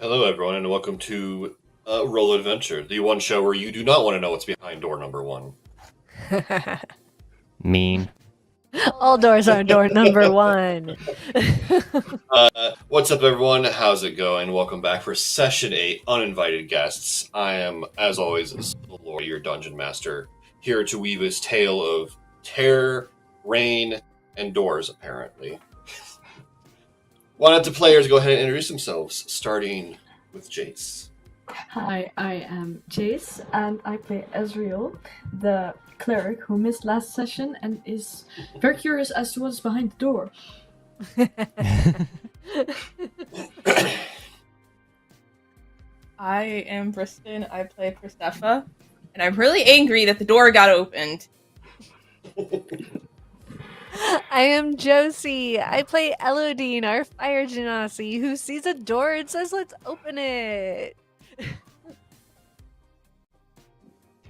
Hello, everyone, and welcome to Roll Adventure, the one show where you do not want to know what's behind door number one. Mean. All doors are door number one. What's up, everyone? How's it going? Welcome back for Session 8, Uninvited Guests. I am, as always, Lord, your Dungeon Master, here to weave this tale of terror, rain, and doors, apparently. Why don't the players go ahead and introduce themselves, starting with Jace. Hi, I am Jace, and I play Ezreal, the cleric who missed last session and is very curious as to what's behind the door. I am Briston, I play Persefa, and I'm really angry that the door got opened. I am Josie. I play Elodeen, our fire genasi, who sees a door and says, "Let's open it."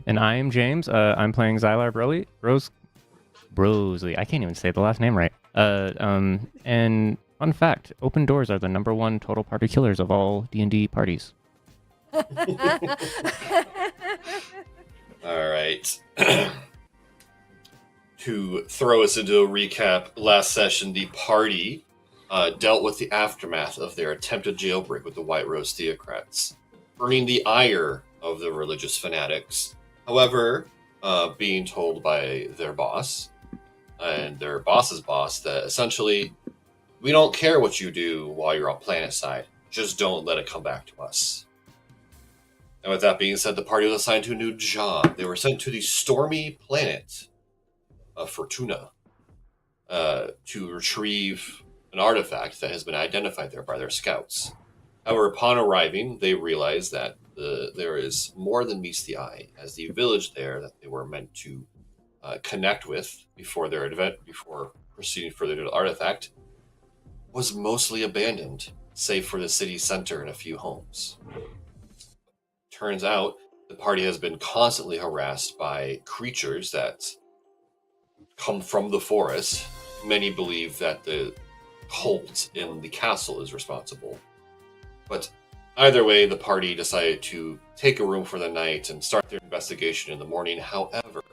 And I am James. I'm playing Xylar Brosley. I can't even say the last name right. And fun fact, open doors are the #1 total party killers of all D&D parties. All right. To throw us into a recap, last session, the party dealt with the aftermath of their attempted jailbreak with the White Rose Theocrats, earning the ire of the religious fanatics. However, being told by their boss and their boss's boss that essentially, we don't care what you do while you're on planet side, just don't let it come back to us. And with that being said, the party was assigned to a new job. They were sent to the stormy planet of Fortuna to retrieve an artifact that has been identified there by their scouts. However, upon arriving, they realized that there is more than meets the eye, as the village there that they were meant to connect with before their event, before proceeding further to the artifact, was mostly abandoned, save for the city center and a few homes. Turns out, the party has been constantly harassed by creatures that come from the forest. Many believe that the cult in the castle is responsible. But either way, the party decided to take a room for the night and start their investigation in the morning. However,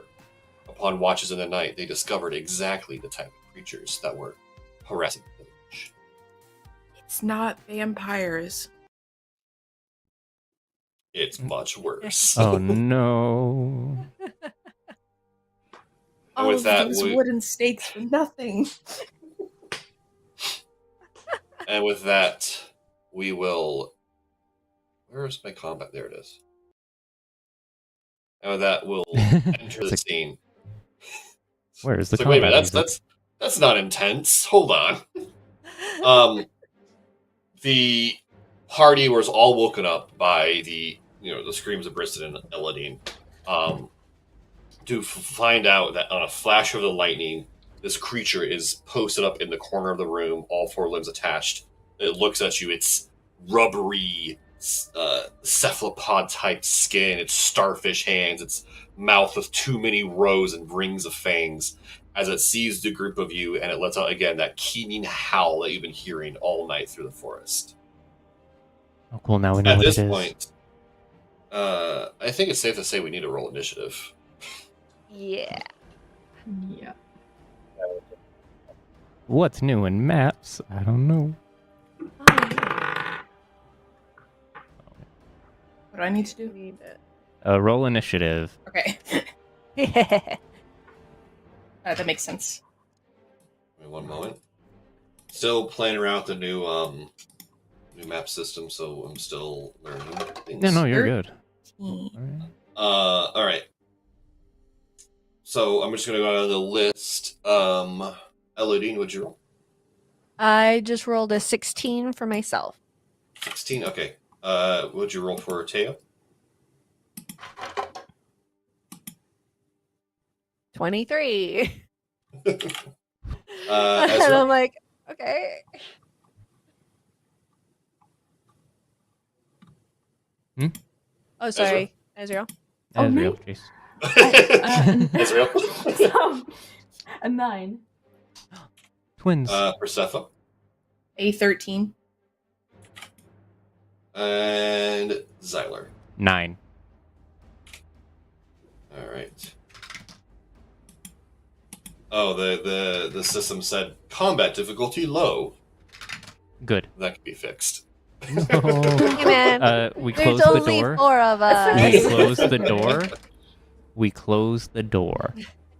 upon watches in the night, they discovered exactly the type of creatures that were harassing the village. It's not vampires. It's much worse. Oh no. And All with of that, those wooden stakes for nothing. And with that, we will... Where's my combat? There it is. And with that, we'll enter the scene. Where is the It's like, wait a combat minute, music? that's not intense. Hold on. The party was all woken up by the screams of Briston and Elodeen, to find out that on a flash of the lightning, this creature is posted up in the corner of the room, all four limbs attached. It looks at you. It's rubbery, cephalopod-type skin. It's starfish hands. Its mouth with too many rows and rings of fangs. As it sees the group of you, and it lets out again that keening howl that you've been hearing all night through the forest. Oh, cool. Now we know At what this it is. point, I think it's safe to say we need to roll initiative. Yeah. Yeah. What's new in maps? I don't know. What do I need to do? Need it. Roll initiative. Okay. Yeah. That makes sense. Give me one moment. Still playing around with the new map system, so I'm still learning things. Yeah, no, you're good. Team. All All right. So I'm just gonna go down the list. Elodeen, what'd you roll? I just rolled a 16 for myself. 16. Okay. What'd you roll for Teo? 23. And Ezra? I'm like, okay. Oh, sorry. Ezreal. Oh, me? Ezreal, Chase. Ezreal? A 9. Twins. Persefa? A 13. And Xyler. 9. All right. Oh, the system said combat difficulty low. Good. That can be fixed. No. Hey, man. We There's closed the only door. 4 of us. We closed the door. We closed the door.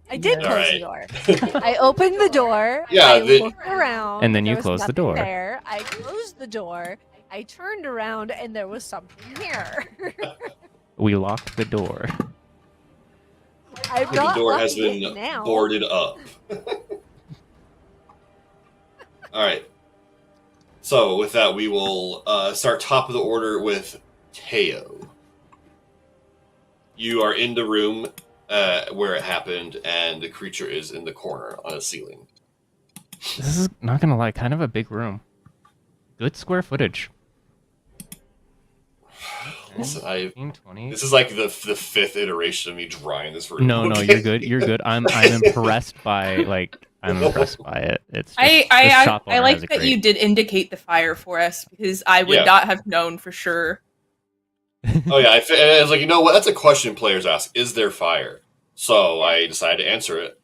I did close the Alright. door. I opened the door. Yeah, I the- looked around. And then you there was closed the nothing door. There. I closed the door. I turned around and there was something here. We locked the door. I'm The not door has locking it been now. boarded up. All right. So with that, we will start top of the order with Teo. You are in the room where it happened, and the creature is in the corner on a ceiling. This is, not gonna lie, kind of a big room. Good square footage. Listen, 15, 20. this is like the fifth iteration of me drawing this room. No, okay? you're good. You're good. I'm impressed by I'm impressed by it. It's just, this I shop owner like has a that great- you did indicate the fire for us because I would Yeah. not have known for sure. Oh yeah, I was like, you know what? That's a question players ask. Is there fire? So I decided to answer it.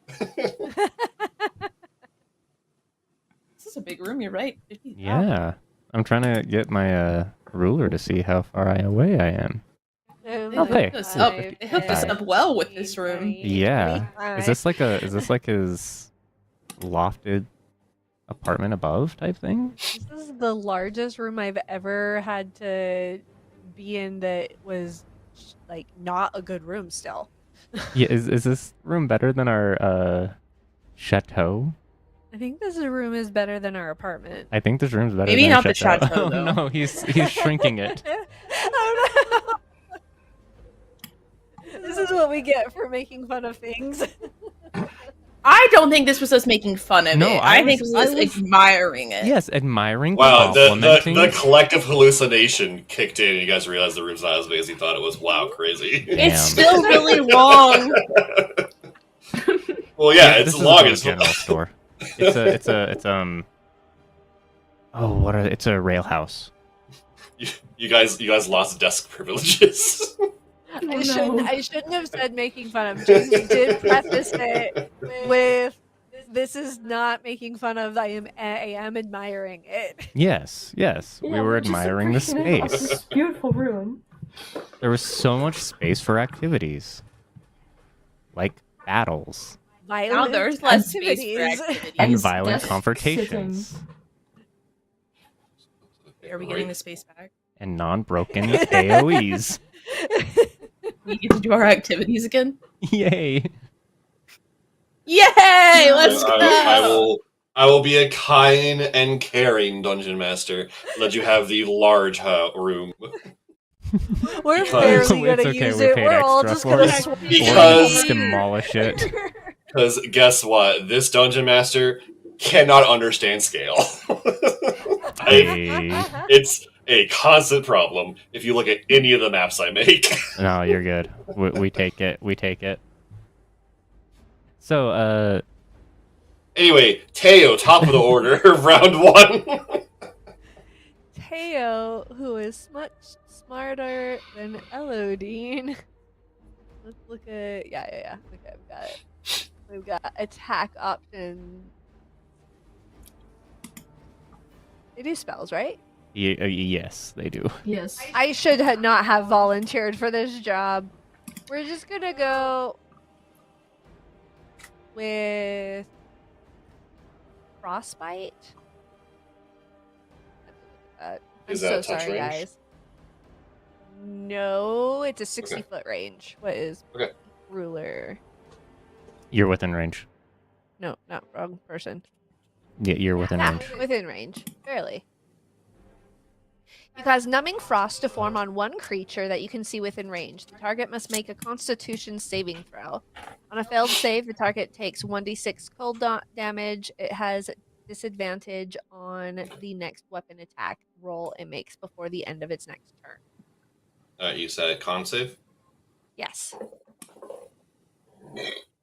This is a big room. You're right. Yeah, I'm trying to get my ruler to see how far away I am. They Okay. hooked us up. They hooked us 55. up well with this room. Yeah. Is this like his lofted apartment above type thing? This is the largest room I've ever had to be in that was like not a good room still. Yeah. Is this room better than our chateau? I think this room is better than our apartment. I think this room's better. Maybe than not our the chateau, Oh, though. no, he's shrinking it. Oh no! This is what we get for making fun of things. I don't think this was us making fun of No, it. I I think was- it was I was- admiring it. Yes, admiring, Wow, complimenting. the collective hallucination kicked in, and you guys realized the room's not as big as you thought it was. Wow, crazy. Damn. It's still really long. Well, yeah, This it's is a long Dollar as General store. It's oh, what are it's a rail house. you guys lost desk privileges. I shouldn't have said making fun of. James did preface it with, "This is not making fun of. I am admiring it." Yes, we Yeah, were just admiring the appreciating of space. This beautiful room. There was so much space for activities, like battles Now Violent there's less space for activities. activities. and Yes, violent desk confrontations Are we getting the space back? and non-broken AOE's. We get to do our activities again? Yay! Yay! Let's go! I will be a kind and caring dungeon master. Let you have the large room. We're Because- barely It's gonna okay, use we it. paid We're all extra just for gonna it. swap. Because- Demolish it. Because guess what? This dungeon master cannot understand scale. Hey. It's a constant problem if you look at any of the maps I make. No, you're good. We take it. We take it. So, Anyway, Teo, top of the order, round one. Teo, who is much smarter than Elodeen. Let's look at yeah. Okay, we got it. We've got attack option. They do spells, right? yes, they do. Yes. I should not have volunteered for this job. We're just gonna go with frostbite. I'm Is so that touch sorry, range? guys. No, it's a 60-foot range. What is Okay. ruler? You're within range. No, not wrong person. Yeah, you're within Yeah, range. within range. Barely. You cause numbing frost to form on one creature that you can see within range. The target must make a Constitution saving throw. On a failed save, the target takes 1d6 cold damage. It has disadvantage on the next weapon attack roll it makes before the end of its next turn. You said con save? Yes.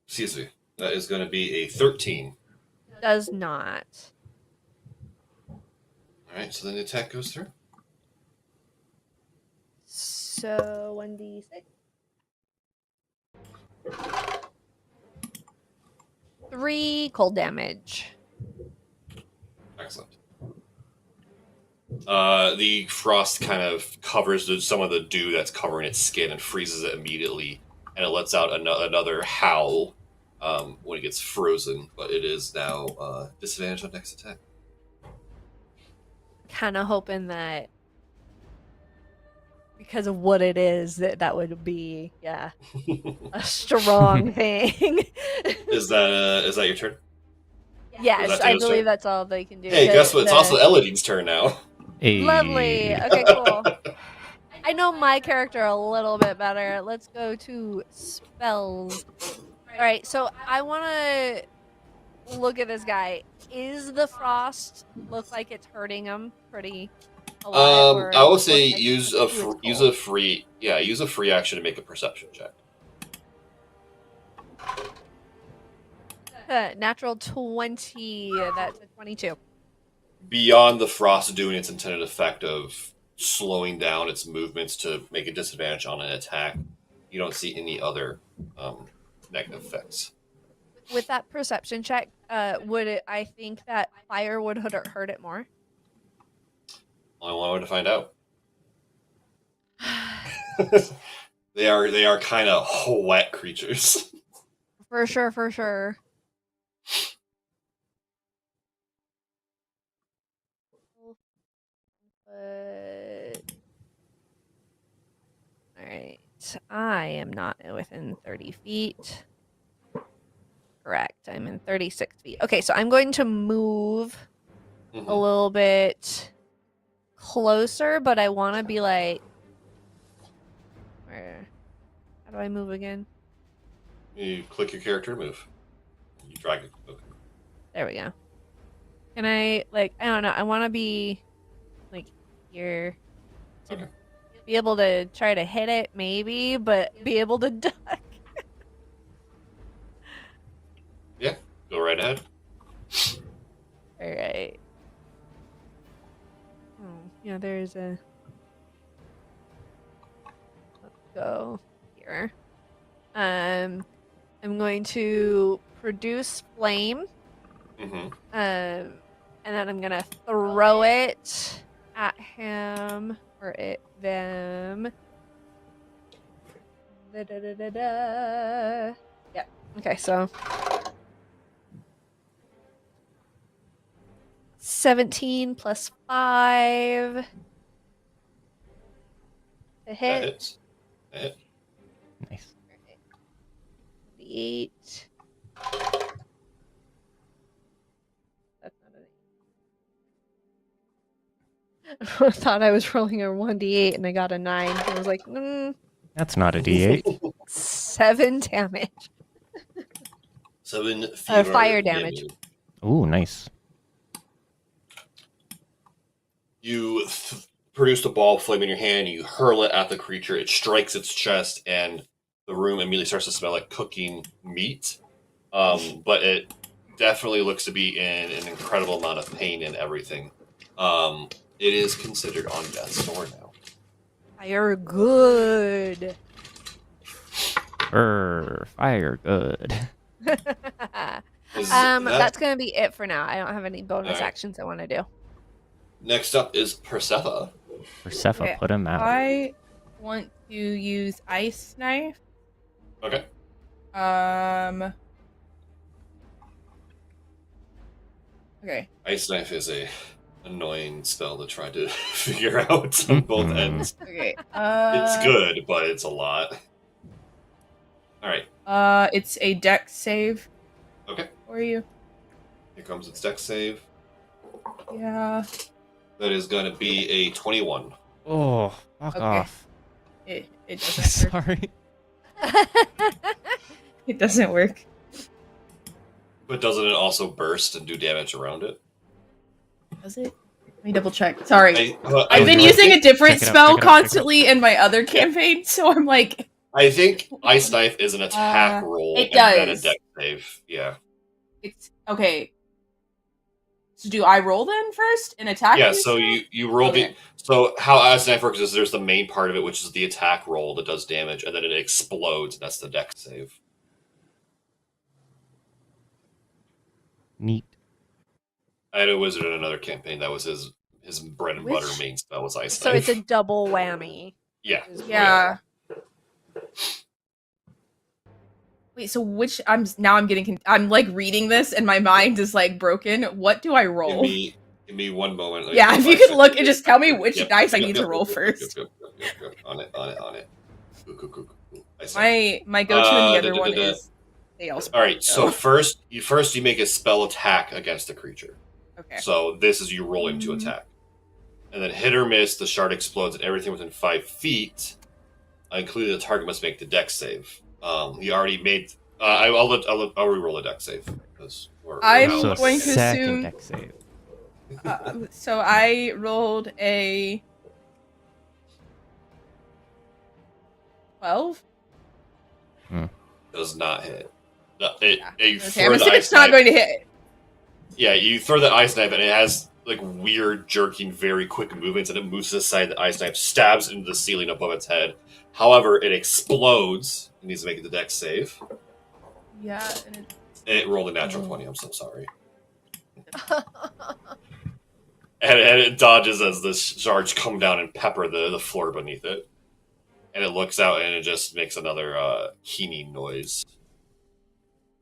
Excuse me. That is going to be a 13. Does not. Alright, so then the attack goes through. So 1d6. 3 cold damage. Excellent. The frost kind of covers some of the dew that's covering its skin and freezes it immediately, and it lets out another howl when it gets frozen. But it is now disadvantage on next attack. Kind of hoping that because of what it is, that would be a strong thing. Is that your turn? Yes, that I Dino's believe turn? that's all they can do. Hey, guess what? It's also Elodeen's turn now. Hey. Lovely. Okay, cool. I know my character a little bit better. Let's go to spells. All right, so I want to look at this guy. Is the frost look like it's hurting him pretty a lot? Or I will does it say look like use it's a free action to make a perception check. Natural 20. That's a 22. Beyond the frost doing its intended effect of slowing down its movements to make a disadvantage on an attack, you don't see any other negative effects. With that perception check, I think that fire would hurt it more? Only one way to find out. They are kind of wet creatures. For sure. Alright. I am not within 30 feet. Correct. I'm in 36 feet. Okay, so I'm going to move a little bit closer, but I want to be like... Where? How do I move again? You click your character move. You drag it. Okay. There we go. Can I, I don't know, I want to be, here to Okay. be able to try to hit it, maybe, but be able to duck. Yeah, go right ahead. Alright. Oh, yeah, there's a... Let's go here. I'm going to produce flame. Mm-hmm. And then I'm gonna throw it at him or them. Yep. Okay, so 17 plus 5 to hit. That hits. Nice. 8. That's not an 8. I thought I was rolling a 1d8 and I got a 9. I was like, That's not a D8. 7 damage. 7 fire damage. Ooh, nice. You produce the ball of flame in your hand, you hurl it at the creature, it strikes its chest, and the room immediately starts to smell like cooking meat. But it definitely looks to be in an incredible amount of pain and everything. It is considered on death's door now. Fire good. Fire good. That's gonna be it for now. I don't have any bonus Alright. actions I want to do. Next up is Persephone. Persephone, Okay, put him out. I want to use Ice Knife. Okay. Okay. Ice Knife is a annoying spell to try to figure out on both ends. Okay. It's good, but it's a lot. Alright, It's a dex save. Okay. For you. here comes its dex save. Yeah. That is going to be a 21. Oh, fuck Okay. off. It doesn't work. Sorry. It doesn't work. But doesn't it also burst and do damage around it? Does it? Let me double check. Sorry. I I've been using a different Check it out, spell check it out, check it out. constantly in my other campaign, so I'm like, I think Ice Knife is an attack roll it and then a does. dex save. Yeah. it's okay. So do I roll then first and attack? Yeah, you so said? you roll Okay. the. So how Ice Knife works is there's the main part of it, which is the attack roll that does damage, and then it explodes. That's the dex save. Neat. I had a wizard in another campaign. That was his bread and butter Which- main spell was Ice So Knife. it's a double whammy. Yeah. Yeah. Wait, so which I'm getting I'm like reading this and my mind is like broken. What do I roll? Give me one moment. Yeah, if you could look and just tell me which dice I need to roll first. Yep. On it. Cool. Ice Knife. My go-to and the other one da-da-da-da. is Tails. All right, so first you make a spell attack against the creature. Okay. So this is you rolling to attack, and then hit or miss, the shard explodes, and everything within 5 feet, including the target, must make the dex save. He already made. I'll re-roll a dex save because I'm So a going to second assume- deck save. So I rolled a 12. does not hit. You Okay, I'm throw the assuming it's ice not knife. going to hit. Yeah, you throw the ice knife, and it has like weird, jerking, very quick movements, and it moves to the side. The ice knife stabs into the ceiling above its head. However, it explodes. It needs to make the dex save. Yeah. And It rolled a natural 20. I'm so sorry. And it dodges as the shards come down and pepper the floor beneath it. And it looks out and it just makes another keening noise.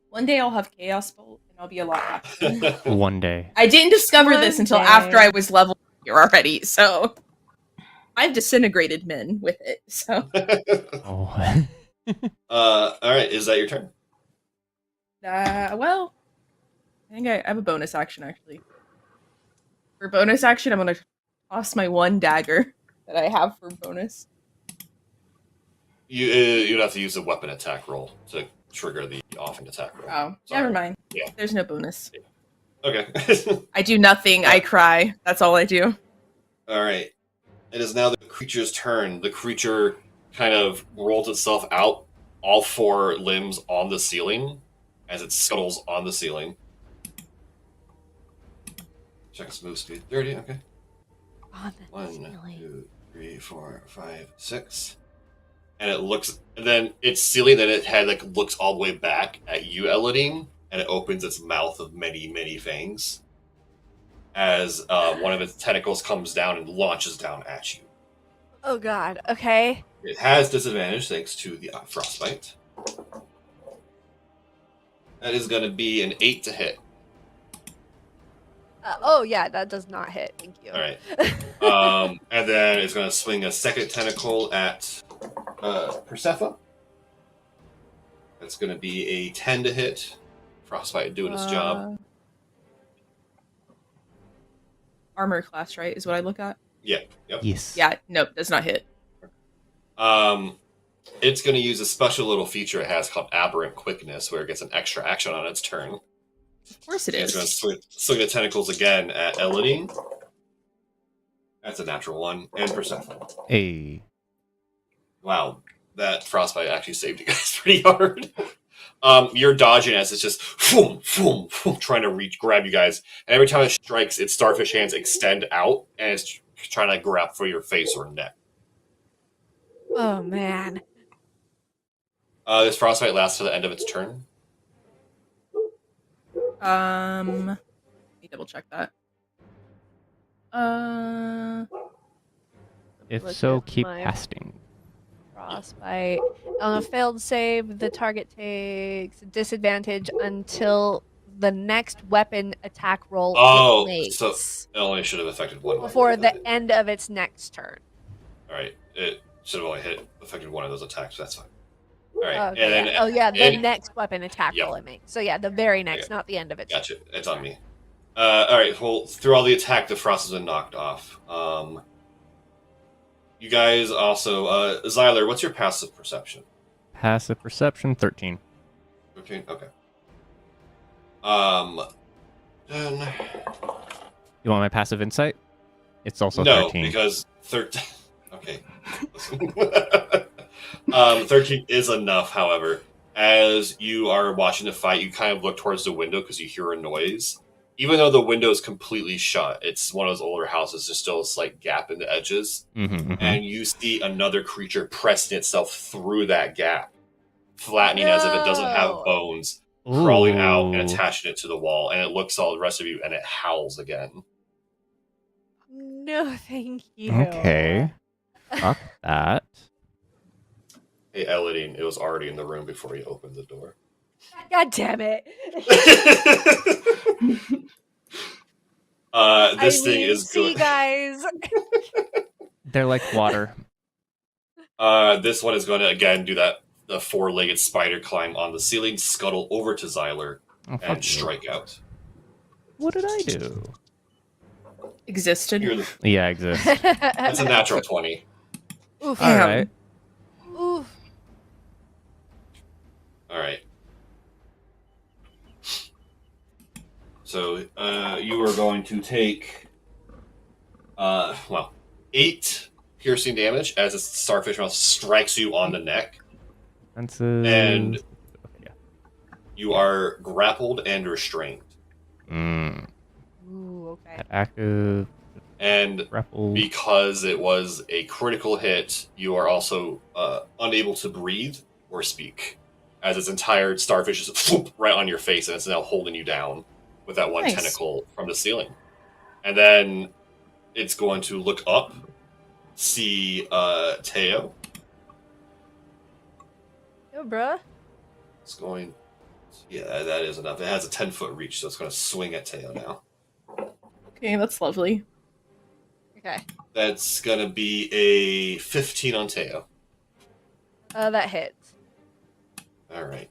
one day I'll have Chaos Bolt and I'll be a lot happier. One day. I didn't discover this One until day. after I was level here already, so I've disintegrated men with it. So Oh. Alright, is that your turn? well, I think I have a bonus action actually. For bonus action, I'm gonna toss my one dagger that I have for bonus. You'd have to use a weapon attack roll to trigger the offhand attack roll. Oh, Sorry. never mind. Yeah. There's no bonus. Okay. I do nothing. I cry. That's all I do. Alright. It is now the creature's turn. The creature kind of rolls itself out, all 4 limbs on the ceiling, as it scuttles on the ceiling. Check its move speed. 30, okay. On the 1, ceiling. 2, 3, 4, 5, 6. And it looks, and then its ceiling that it had looks all the way back at you, Elodeen, and it opens its mouth of many, many fangs as one of its tentacles comes down and launches down at you. Oh god. Okay. It has disadvantage thanks to the frostbite. That is going to be an 8 to hit. Oh yeah, that does not hit. Thank you. All right. And then it's going to swing a second tentacle at Persephone. That's going to be a 10 to hit. Frostbite doing its job. Armor class, right? Is what I look at. Yep. Yes. Yeah. Nope. Does not hit. It's going to use a special little feature it has called Aberrant Quickness, where it gets an extra action on its turn. Of course it It's going is. to swing the tentacles again at Elodeen. That's a natural 1. And Persephone. Hey. Wow, that frostbite actually saved you guys pretty hard. You're dodging as it's just trying to grab you guys. And every time it strikes, its starfish hands extend out, and it's trying to grab for your face or neck. Oh man. This frostbite lasts to the end of its turn. Let me double check that. If Look so, at keep my- casting. Frostbite. On a failed save, the target takes disadvantage until the next weapon attack roll Oh, it makes so it only should have affected one. before the end of its next turn. All right, it should have only affected one of those attacks. That's fine. All right, Okay, and then yeah. Oh yeah, the and- next weapon attack Yep. roll it makes. So yeah, the very next, Okay. not the end of it. Gotcha. It's on me. All right. Well, through all the attack, the frost has been knocked off. You guys also, Xyler, what's your passive perception? Passive perception 13. 13. Okay. Then You want my passive insight? It's also no, 13. because 13. Okay. 13 is enough. However, as you are watching the fight, you kind of look towards the window because you hear a noise, even though the window is completely shut, it's one of those older houses. There's still a slight gap in the edges, and you see another creature pressing itself through that gap, flattening as if it doesn't have bones, crawling out and attaching it to the wall. And it looks all the rest of you, and it howls again. No, thank you. Okay. Fuck that. Hey, Elodeen, it was already in the room before you opened the door. God damn it. This thing is see, good. guys. They're like water. This one is going to again do the four-legged spider climb on the ceiling, scuttle over to Xyler, and strike out. What did I do? Existed. Yeah, exist. It's a natural 20. Oof. All right. Oof. All right. So you are going to take, 8 piercing damage as a starfish mouth strikes you on the neck. And you are grappled and restrained. Ooh, okay. Active. And grappled. Because it was a critical hit, you are also unable to breathe or speak, as its entire starfish is right on your face, and it's now holding you down with that one tentacle from the ceiling. And then it's going to look up, see Teo. Yo, bruh. It's going... Yeah, that is enough. It has a 10-foot reach, so it's going to swing at Teo now. Okay, that's lovely. Okay. That's going to be a 15 on Teo. That hits. All right.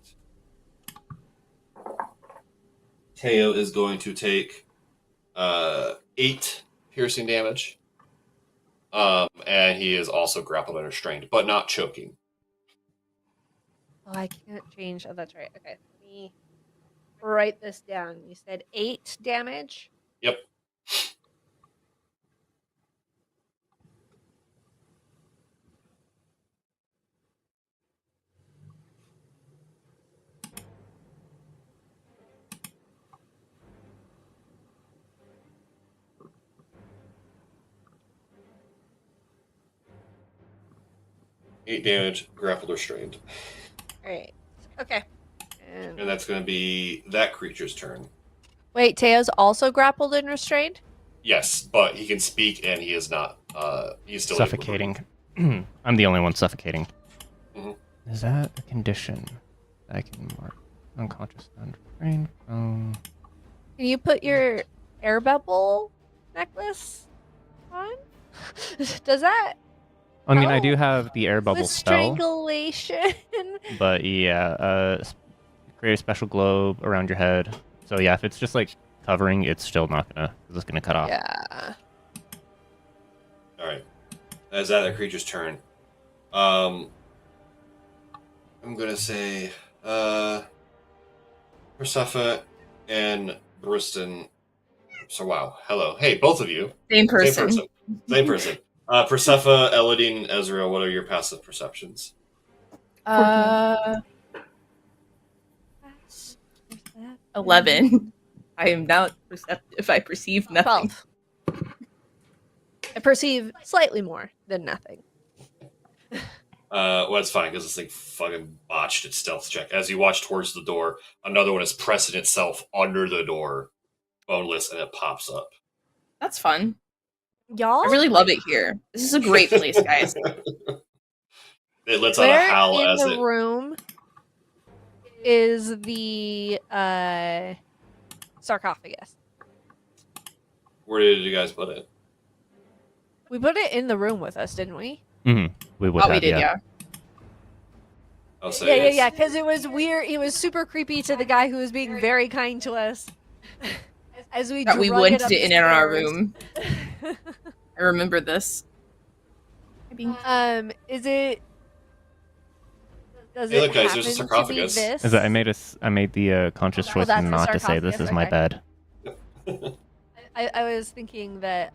Teo is going to take 8 piercing damage. And he is also grappled and restrained, but not choking. Oh, I can't change. Oh, that's right. Okay. Let me write this down. You said 8 damage? Yep. Eight damage, grappled or restrained. Alright. Okay. And that's going to be that creature's turn. Wait, Teo's also grappled and restrained? Yes, but he can speak and he is not. He's still suffocating. I'm the only one suffocating. Mm-hmm. Is that a condition I can mark? Unconscious and restrained from... Can you put your air bubble necklace on? Does that... I mean, I do have the air bubble with spell. strangulation. But yeah, create a special globe around your head. So yeah, if it's just like covering, it's still not gonna. It's gonna cut off. Yeah. All right. Is that creature's turn? I'm gonna say Persephone and Briston. So wow, hello, hey, both of you. Same person. Same person. Persephone, Elodeen, and Ezreal. What are your passive perceptions? 11. I am not perceptive. I perceive nothing. 12. I perceive slightly more than nothing. Well, it's fine because this thing fucking botched its stealth check. As you watch towards the door, another one is pressing itself under the door, boneless, and it pops up. That's fun. Y'all? I really love it here. This is a great place, guys. It lets out a howl in as the room is the sarcophagus? Where did you guys put it? We put it in the room with us, didn't we? Mm-hmm. We would have, we did, yeah. I'll say Yeah, because it was weird. It was super creepy to the guy who was being very kind to us. As we went it in our room. I remember this. Is it? Does Hey, it look, guys, happen there's a to be sarcophagus. this? Is that I made the conscious choice that's the not to say this is my sarcophagus, bed. I was thinking that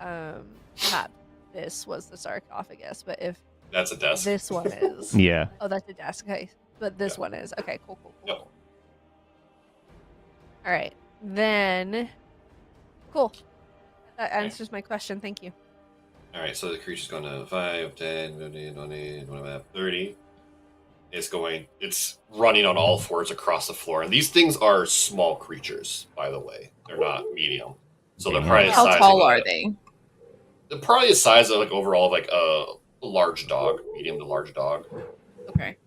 perhaps this was the sarcophagus, but if That's a desk. this one is, Yeah. oh, that's a desk. Okay, but this one is okay. Cool. Yep. All right, then Cool. That answers my question. Thank you. All right, so the creature's going to 5, 10, 15, 20, 25, 30. It's running on all fours across the floor. And these things are small creatures, by the way. They're not medium. So they're probably the How size tall of are they? They're probably the size of, like, overall, like, a large dog. Medium to large dog. Okay.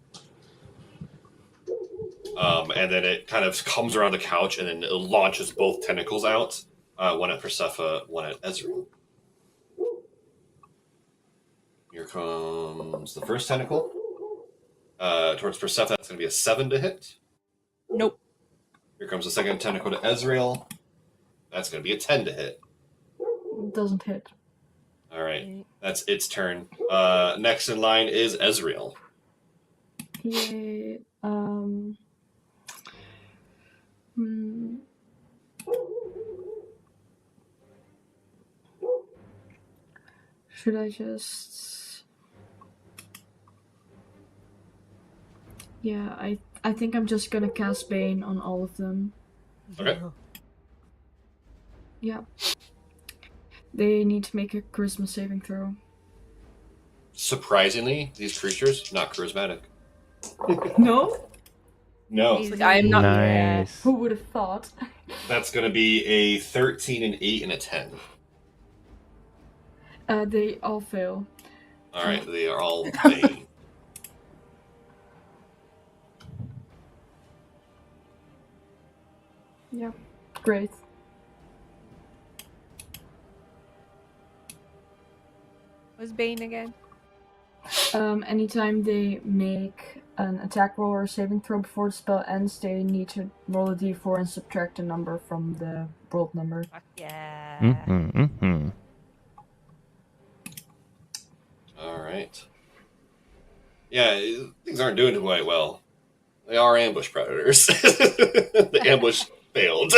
And then it kind of comes around the couch, and then it launches both tentacles out. One at Persephone, one at Ezreal. Here comes the first tentacle. Towards Persephone, that's going to be a 7 to hit. Nope. Here comes the second tentacle to Ezreal. That's going to be a 10 to hit. Doesn't hit. All right, that's its turn. Next in line is Ezreal. Yay. Should I just... Yeah, I think I'm just gonna cast Bane on all of them. Okay. Yeah. They need to make a charisma saving throw. Surprisingly, these creatures not charismatic. No? No, It's like, I am not. Nice. Who would have thought? that's going to be a 13, an 8, and a 10. They all fail. All right, they are all Bane. Yeah. Great. Was Bane again? Anytime they make an attack roll or a saving throw before the spell ends, they need to roll a d4 and subtract a number from the rolled number. Fuck yeah. Mm-hmm, mm-hmm. All right. Yeah, things aren't doing quite well. They are ambush predators. The ambush failed.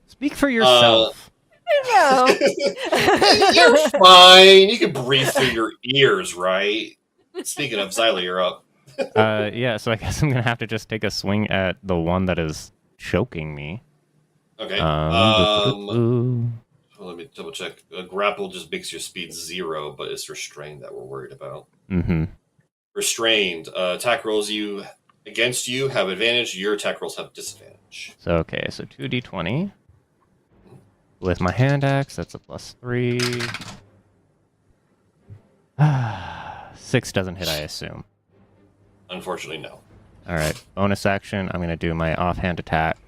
Speak for yourself. I You're fine. You can breathe through your ears, right? Speaking of, Zyla, you're up. Yeah, so I guess I'm gonna have to just take a swing at the one that is choking me. Okay. Ooh. Let me double check. Grapple just makes your speed 0, but it's restrained that we're worried about. Mm-hmm. Restrained. Attack rolls against you have advantage. Your attack rolls have disadvantage. So okay, so 2d20. With my hand axe, that's a +3. 6 doesn't hit, I assume. Unfortunately, no. All right, bonus action. I'm gonna do my offhand attack.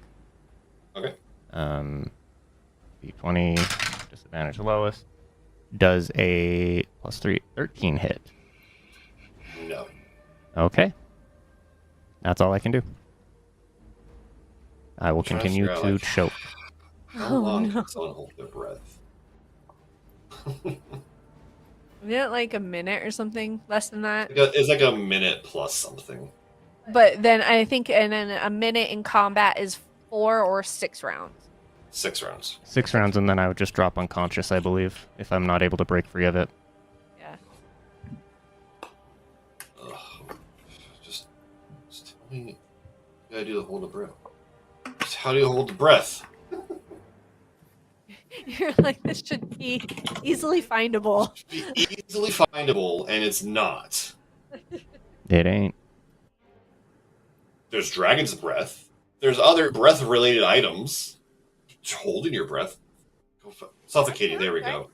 Okay. D20, disadvantage lowest. Does a +3, 13 hit? No. Okay. That's all I can do. I will Trying to continue figure out, to like, choke. How long can someone hold their breath? Isn't it like a minute or something? Less than that? It's like a minute plus something. But then I think and then a minute in combat is 4 or 6 rounds. 6 rounds. 6 rounds, and then I would just drop unconscious, I believe, if I'm not able to break free of it. Yeah. Ugh. Just tell me. You gotta do the hold of breath. Just how do you hold the breath? You're like, this should be easily findable. Be easily findable, and it's not. It ain't. There's dragon's breath. There's other breath-related items. Just holding your breath. Suffocating, there we go.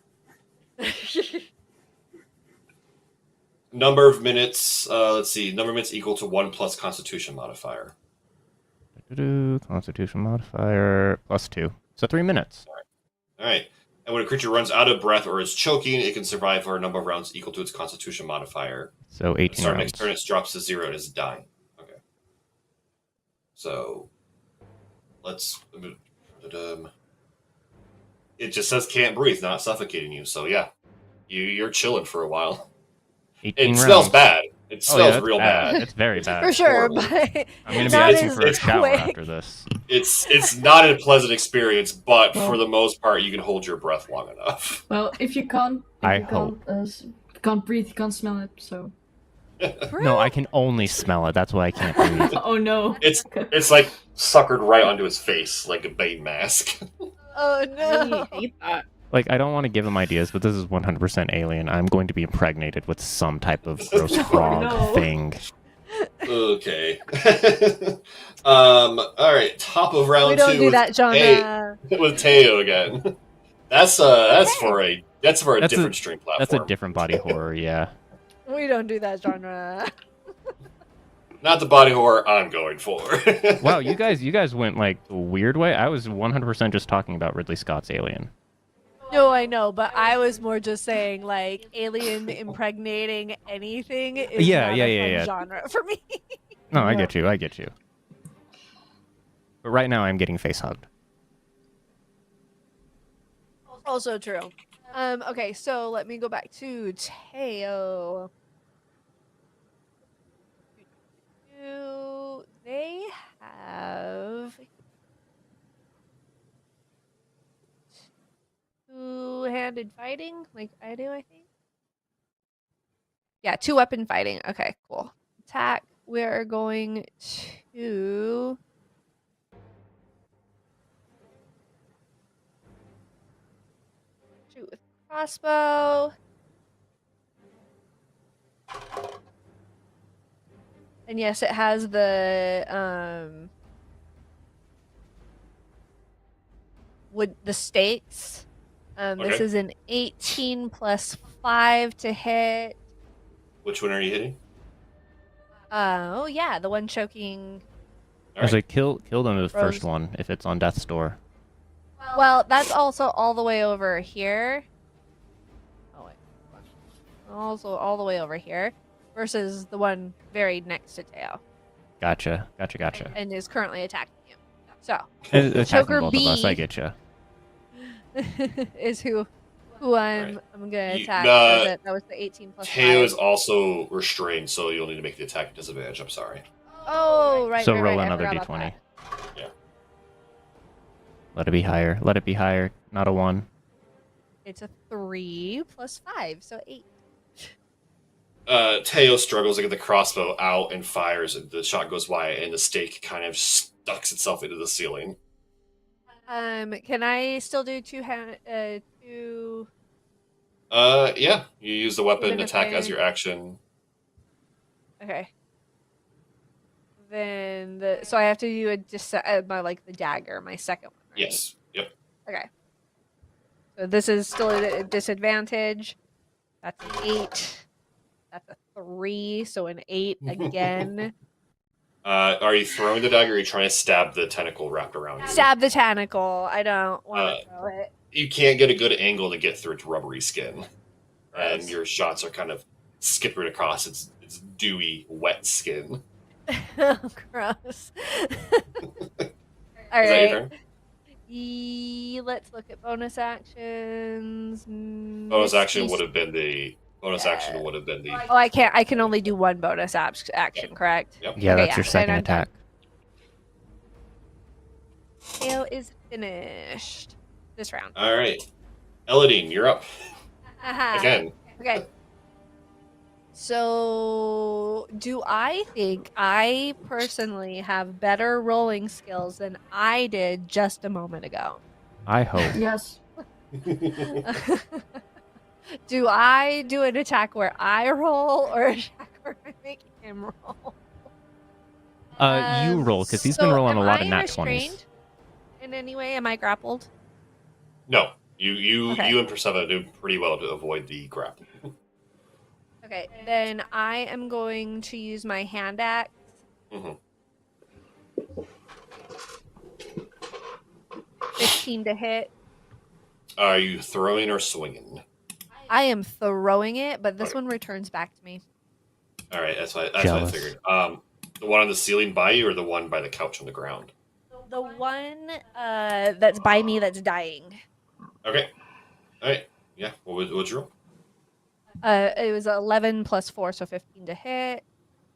Number of minutes, let's see. Number of minutes equal to 1 plus Constitution modifier. Constitution modifier +2. So 3 minutes. Alright. And when a creature runs out of breath or is choking, it can survive for a number of rounds equal to its Constitution modifier. So 18 Starting rounds. next turn, it drops to 0 and is dying. Okay. So, let's... It just says can't breathe, not suffocating you. So yeah, you're chilling for a while. 18 It rounds. smells bad. It Oh, yeah, smells it's real bad. It's very bad. For sure, horrible. but I'm going to be not asking as for a shower quick. after this. It's not a pleasant experience, but Well- for the most part, you can hold your breath long enough. Well, if you can't, I hope. can't breathe, you can't smell it. So. No, I can only smell it. That's why I can't breathe. Oh no. It's like suckered right onto his face like a Bane mask. Oh I no! hate that. Like, I don't want to give him ideas, but this is 100% alien. I'm going to be impregnated with some type of gross frog no. thing. Okay. All right. Top of round We don't two do with that genre. with Teo again. That's for a That's a- different stream platform. That's a different body horror, yeah. We don't do that genre. Not the body horror I'm going for. Wow, you guys went like a weird way. I was 100% just talking about Ridley Scott's Alien. No, I know, but I was more just saying like alien impregnating anything is Yeah, not yeah, a yeah, fun yeah. genre for me. No, I Yeah. get you. But right now I'm getting face hugged. Also true. Okay, so let me go back to Teo. They have two-handed fighting, like I do, I think. Yeah, two-weapon fighting. Okay, cool. Attack. We're going to shoot with crossbow. And yes, it has the stakes. This Okay. is an 18 plus 5 to hit. Which one are you hitting? Oh yeah, the one choking. I was Alright. like, kill them the first Rose. one if it's on death's door. Well, that's also all the way over here. Oh wait. Also all the way over here versus the one very next to Teo Gotcha. and is currently attacking you. So, Attacking Choker both of us, B. I get you. is who I'm gonna You- attack. the- That was the 18 plus Teo 5. is also restrained, so you'll need to make the attack disadvantage. I'm sorry. Oh, right. So right, roll right, I another forgot about d20. that. Yeah. Let it be higher. Not a 1. It's a 3 plus 5, so 8. Teo struggles to get the crossbow out and fires, and the shot goes wide, and the stake kind of stucks itself into the ceiling. Can I still do two? Yeah. You use the weapon Even if attack I- as your action. Okay. Then so I have to do the dagger, my second one. Right? Yes. Yep. Okay. So this is still a disadvantage. That's an 8. That's a 3, so an 8 again. Are you throwing the dagger, or are you trying to stab the tentacle wrapped around you? Stab the tentacle. I don't want to throw it. You can't get a good angle to get through its rubbery skin. And Gross. your shots are kind of skippering across its dewy, wet skin. Gross. All Is that your right. turn? Let's look at bonus actions. Bonus action would have been the Oh, Oh, I can't. I can only do one bonus action, correct? Yep. Yeah, Okay, that's your then second I'm done. attack. Teo is finished this round. All right. Elodeen, you're up. Haha. Again. Okay. So, do I think I personally have better rolling skills than I did just a moment ago? I hope. Yes. Do I do an attack where I roll or an attack where I make him roll? You roll, because he's been rolling a lot of nat 20s. restrained in any way? Am I grappled? No. You Okay. and Perseva do pretty well to avoid the grapple. Okay, then I am going to use my hand axe. Mhm. 15 to hit. Are you throwing or swinging? I am throwing it, but this Okay. one returns back to me. All right, that's what I Jealous. figured. The one on the ceiling by you, or the one by the couch on the ground? The one that's by me that's dying. Okay. All right. Yeah. What'd you roll? It was 11 plus 4, so 15 to hit.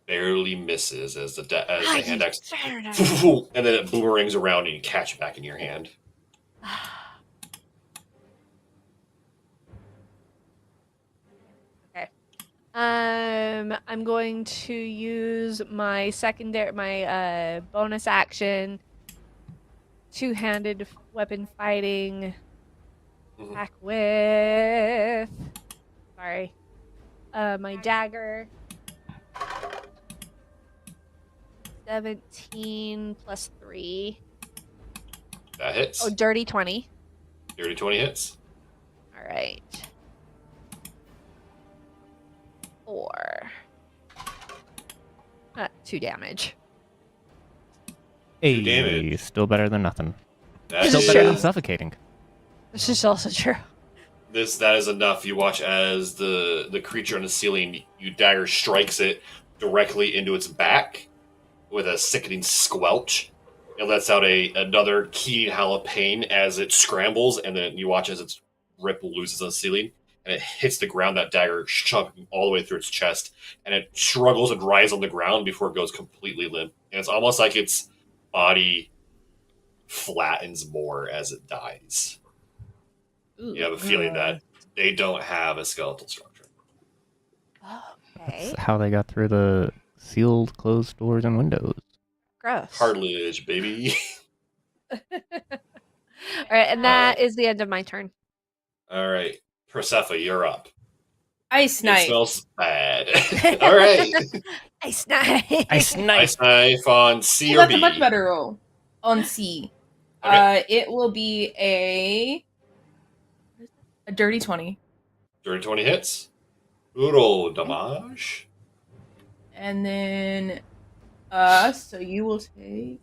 Barely misses as the Ah, hand you axe, darn it. and then it boomerangs around and you catch it back in your hand. Okay. I'm going to use my bonus action two-handed weapon fighting. Mhm. Attack with. Sorry. My dagger. 17 plus 3. That hits. Oh, dirty 20. Dirty 20 hits. All right. 4. 2 damage. Hey, damage. still better than nothing. That This Still is better than true. suffocating. This is also true. that is enough. You watch as the creature on the ceiling, you dagger strikes it directly into its back with a sickening squelch. It lets out another keen howl of pain as it scrambles, and then you watch as its rip loses on the ceiling, and it hits the ground, that dagger chunking all the way through its chest, and it struggles and writhes on the ground before it goes completely limp. And it's almost like its body flattens more as it dies. You have a feeling that they don't have a skeletal structure. Okay. That's how they got through the sealed, closed doors and windows. Gross. Cartilage, baby. All right, and that is the end of my turn. All right. Persephone, you're up. Ice It knife. smells bad. All right. Ice knife. Ice knife. Ice knife on C Well, or that's B. a much better roll. On C. Okay. It will be a dirty 20. Dirty 20 hits. Puro damage. And then so you will take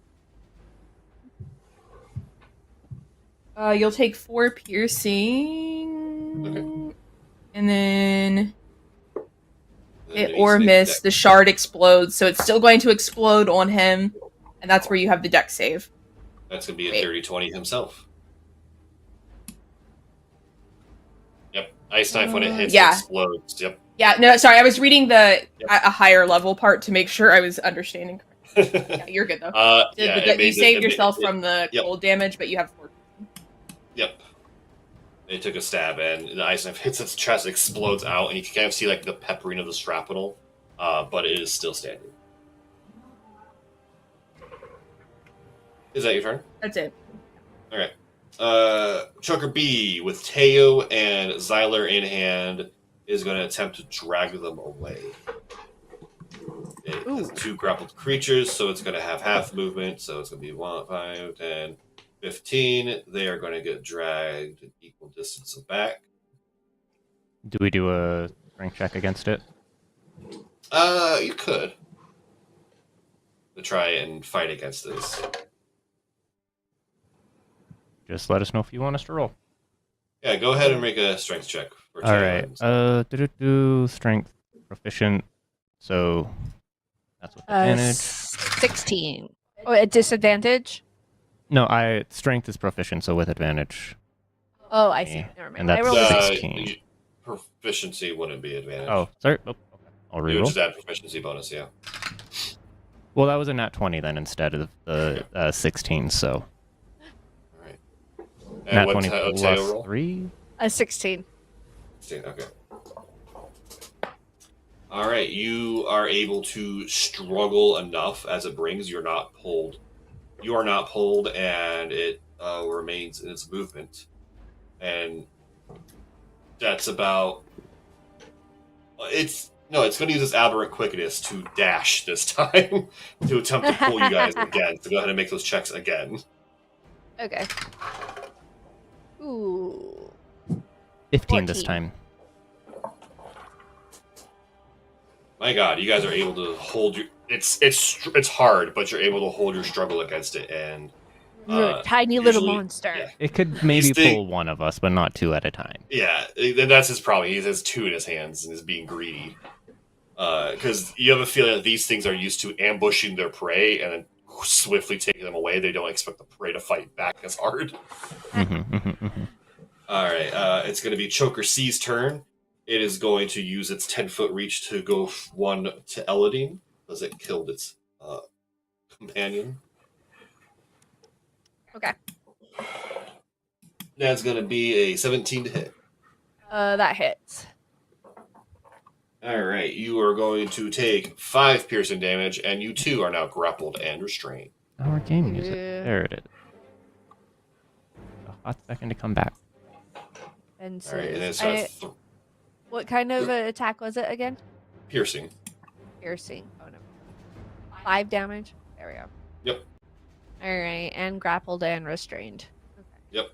you'll take 4 piercing. Okay. And then hit Then or you miss, dex. the shard explodes, so it's still going to explode on him, and that's where you have the dex save. That's going to be a Wait. dirty 20 himself. Yep. Ice knife when it hits yeah. explodes. Yep. Yeah, no, sorry, I was reading the Yep. a higher level part to make sure I was understanding. Yeah, yeah, you're good though. it You saved made- yourself it- from the yep. cold damage, but you have 4. Yep. They took a stab, and the ice knife hits its chest, explodes out, and you can kind of see like the peppering of the shrapnel, but it is still standing. Is that your turn? That's it. All right. Choker B with Teo and Xyler in hand is going to attempt to drag them away. It has 2 grappled creatures, so it's going to have half movement, so it's going to be 1, 5, 10, 15. They are going to get dragged an equal distance back. Do we do a strength check against it? You could. To try and fight against this. Just let us know if you want us to roll. Yeah, go ahead and make a strength check. For All Teo right. and- Strength proficient. So that's with advantage. 16. Oh, at disadvantage? No, strength is proficient, so with advantage. Oh, I see. Yeah, Never mind. and I that's rolled a 16. Proficiency wouldn't be advantage. Oh, sorry. Oh, okay. I'll You would reroll. just add proficiency bonus, yeah. Well, that was a nat 20 then instead of the 16. So Alright. nat And 20 Teo plus roll? 3. a 16. 16, okay. Alright, you are able to struggle enough as it brings. You're not pulled. You are not pulled, and it remains in its movement. And that's about... It's going to use its aberrant quickness to dash this time to attempt to pull you guys again. So go ahead and make those checks again. Okay. Ooh. 15 this 14. time. My God, you guys are able to hold your... It's hard, but you're able to hold your struggle against it, and... You're a tiny little usually- monster. yeah. It could maybe These thing- pull one of us, but not 2 at a time. Yeah, and that's his problem. He has 2 in his hands and is being greedy. Because you have a feeling that these things are used to ambushing their prey and then swiftly taking them away. They don't expect the prey to fight back as hard. Alright, it's going to be Choker C's turn. It is going to use its 10-foot reach to go 1 to Elodeen, because it killed its companion. Okay. That's going to be a 17 to hit. That hits. Alright, you are going to take 5 piercing damage, and you too are now grappled and restrained. Our game music. Yeah. There it is. hot second to come back. And All right, and then it's what kind of attack was it again? piercing. Piercing. Oh no. 5 damage. There we go. Yep. All right, and grappled and restrained. Okay. Yep.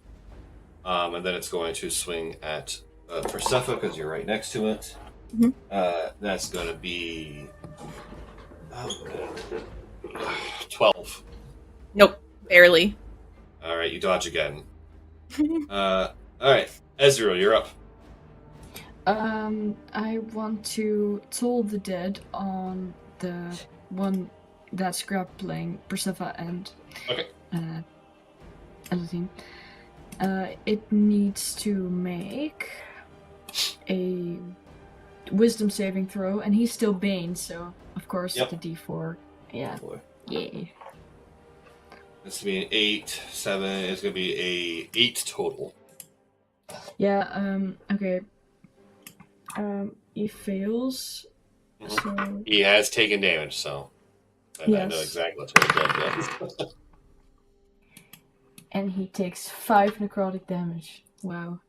And then it's going to swing at Persephone because you're right next to it. Mhm. That's going to be 12. Nope, barely. All right, you dodge again. All right, Ezreal, you're up. I want to toll the dead on the one that's grappling Persephone and Okay. Elodeen. It needs to make a wisdom saving throw, and he's still Bane, so of course Yep. the D4. Yeah. Yeah. This will be an 8, 7. It's going to be a 8 total. Yeah, okay. He fails. So He has taken damage, so I know Yes. exactly what it does. and he takes 5 necrotic damage. Wow.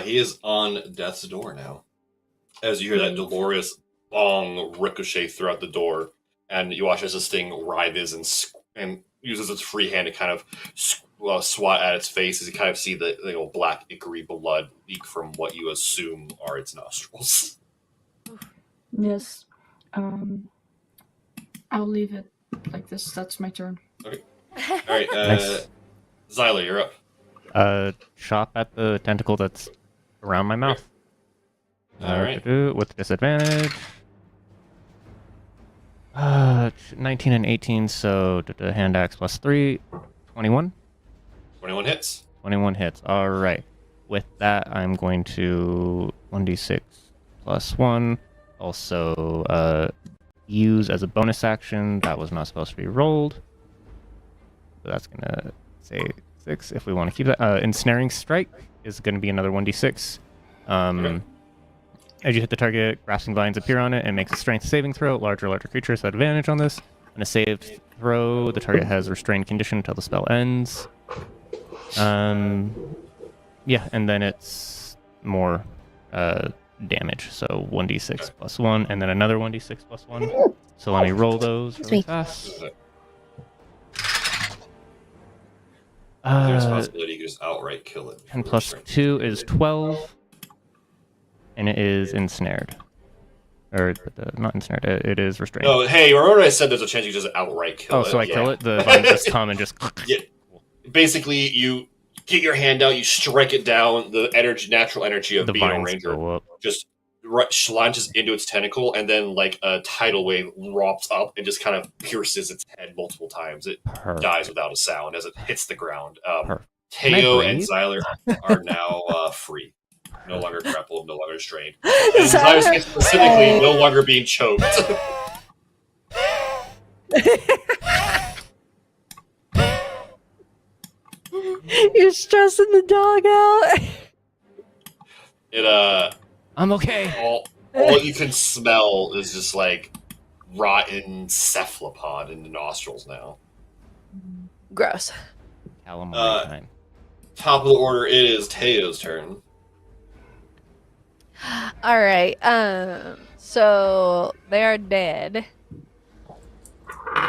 He is on death's door now. As you hear that Great. Dolores bong ricochet throughout the door, and you watch as this thing writhes and uses its free hand to kind of swat at its face, as you kind of see the black ichory blood leak from what you assume are its nostrils. Yes. I'll leave it like this. That's my turn. All right, Nice. Zyla, you're up. Chop at the tentacle that's around my mouth. All right. With disadvantage. 19 and 18, so hand axe plus 3. 21. 21 hits. 21 hits. All right. With that, I'm going to 1d6 plus 1. Also, use as a bonus action. That was not supposed to be rolled. So that's going to say 6 if we want to keep that. Ensnaring Strike is going to be another 1d6. Okay. As you hit the target, grasping vines appear on it and makes a strength saving throw. Larger creatures have advantage on this. On a saved throw, the target has restrained condition until the spell ends. Yeah, and then it's more damage. So 1d6 plus 1, and then another 1d6 plus 1. So let me roll those really fast. There's a possibility you could just outright kill it. 10 plus 2 is 12. And it is ensnared. Or, not ensnared, it is restrained. No, hey, remember I said there's a chance you just outright kill it? so I kill it? The vines just come and just... Yeah. Basically, you get your hand out, you strike it down, the natural energy of The being a vines ranger go up. just launches into its tentacle, and then like a tidal wave romps up and just kind of pierces its head multiple times. It Perfect. dies without a sound as it hits the ground. Perfect. Teo Can I and breathe? Zyler are now free. No longer grappled, no longer restrained. And Zyler specifically no longer being choked. You're stressing the dog out. I'm okay. All you can smell is just like rotten cephalopod in the nostrils now. Gross. Calamari time. Top of the order, it is Teo's turn. All right. So they are dead,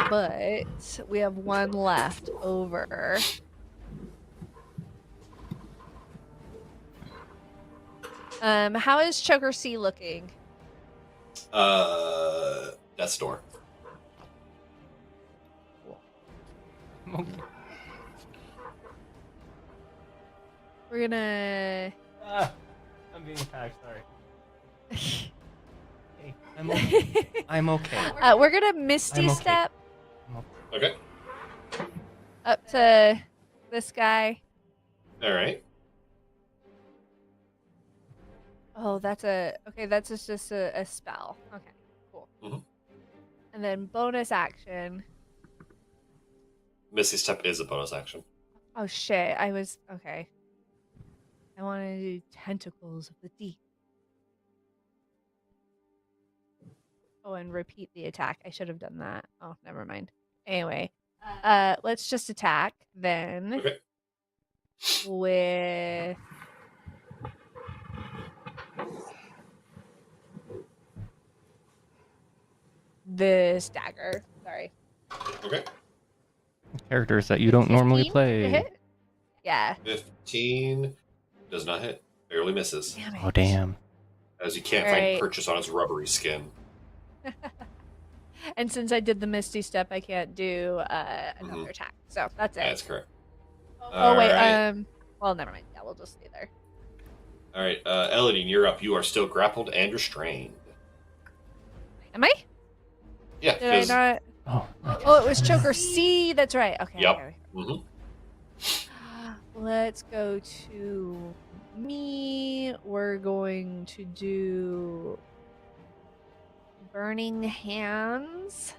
but we have one left over. How is Choker C looking? Death's Door. We're gonna. I'm being attacked, sorry. Hey, I'm okay. I'm okay. We're gonna Misty I'm okay. Step Okay. up to this guy. All right. Oh, that's That's just a spell. Okay, cool. Mhm. And then bonus action. Misty Step is a bonus action. Oh shit! I was okay. I want to do Tentacles of the Deep. Oh, and repeat the attack. I should have done that. Oh, never mind. Anyway, Let's just attack then Okay. with this dagger. Sorry. Okay. Characters that you don't normally 15 to play. hit? Yeah. 15 does not hit. Barely misses. Damn it. Oh damn. As you can't Alright. find purchase on its rubbery skin. And since I did the Misty Step, I can't do another attack. So that's it. That's correct. Oh wait, Alright. well never mind. Yeah, we'll just stay there. Alright, Elodeen, you're up. You are still grappled and restrained. Am I? Yeah, Did I 'cause- not? Oh. Oh, it was choker C. That's right. Okay. Yep. okay. Mhm. Let's go to me. We're going to do Burning Hands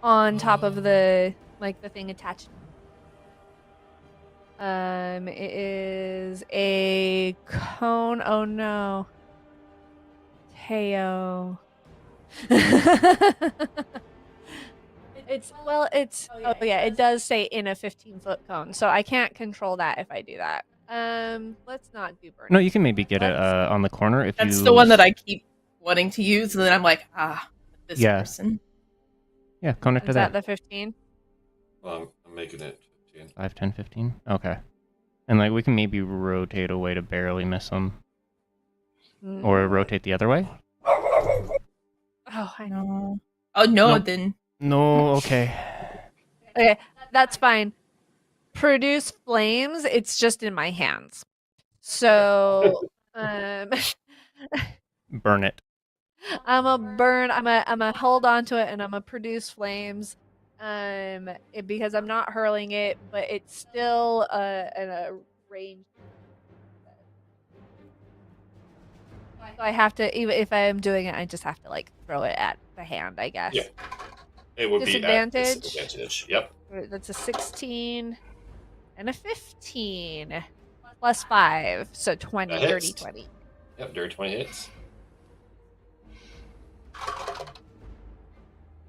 on top of the the thing attached. It is a cone. Oh no. Teo. It's oh yeah, it does say in a 15-foot cone, so I can't control that if I do that. Let's not do burning. No, you can maybe get it Let's- on the corner if That's you. the one that I keep wanting to use, and then I'm like, this Yeah. person. Yeah, connect to Is that that. the 15? Well, I'm making it 15. 5, 10, 15. Okay. And like we can maybe rotate away to barely miss them, or rotate the other way. Oh, I know. No. Oh no, Nope. then No. Okay. Okay, that's fine. Produce flames. It's just in my hands. So, Burn it. I'm a burn. I'm a hold on to it, and I'm a produce flames. Because I'm not hurling it, but it's still in a range. So I have to, even if I am doing it, I just have to throw it at the hand, I guess. Yeah. It would be at Disadvantage? disadvantage. Yep. That's a 16 and a 15 plus 5, so 20, That dirty hits. 20. Yep, dirty 20 hits.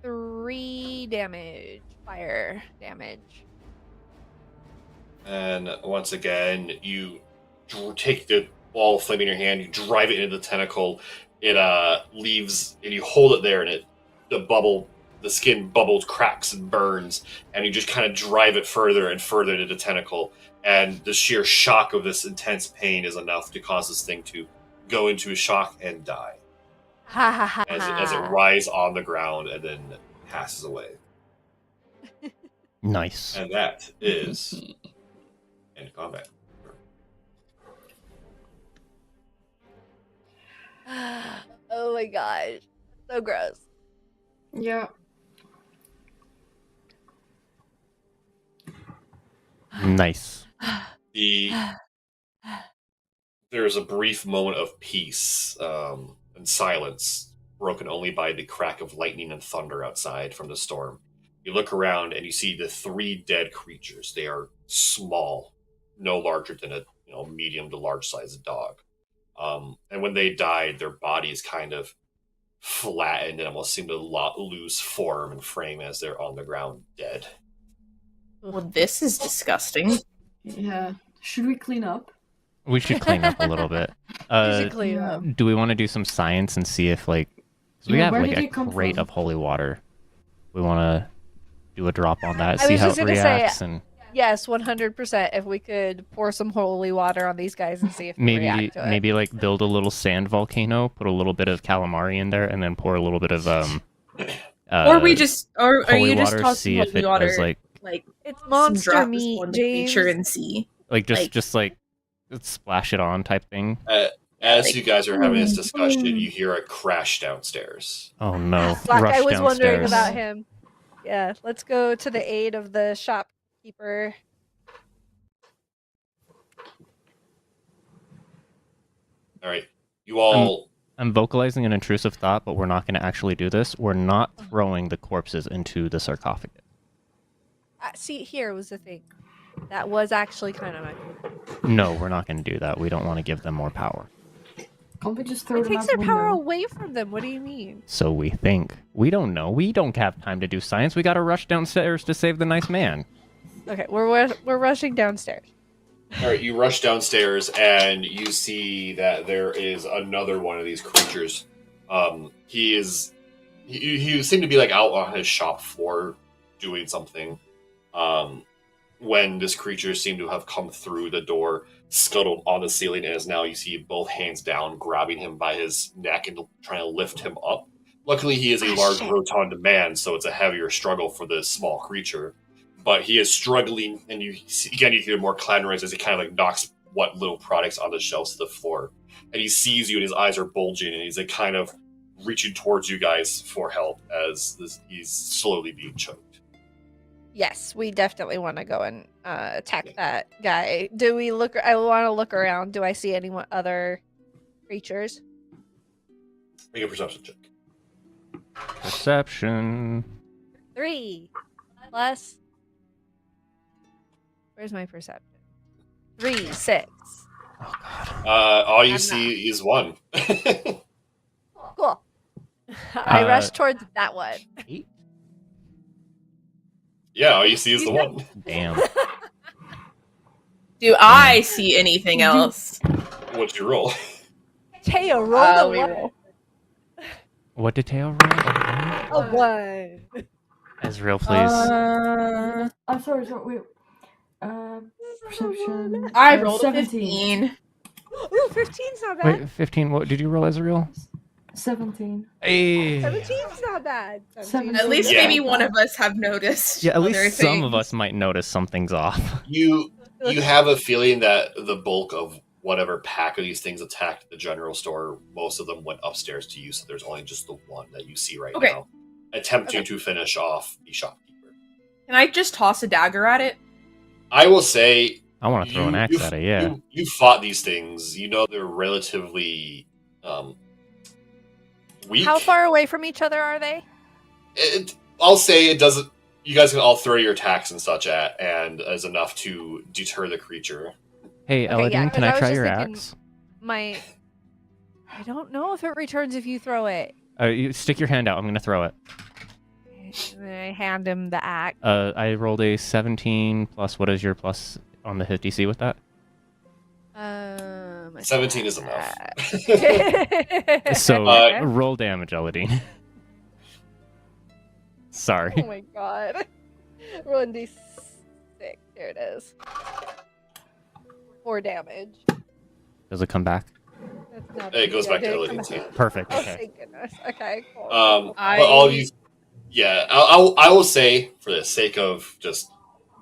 3 damage, fire damage. And once again, you take the ball of flame in your hand, you drive it into the tentacle. It leaves, and you hold it there, and the skin bubbles, cracks, and burns, and you just kind of drive it further and further into the tentacle. And the sheer shock of this intense pain is enough to cause this thing to go into a shock and die Ha ha ha. as it rises on the ground and then passes away. Nice. And that is end combat. Oh my gosh. So gross. Yeah. Nice. There's a brief moment of peace and silence, broken only by the crack of lightning and thunder outside from the storm. You look around and you see the 3 dead creatures. They are small, no larger than a medium to large sized dog. And when they died, their bodies kind of flattened and almost seemed to lose form and frame as they're on the ground dead. well, this is disgusting. Yeah. Should we clean up? We should clean up a little bit. Basically, yeah. Do we want to do some science and see if 'cause we Yeah, have where like did a it come crate from? of holy water. We want to do a drop on that, I see was how just it gonna say, reacts, and yes, 100%. If we could pour some holy water on these guys and see if they react to it. maybe like build a little sand volcano, put a little bit of calamari in there, and then pour a little bit of Or we just, or are holy you just water, tossing see if holy it water does like It's some monster drops meat, on the James. creature and see? just like splash it on type thing. As Like- you guys are having this discussion, you hear a crash downstairs. Oh no! Black, Rush I was wondering downstairs. about him. Yeah, let's go to the aid of the shopkeeper. All right, you all. I'm vocalizing an intrusive thought, but we're not going to actually do this. We're not throwing the corpses into the sarcophagus. See, here was the thing. That was actually kind of my. No, we're not going to do that. We don't want to give them more power. Can't we just throw It them takes out their the power window? away from them. What do you mean? So we think. We don't know. We don't have time to do science. We gotta rush downstairs to save the nice man. Okay, we're rushing downstairs. All right, you rush downstairs and you see that there is another one of these creatures. He seemed to be like out on his shop floor doing something. When this creature seemed to have come through the door, scuttled on the ceiling, and is now you see both hands down, grabbing him by his neck and trying to lift him up. Luckily, he is a large, rotund man, so it's a heavier struggle for this small creature. But he is struggling, and you hear more clatterings as he kind of like knocks what little products on the shelves to the floor. And he sees you, and his eyes are bulging, and he's like kind of reaching towards you guys for help as he's slowly being choked. Yes, we definitely want to go and attack that guy. Do we look? I want to look around. Do I see any other creatures? Make a perception check. Perception. 3 plus. Where's my perception? 3, 6. Oh god. All you I'm see is one. Cool. I rush towards that one. 8? Yeah, all you see is the one. Damn. Do I see anything else? What's your roll? Teo, roll we the one. roll. What did Teo roll? A 1. Ezreal, please. I'm sorry, wait. Perception. I rolled 17. 15. Ooh, 15's not bad. Wait, 15. What did you roll, Ezreal? 17. Hey. 17's not bad. 17's At least Yeah. maybe one of us have noticed. Yeah, at other least some of things. us might notice something's off. You have a feeling that the bulk of whatever pack of these things attacked the general store, most of them went upstairs to you, so there's only just the one that you see right Okay. now, attempting to finish off the shopkeeper. Can I just toss a dagger at it? I will say, I want to throw an axe at it, yeah. you fought these things. You know they're relatively weak. How far away from each other are they? I'll say it doesn't. You guys can all throw your attacks and such at, and is enough to deter the creature. Hey, Okay, Elodeen, yeah, can 'cause I I was try just your thinking- axe? I don't know if it returns if you throw it. You stick your hand out. I'm going to throw it. And then I hand him the axe. I rolled a 17 plus. What is your plus on the hit DC with that? 17 is enough. So Okay. roll damage, Elodeen. Sorry. Oh my god. Roll D6. There it is. 4 damage. Does it come back? That's not It goes yeah, back to did it come Elodeen's back? hand. Perfect. Oh, Okay. thank goodness. Okay, cool. But all of you, yeah, I will say for the sake of just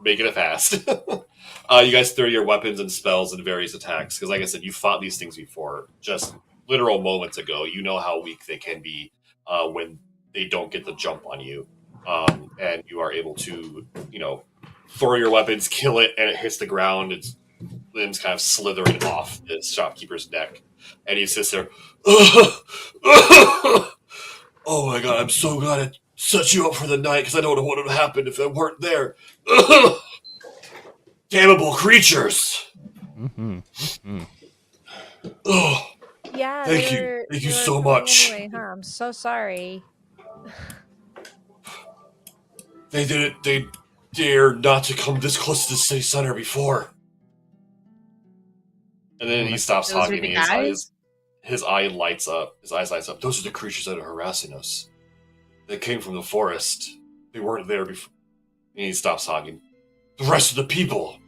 making it fast, you guys throw your weapons and spells and various attacks because, like I said, you fought these things before, just literal moments ago. You know how weak they can be when they don't get the jump on you, and you are able to, throw your weapons, kill it, and it hits the ground. Its limbs kind of slithering off the shopkeeper's neck, and he sits there. Oh my god, I'm so glad I set you up for the night because I don't know what would have happened if I weren't there. Damnable creatures! Mm-hmm. Mm-hmm. Oh, Yeah, Thank you. they were- Thank you they were so coming much. Anyway, huh? I'm so sorry. they didn't. They dared not to come this close to the city center before. And then he stops Those are talking. the And guys? his eye lights up. His eyes lights up. Those are the creatures that are harassing us. They came from the forest. They weren't there before. And he stops talking. The rest of the people.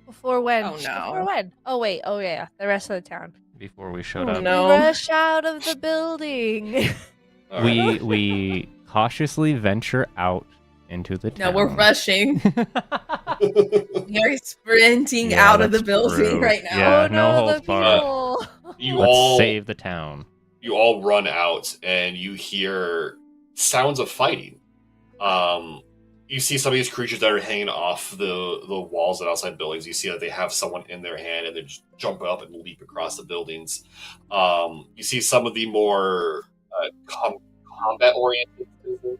Before when? Oh, no. Before when? Oh wait. Oh yeah. The rest of the town. Before we showed Oh, up, no. Rush out of the building. All right. we cautiously venture out into the No, town. we're rushing. We are sprinting Yeah, out of the that's building true. right now. Yeah, oh no no, holds the barred. people. You Let's all save the town. you all run out and you hear sounds of fighting. You see some of these creatures that are hanging off the walls and outside buildings. You see that they have someone in their hand and they just jump up and leap across the buildings. You see some of the more combat-oriented citizens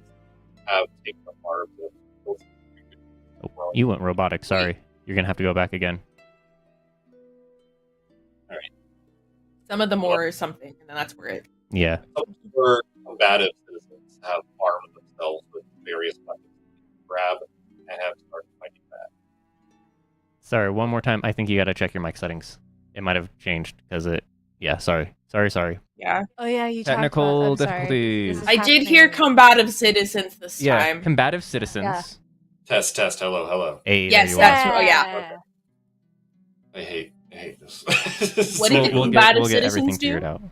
have taken apart. Oh, you went robotic. Sorry. You're going to have to go back again. Some of them or something, and then that's where it. Yeah. Some more combative citizens have armed themselves with various weapons to grab and have started fighting back. Sorry, one more time. I think you gotta check your mic settings. It might have changed because it. Yeah, sorry. Yeah, Oh yeah, you Technical talked about. I'm sorry. difficulties. This is I did hear happening. combative citizens this Yeah, time. combative citizens. Test, hello. Hey, Yes, there you that's are. oh yeah. I hate this. What did the combative we'll get everything citizens do? figured out.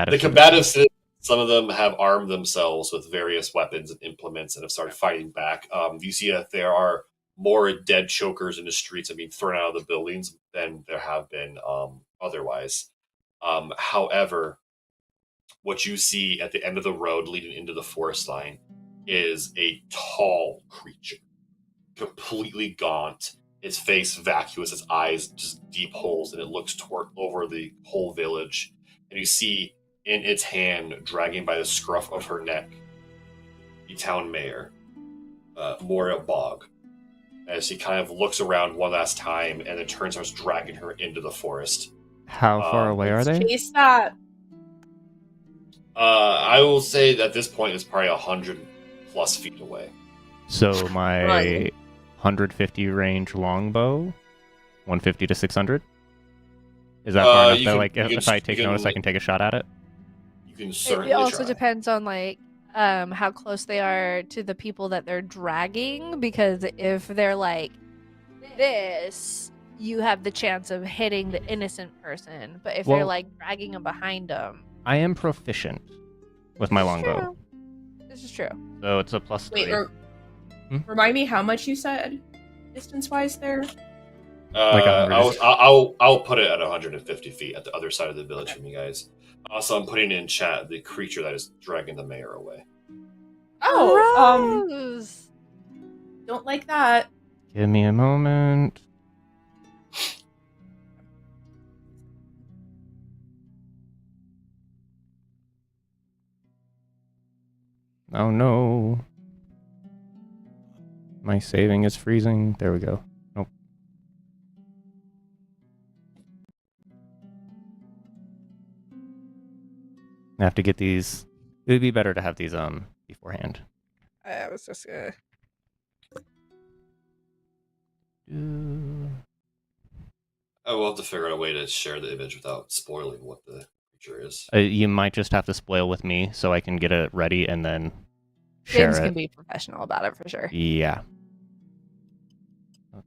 The combative citizens, some of them have armed themselves with various weapons and implements and have started fighting back. You see that there are more dead chokers in the streets and being thrown out of the buildings than there have been otherwise. However, what you see at the end of the road leading into the forest line is a tall creature, completely gaunt, its face vacuous, its eyes just deep holes, and it looks toward over the whole village. And you see in its hand, dragging by the scruff of her neck, the town mayor, Moria Bog, as he kind of looks around one last time and then turns and starts dragging her into the forest. How far away are they? Chase that. I will say that at this point it's probably 100+ feet away. So my Run. 150 range longbow, 150 to 600. Is that far enough you that can- like you if can- I take you can- notice, I can take a shot at it? You can It certainly also try. depends on like how close they are to the people that they're dragging, because if they're like this, you have the chance of hitting the innocent person. But if they're Well- like dragging them behind them, I am proficient with my longbow, This is true. so it's a plus Wait, 3. remind me how much you said distance-wise there. Like 100. I'll put it at 150 feet at the other side of the village from you guys. Also, I'm putting in chat the creature that is dragging the mayor away. Oh, Gross. don't like that. Give me a moment. Oh no. My saving is freezing. There we go. Nope. I have to get these. It would be better to have these beforehand. I was just gonna. I will have to figure out a way to share the image without spoiling what the creature is. You might just have to spoil with me so I can get it ready and then share James it. can be professional about it for sure. Yeah.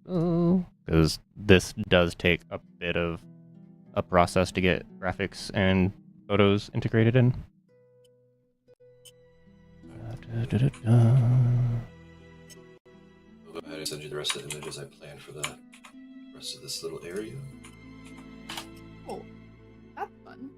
Because this does take a bit of a process to get graphics and photos integrated in. I'll go ahead and send you the rest of the images I planned for the rest of this little area. Oh, that's fun.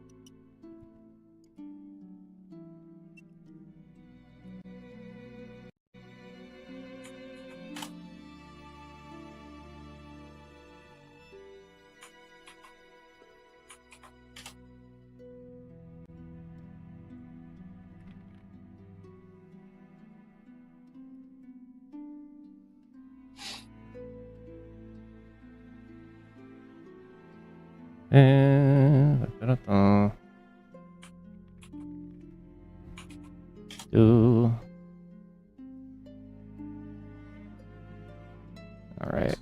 All right.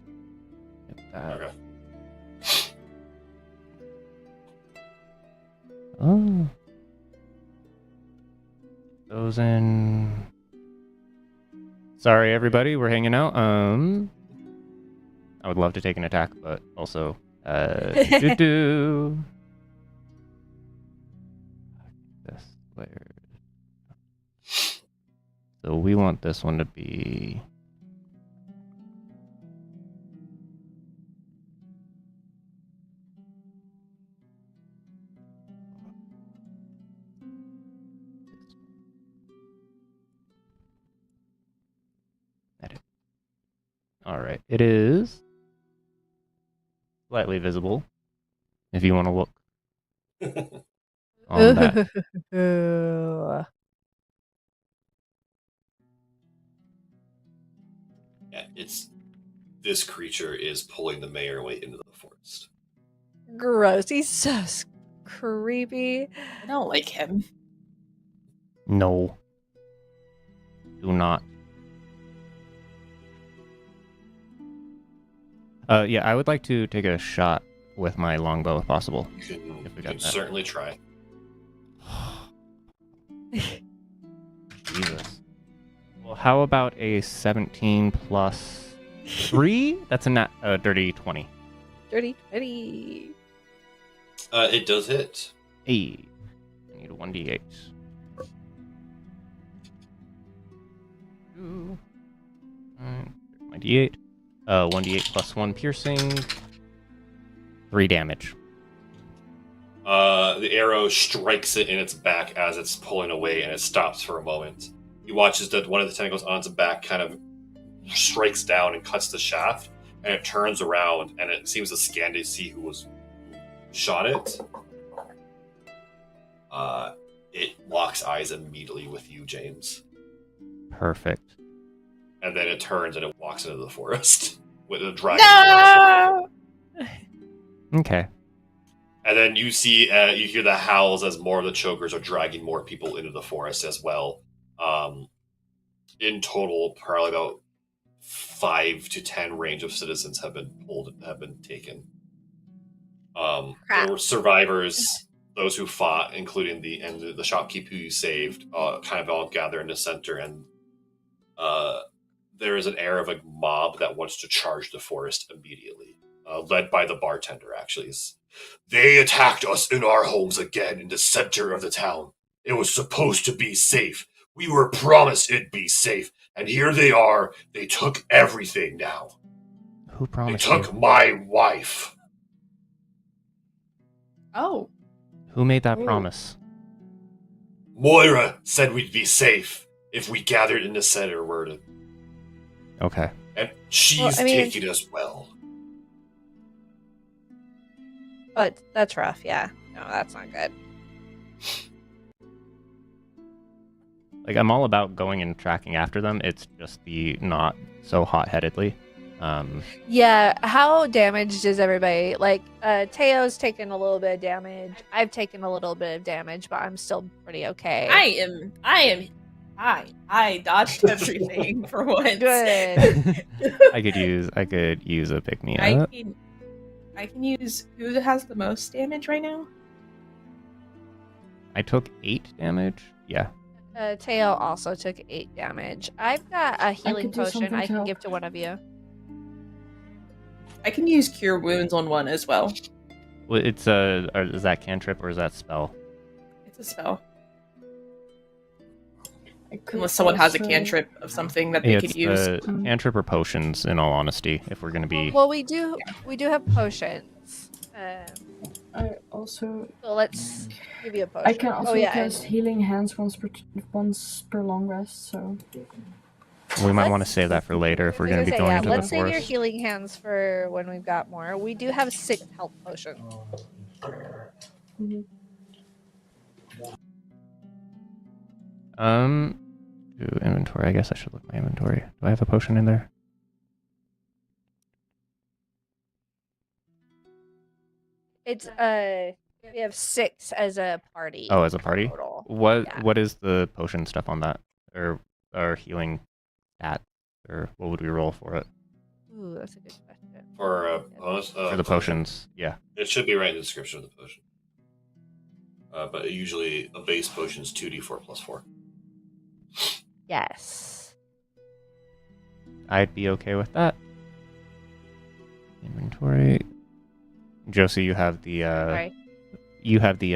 Get that. Okay. Oh. Those in. Sorry, everybody. We're hanging out. I would love to take an attack, but also, do. This layer. So we want this one to be. Edit. All right. It is slightly visible if you want to look on that. Yeah, this creature is pulling the mayor away into the forest. Gross. He's so creepy. I don't like him. No. Do not. Yeah, I would like to take a shot with my longbow if possible. You can, If we you got can that. certainly try. Jesus. Well, how about a 17 plus 3? That's a dirty 20. Dirty 20. It does hit. Hey. I need a 1d8. 2. My d8. 1d8 plus 1 piercing. 3 damage. The arrow strikes it in its back as it's pulling away, and it stops for a moment. You watch as one of the tentacles on its back kind of strikes down and cuts the shaft, and it turns around, and it seems to scan to see who shot it. It locks eyes immediately with you, James. Perfect. And then it turns and it walks into the forest with a dragon. No! Okay. And then you see, you hear the howls as more of the chokers are dragging more people into the forest as well. In total, probably about 5 to 10 range of citizens have been taken. There were survivors, those who fought, including the shopkeep who you saved, kind of all gather in the center, and there is an air of a mob that wants to charge the forest immediately, led by the bartender, actually. They attacked us in our homes again in the center of the town. It was supposed to be safe. We were promised it'd be safe, and here they are. They took everything now. Who They promised took you? my wife. Oh. Who made that Ooh. promise? Moira said we'd be safe if we gathered in the center where to... Okay. And she's taking us well. But that's rough, yeah. No, that's not good. Like, I'm all about going and tracking after them. It's just the not so hot-headedly. Yeah, how damaged is everybody? Like, Teo's taken a little bit of damage. I've taken a little bit of damage, but I'm still pretty okay. I dodged everything for once. Good. I could use a pick-me I up. can use who has the most damage right now? I took 8 damage. Yeah. Teo also took 8 damage. I've got a healing could do potion something I to can help. give to one of you. I can use cure wounds on one as well. Well, it's is that cantrip or is that spell? It's a spell. I could Unless someone has a also- cantrip of something that they Yeah, could it's use. cantrip or potions. In all honesty, if we're gonna be Well, we do have potions. I also So let's give you a potion. I can also yeah, cast and- healing hands once per long rest. So we might let's- want to save that for later if we're I was gonna be say, going yeah, into the let's save your forest. healing hands for when we've got more. We do have 6 health potions. mhm. To inventory. I guess I should look at my inventory. Do I have a potion in there? It's we have 6 as a party. Oh, as a party. Total. What Yeah. What is the potion stuff on that, or healing stat, or what would we roll for it? Ooh, that's a good question. For bonus, For the potions, yeah. It should be right in the description of the potion. But usually a base potion is 2d4 plus 4. Yes. I'd be okay with that. Inventory. Josie, you have the Sorry. the The party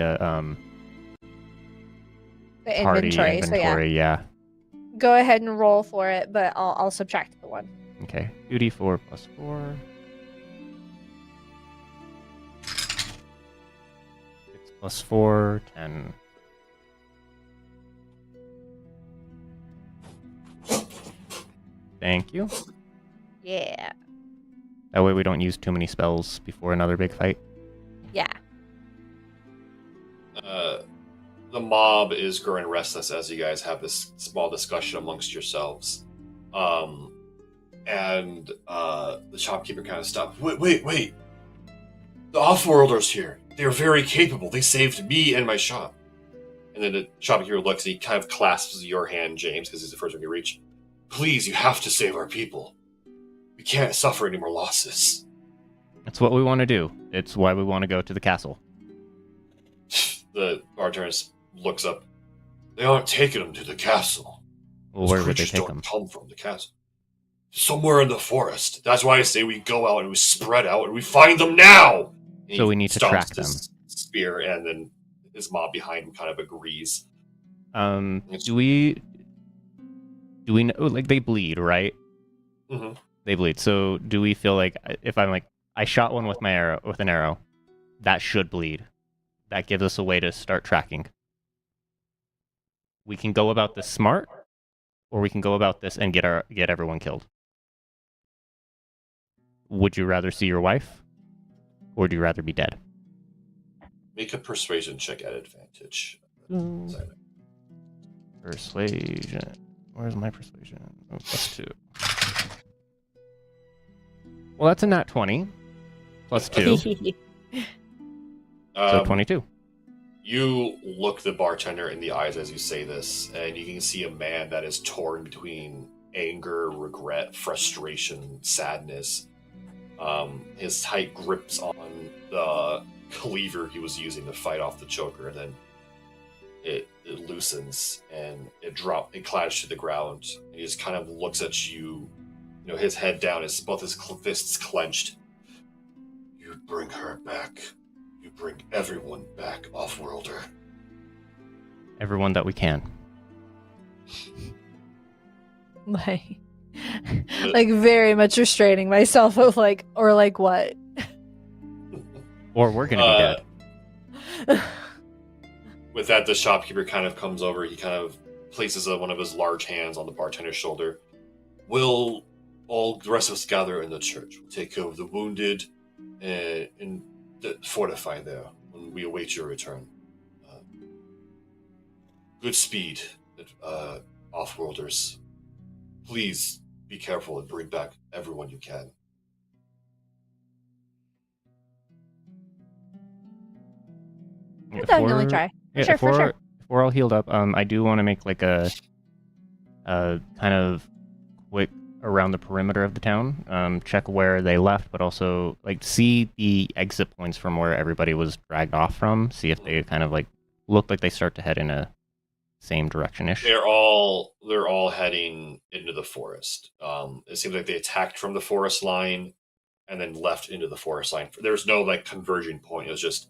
inventory. So yeah, inventory, yeah. go ahead and roll for it, but I'll subtract the 1. Okay. 2d4 plus 4. 6 plus 4, 10. Thank you. Yeah. That way we don't use too many spells before another big fight. Yeah. The mob is growing restless as you guys have this small discussion amongst yourselves. And the shopkeeper kind of stopped. Wait. The Offworlders here. They're very capable. They saved me and my shop. And then the shopkeeper looks and he kind of clasps your hand, James, because he's the first one you reach. Please, you have to save our people. We can't suffer any more losses. That's what we want to do. It's why we want to go to the castle. The bartender looks up. They aren't taking them to the castle. Well, Those where would they creatures take don't them? come from the castle. Somewhere in the forest. That's why I say we go out and we spread out and we find them now. And So he we need to stomps track his spear, and then his mob behind him kind of agrees. Do we know, like, they bleed, right? Mm-hmm. They bleed. So do we feel like if I'm like, I shot one with an arrow, that should bleed. That gives us a way to start tracking. We can go about this smart, or we can go about this and get everyone killed. Would you rather see your wife, or would you rather be dead? Make a persuasion check at advantage. Persuasion. Where's my persuasion? Oh, +2. Well, that's a nat 20. +2. So 22. You look the bartender in the eyes as you say this, and you can see a man that is torn between anger, regret, frustration, sadness. His tight grips on the cleaver he was using to fight off the choker, and then it loosens and it clatters to the ground. And he just kind of looks at you, his head down, both his fists clenched. You bring her back. You bring everyone back, Offworlder. Everyone that we can. like very much restraining myself of what? Or we're gonna be dead. With that, the shopkeeper kind of comes over. He kind of places one of his large hands on the bartender's shoulder. We'll all the rest of us gather in the church. We'll take care of the wounded and fortify there when we await your return. Good speed, Offworlders. Please be careful and bring back everyone you can. I'll definitely try. Yeah, For sure. If we're all healed up, I do want to make like a kind of quick around the perimeter of the town, check where they left, but also like see the exit points from where everybody was dragged off from. See if they kind of like look like they start to head in a same direction-ish. They're all heading into the forest. It seems like they attacked from the forest line and then left into the forest line. There's no like converging point. It was just.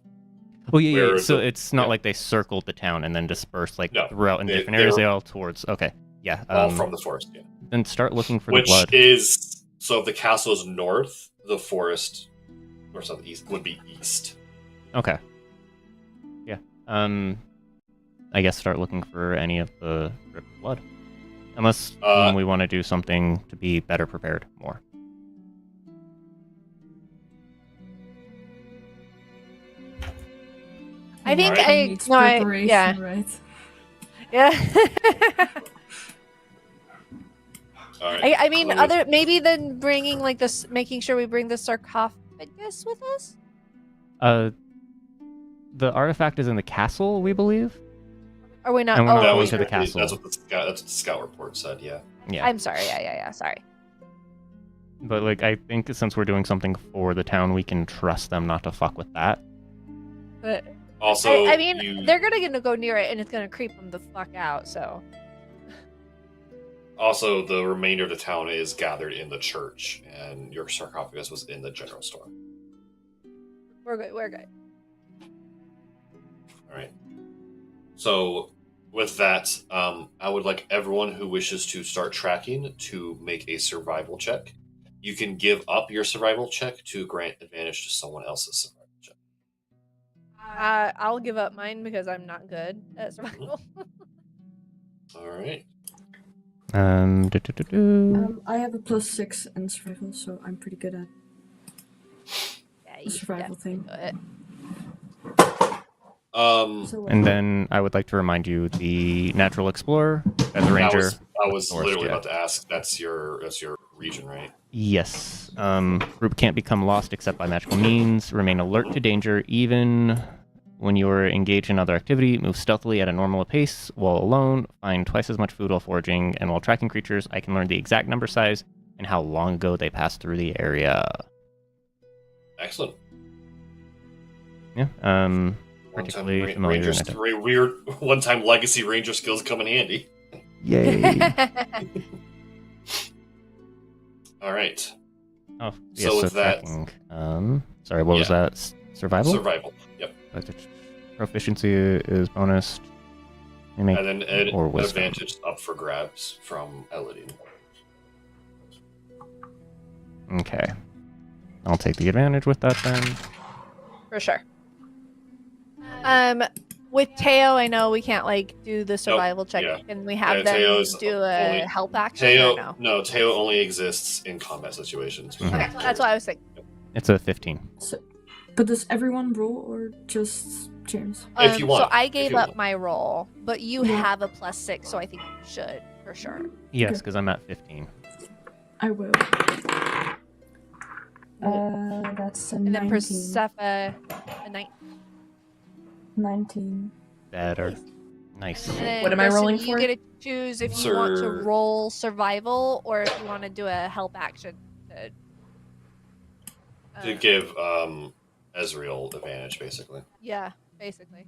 Well, yeah. So it's not like they circled the town and then dispersed throughout in different areas. They all towards. Okay, yeah. All from the forest. Yeah. Then start looking for the blood. Which is so. If the castle is north, the forest or southeast would be east. Okay. Yeah. I guess start looking for any of the dripped blood, unless we want to do something to be better prepared more. I think Needs preparation, right? Yeah. All right. I mean, maybe then bringing like this, making sure we bring the sarcophagus with us. The artifact is in the castle, we believe. Are we not? And we're not That going was to the castle. That's what the scout report said. Yeah. Yeah. I'm sorry. Yeah. Sorry. But like, I think since we're doing something for the town, we can trust them not to fuck with that. But Also, I mean, they're gonna go near it, and it's gonna creep them the fuck out. So. Also, the remainder of the town is gathered in the church, and your sarcophagus was in the general store. We're good. All right. So, with that, I would like everyone who wishes to start tracking to make a survival check. You can give up your survival check to grant advantage to someone else's survival check. I'll give up mine because I'm not good at survival. All right. I have a +6 in survival, so I'm pretty good at Yeah, the survival thing. do it. So And then I would like to remind you the natural explorer as a ranger. I was Forest, literally yeah. about to ask. That's your region, right? Yes. Group can't become lost except by magical means. Remain alert to danger even when you are engaged in other activity. Move stealthily at a normal pace while alone. Find twice as much food while foraging. And while tracking creatures, I can learn the exact number size and how long ago they passed through the area. Excellent. Yeah. Particularly One-time familiar. ranger, and I don't- weird one-time legacy ranger skills come in handy. Yay. All right. Oh, So yes, with that- tracking. Sorry, what was Yeah. that? Survival? Survival. Yep. Proficiency is bonus. You make- And then an or wisdom. advantage up for grabs from Elodeen. Okay. I'll take the advantage with that then. For sure. With Teo, I know we can't do the survival check. yeah. Can we have Yeah, them Teo's do a only- help action or no? Teo only exists in combat situations. Mhm. Okay, that's what I was thinking. It's a 15. but does everyone roll or just James? If you want, So I if gave you up want. my roll, but you Yeah. have a +6, so I think you should for sure. Yes, Okay. because I'm at 15. I will. That's a And then 19. Persephone, a 19. 19. Better. Nice. And then What am I Kristen, rolling you for? get to choose if you want to Sir. roll survival or if you want to do a help action. To give Ezreal advantage, basically. Yeah, basically.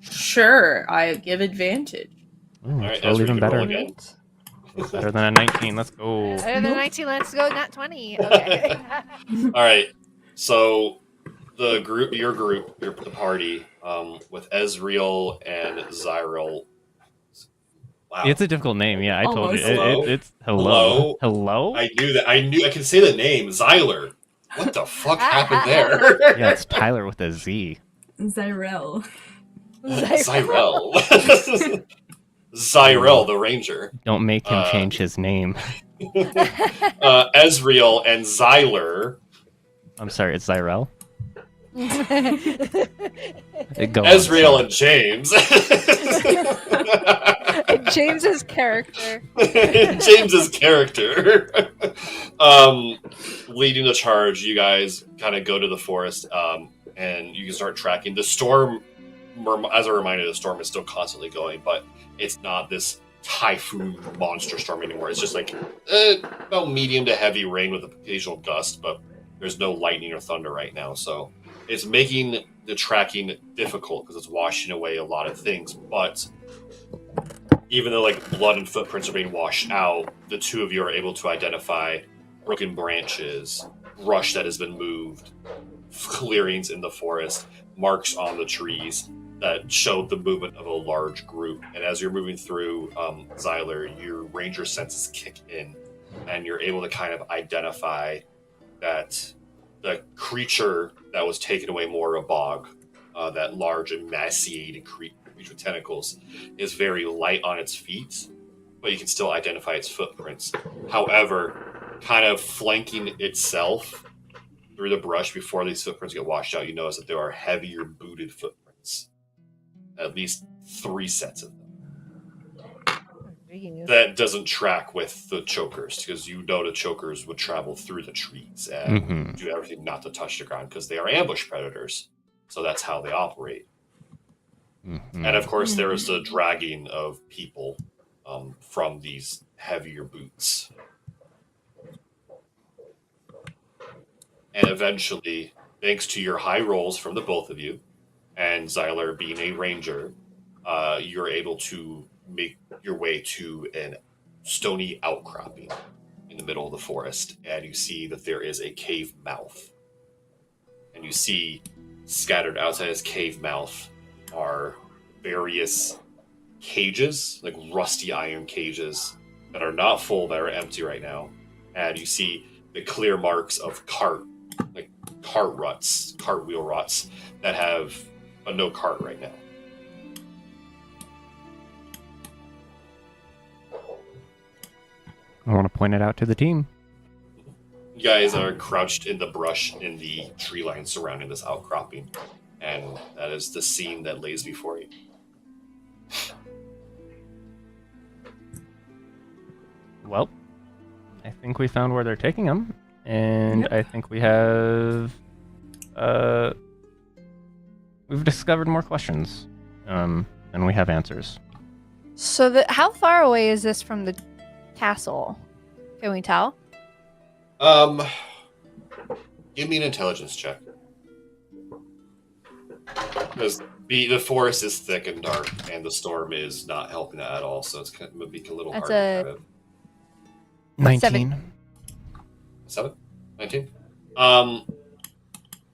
Sure, I give advantage. Ooh, All let's right, roll Ezra, even you can roll better. again. Better than a 19. Let's go. Better than Nope. 19, let's go, not 20. Okay. All right. So the the party, with Ezreal and Zyril. Wow. It's a difficult name. Yeah, I told you. Almost. Hello? It's hello. Hello? Hello? I knew that. I can say the name Zyler. What the fuck happened there? Yeah, it's Tyler with a Z. Zyrel. Zyrel. Zyrel, the ranger. Don't make him Uh, change his name. Ezreal and Zyler. I'm sorry, it's Zyrel. Go on, Ezreal sorry. and James. James's character. James's character. Leading the charge, you guys kind of go to the forest, and you can start tracking. The storm, as a reminder, the storm is still constantly going, but it's not this typhoon monster storm anymore. It's just about medium to heavy rain with an occasional gust, but there's no lightning or thunder right now, so it's making the tracking difficult because it's washing away a lot of things. But even though blood and footprints are being washed out, the two of you are able to identify broken branches, brush that has been moved, clearings in the forest, marks on the trees that showed the movement of a large group. And as you're moving through, Zyler, your ranger senses kick in, and you're able to kind of identify that the creature that was taken away, Morabog, that large emaciated creature with tentacles, is very light on its feet, but you can still identify its footprints. However, kind of flanking itself through the brush before these footprints get washed out, you notice that there are heavier booted footprints. At least 3 sets of them. That doesn't track with the chokers, because you know the chokers would travel through the trees and Mhm. do everything not to touch the ground, because they are ambush predators. So that's how they operate. Mhm. And of course, there is the dragging of people from these heavier boots. And eventually, thanks to your high rolls from the both of you, and Zyler being a ranger, you're able to make your way to a stony outcropping in the middle of the forest, and you see that there is a cave mouth. And you see scattered outside this cave mouth are various cages, rusty iron cages that are not full, that are empty right now. And you see the clear marks of cartwheel ruts that have no cart right now. I want to point it out to the team. You guys are crouched in the brush in the tree line surrounding this outcropping. And that is the scene that lays before you. Well, I think we found where they're taking them, and Yep. I think we have we've discovered more questions, and we have answers. So, how far away is this from the castle? Can we tell? Give me an intelligence check. Because the forest is thick and dark, and the storm is not helping at all, so it's going to be a little That's hard to kind of... 19. 7? 19?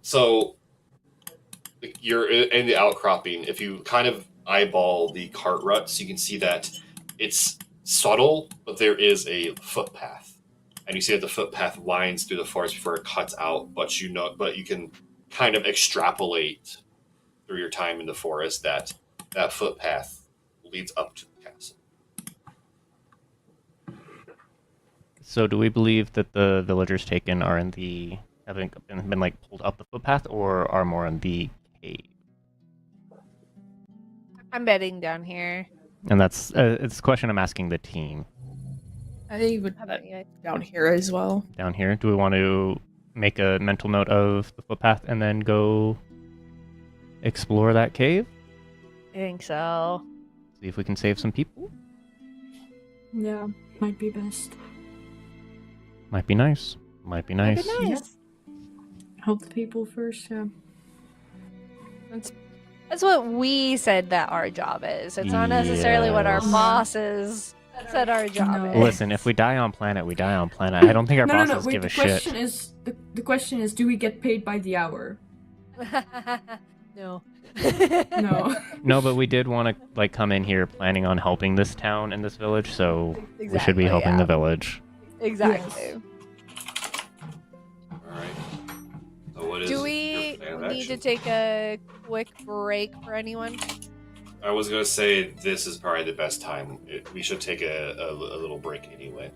So you're in the outcropping. If you kind of eyeball the cart ruts, you can see that it's subtle, but there is a footpath. And you see that the footpath winds through the forest before it cuts out, but you can kind of extrapolate through your time in the forest that that footpath leads up to the castle. So, do we believe that the villagers taken are having been like pulled up the footpath, or are more in the cave? I'm betting down here. And that's it's a question I'm asking the team I would How about you guys? down here as well. down here. Do we want to make a mental note of the footpath and then go explore that cave? I think so. See if we can save some people? Yeah, might be best. Might be nice. Might be nice. That'd be nice. Help the people first, yeah. That's what we said that our job is. It's not necessarily what our Yes. bosses said our job No. is. Listen, if we die on planet, we die on planet. I don't think our bosses Wait, give the a shit. question is the question is, do we get paid by the hour? No. No. No, but we did want to like come in here planning on helping this town and this village, so we should be helping the village. Exactly. All right. So what is Do your we plan of need to action? take a quick break for anyone? I was going to say this is probably the best time. We should take a little break anyway.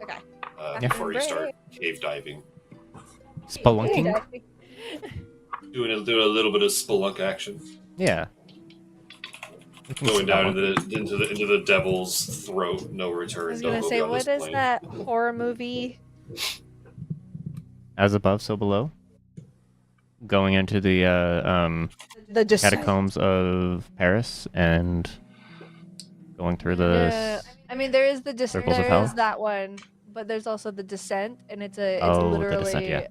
Okay. Before you start cave diving. Spelunking? Doing a little bit of spelunk action. Yeah. We can Going down spelunk. into the devil's throat, no return. I was Don't gonna go say, beyond what this is plane. that horror movie? As above, so below. Going into the The Descent. catacombs of Paris and going through the Yeah, I mean, there is the Descent. Circles of There Hell? is that one, but there's also the Descent, and it's The literally Descent, yeah.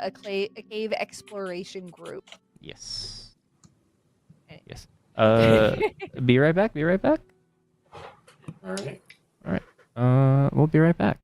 a cave exploration group. Yes. Eh. Yes. Be right back. Be right back. All right. We'll be right back.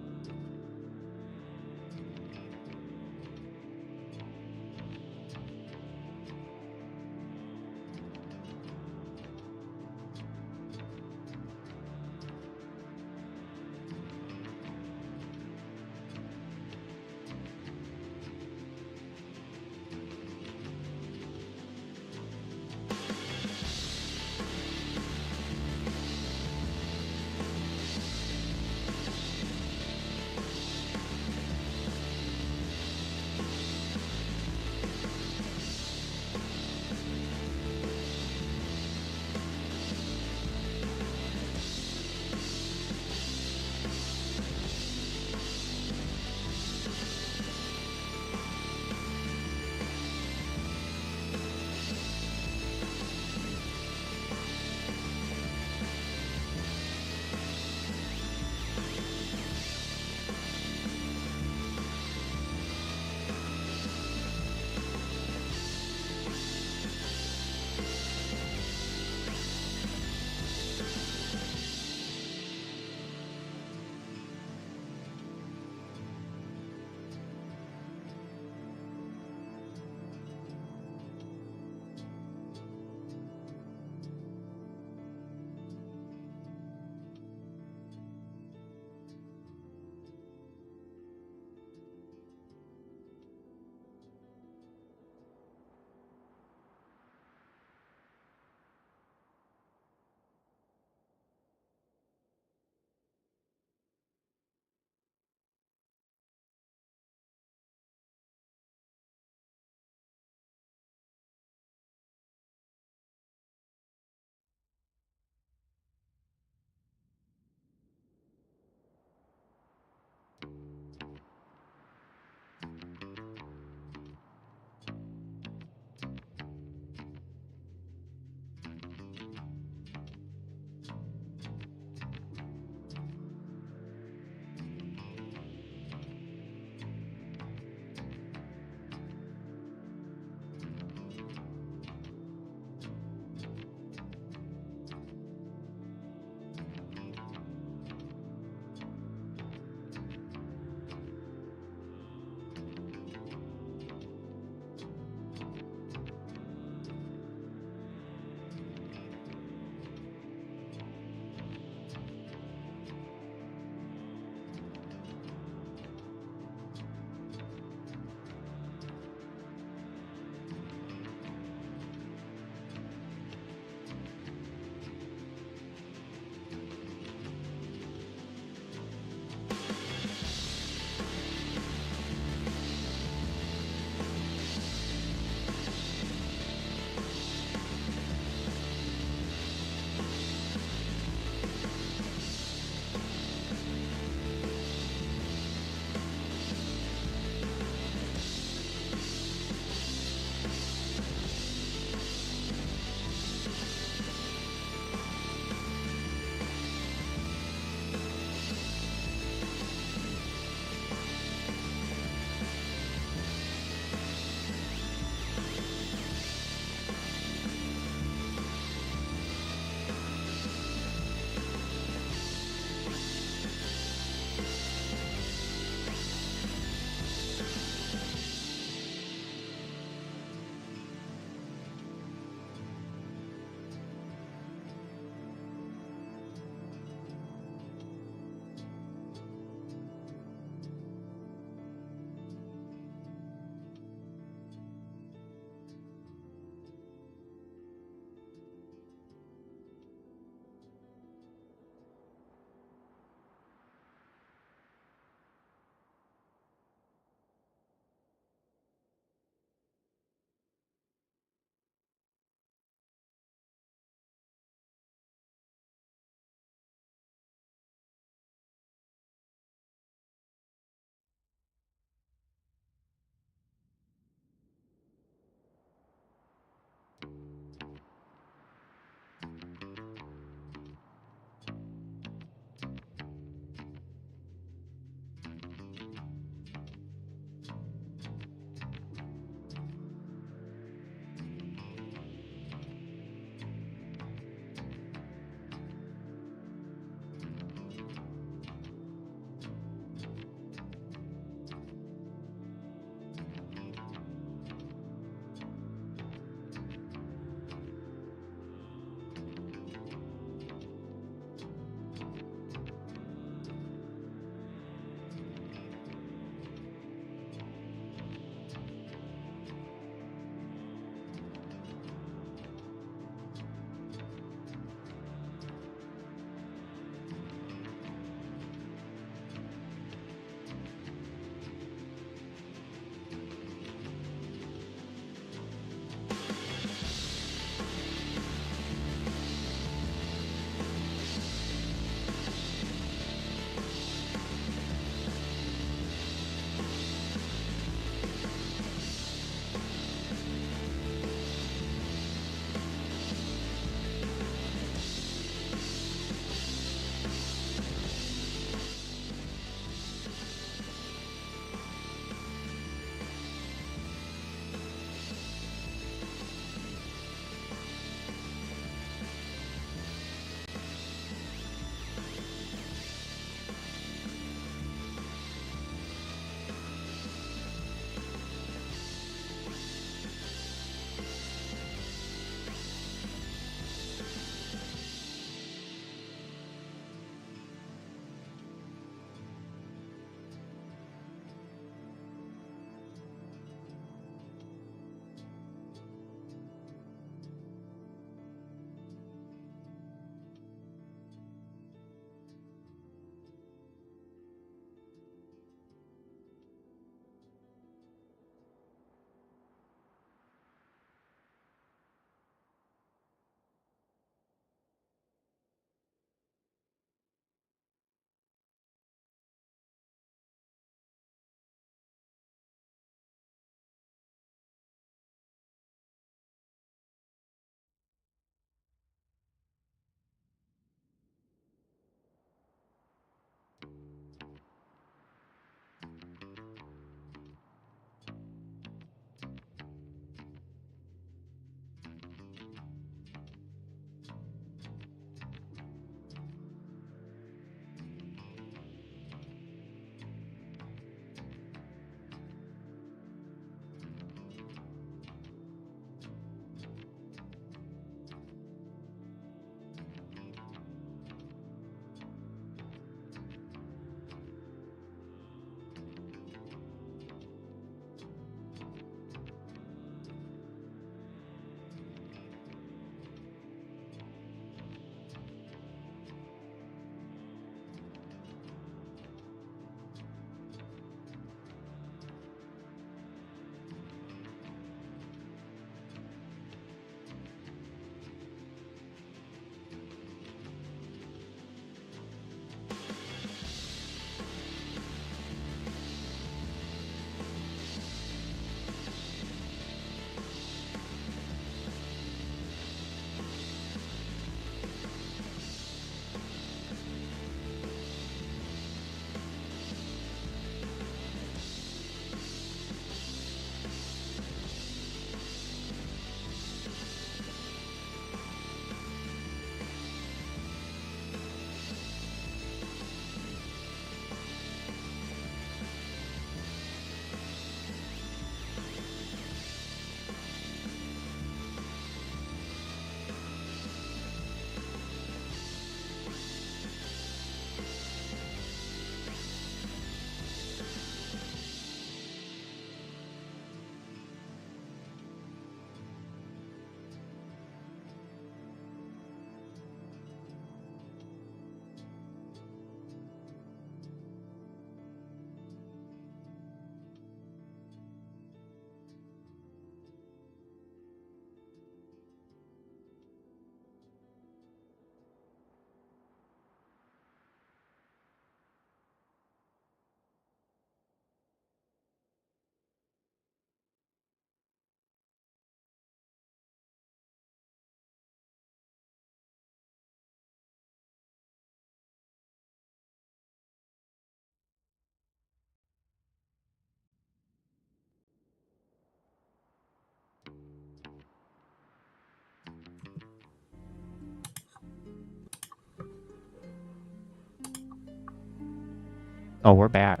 Oh, we're back.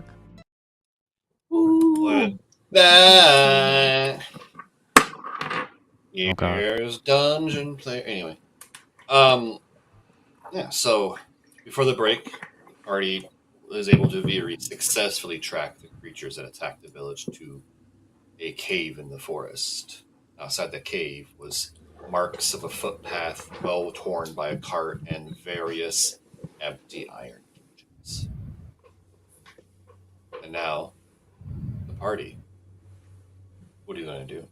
What? That. Oh, God. Here's dungeon player. Anyway, yeah. So before the break, the party was able to very successfully track the creatures that attacked the village to a cave in the forest. Outside the cave was marks of a footpath well torn by a cart and various empty iron cages. And now, the party. What are you going to do?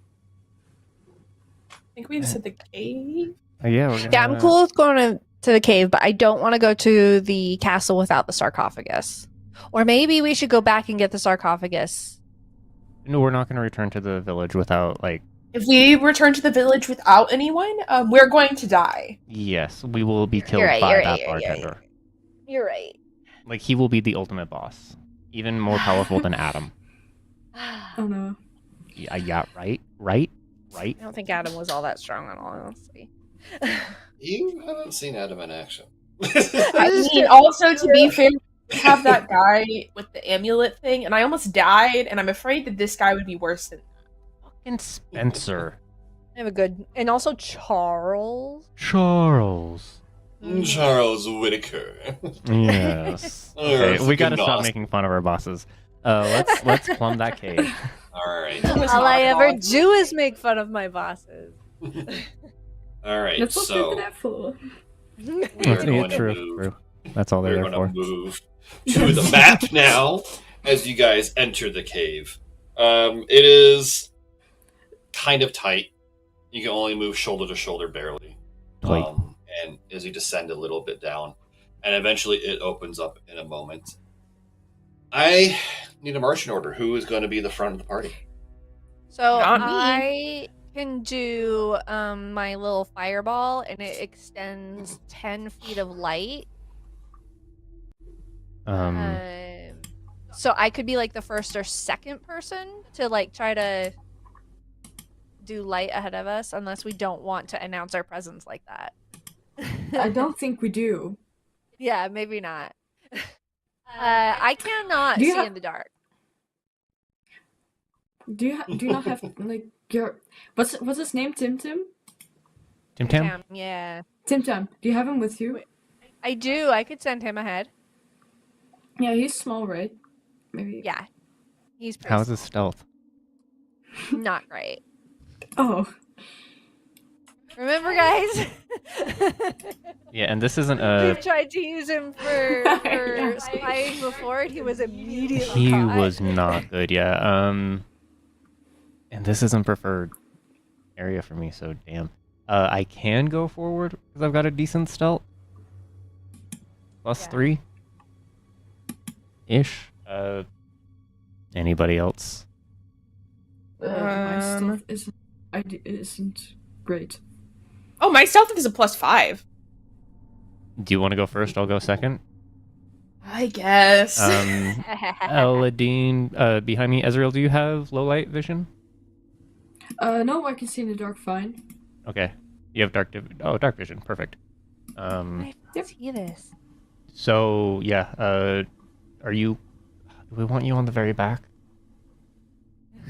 I think we just hit the cave. Yeah, we're gonna... Yeah, I'm cool with going to the cave, but I don't want to go to the castle without the sarcophagus. Or maybe we should go back and get the sarcophagus. No, we're not going to return to the village without, like... If we return to the village without anyone, we're going to die. Yes, we will be killed You're right, by you're that right, you're right, bartender. You're right. Like, he will be the ultimate boss. Even more powerful than Adam. Oh no. Yeah, right? I don't think Adam was all that strong, in all honesty. You haven't seen Adam in action. I mean, also, to be fair, we have that guy with the amulet thing, and I almost died, and I'm afraid that this guy would be worse than Fucking Spencer. I have a good... And also Charles. Charles. Charles Whitaker. Yes. Okay, we gotta stop making fun of our bosses. Let's plumb that cave. All right. All I ever do is make fun of my bosses. All right. That's what So they're there for. we are going to move. True. That's all they're We're there going for. to move to the map now as you guys enter the cave. It is kind of tight. You can only move shoulder to shoulder barely. Tight. And as you descend a little bit down, and eventually it opens up in a moment. I need a marching order. Who is going to be the front of the party? So Not me. I can do my little fireball, and it extends 10 feet of light. So I could be like the first or second person to like try to do light ahead of us, unless we don't want to announce our presence like that. I don't think we do. Yeah, maybe not. I cannot Do you see have- in the dark. Do you not have like your what's his name? Tim? Tim? Yeah, Tim. Do you have him with you? I do. I could send him ahead. Yeah, he's small, right? Maybe. Yeah, he's pretty How's his stealth? not great. Oh. Remember, guys? Yeah, and this isn't We've tried to use him for Yeah. spying before, and he was immediately He caught. was not good, yeah. And this isn't preferred area for me, so damn. I can go forward because I've got a decent stealth. Plus Yeah. 3 ish. Anybody else? My stuff isn't great. Oh, my stealth is a +5. Do you want to go first? I'll go second. I guess. Elodeen, behind me. Ezreal, do you have low light vision? No, I can see in the dark fine. Okay. You have dark dark vision. Perfect. I see this. So yeah, are you? Do we want you on the very back?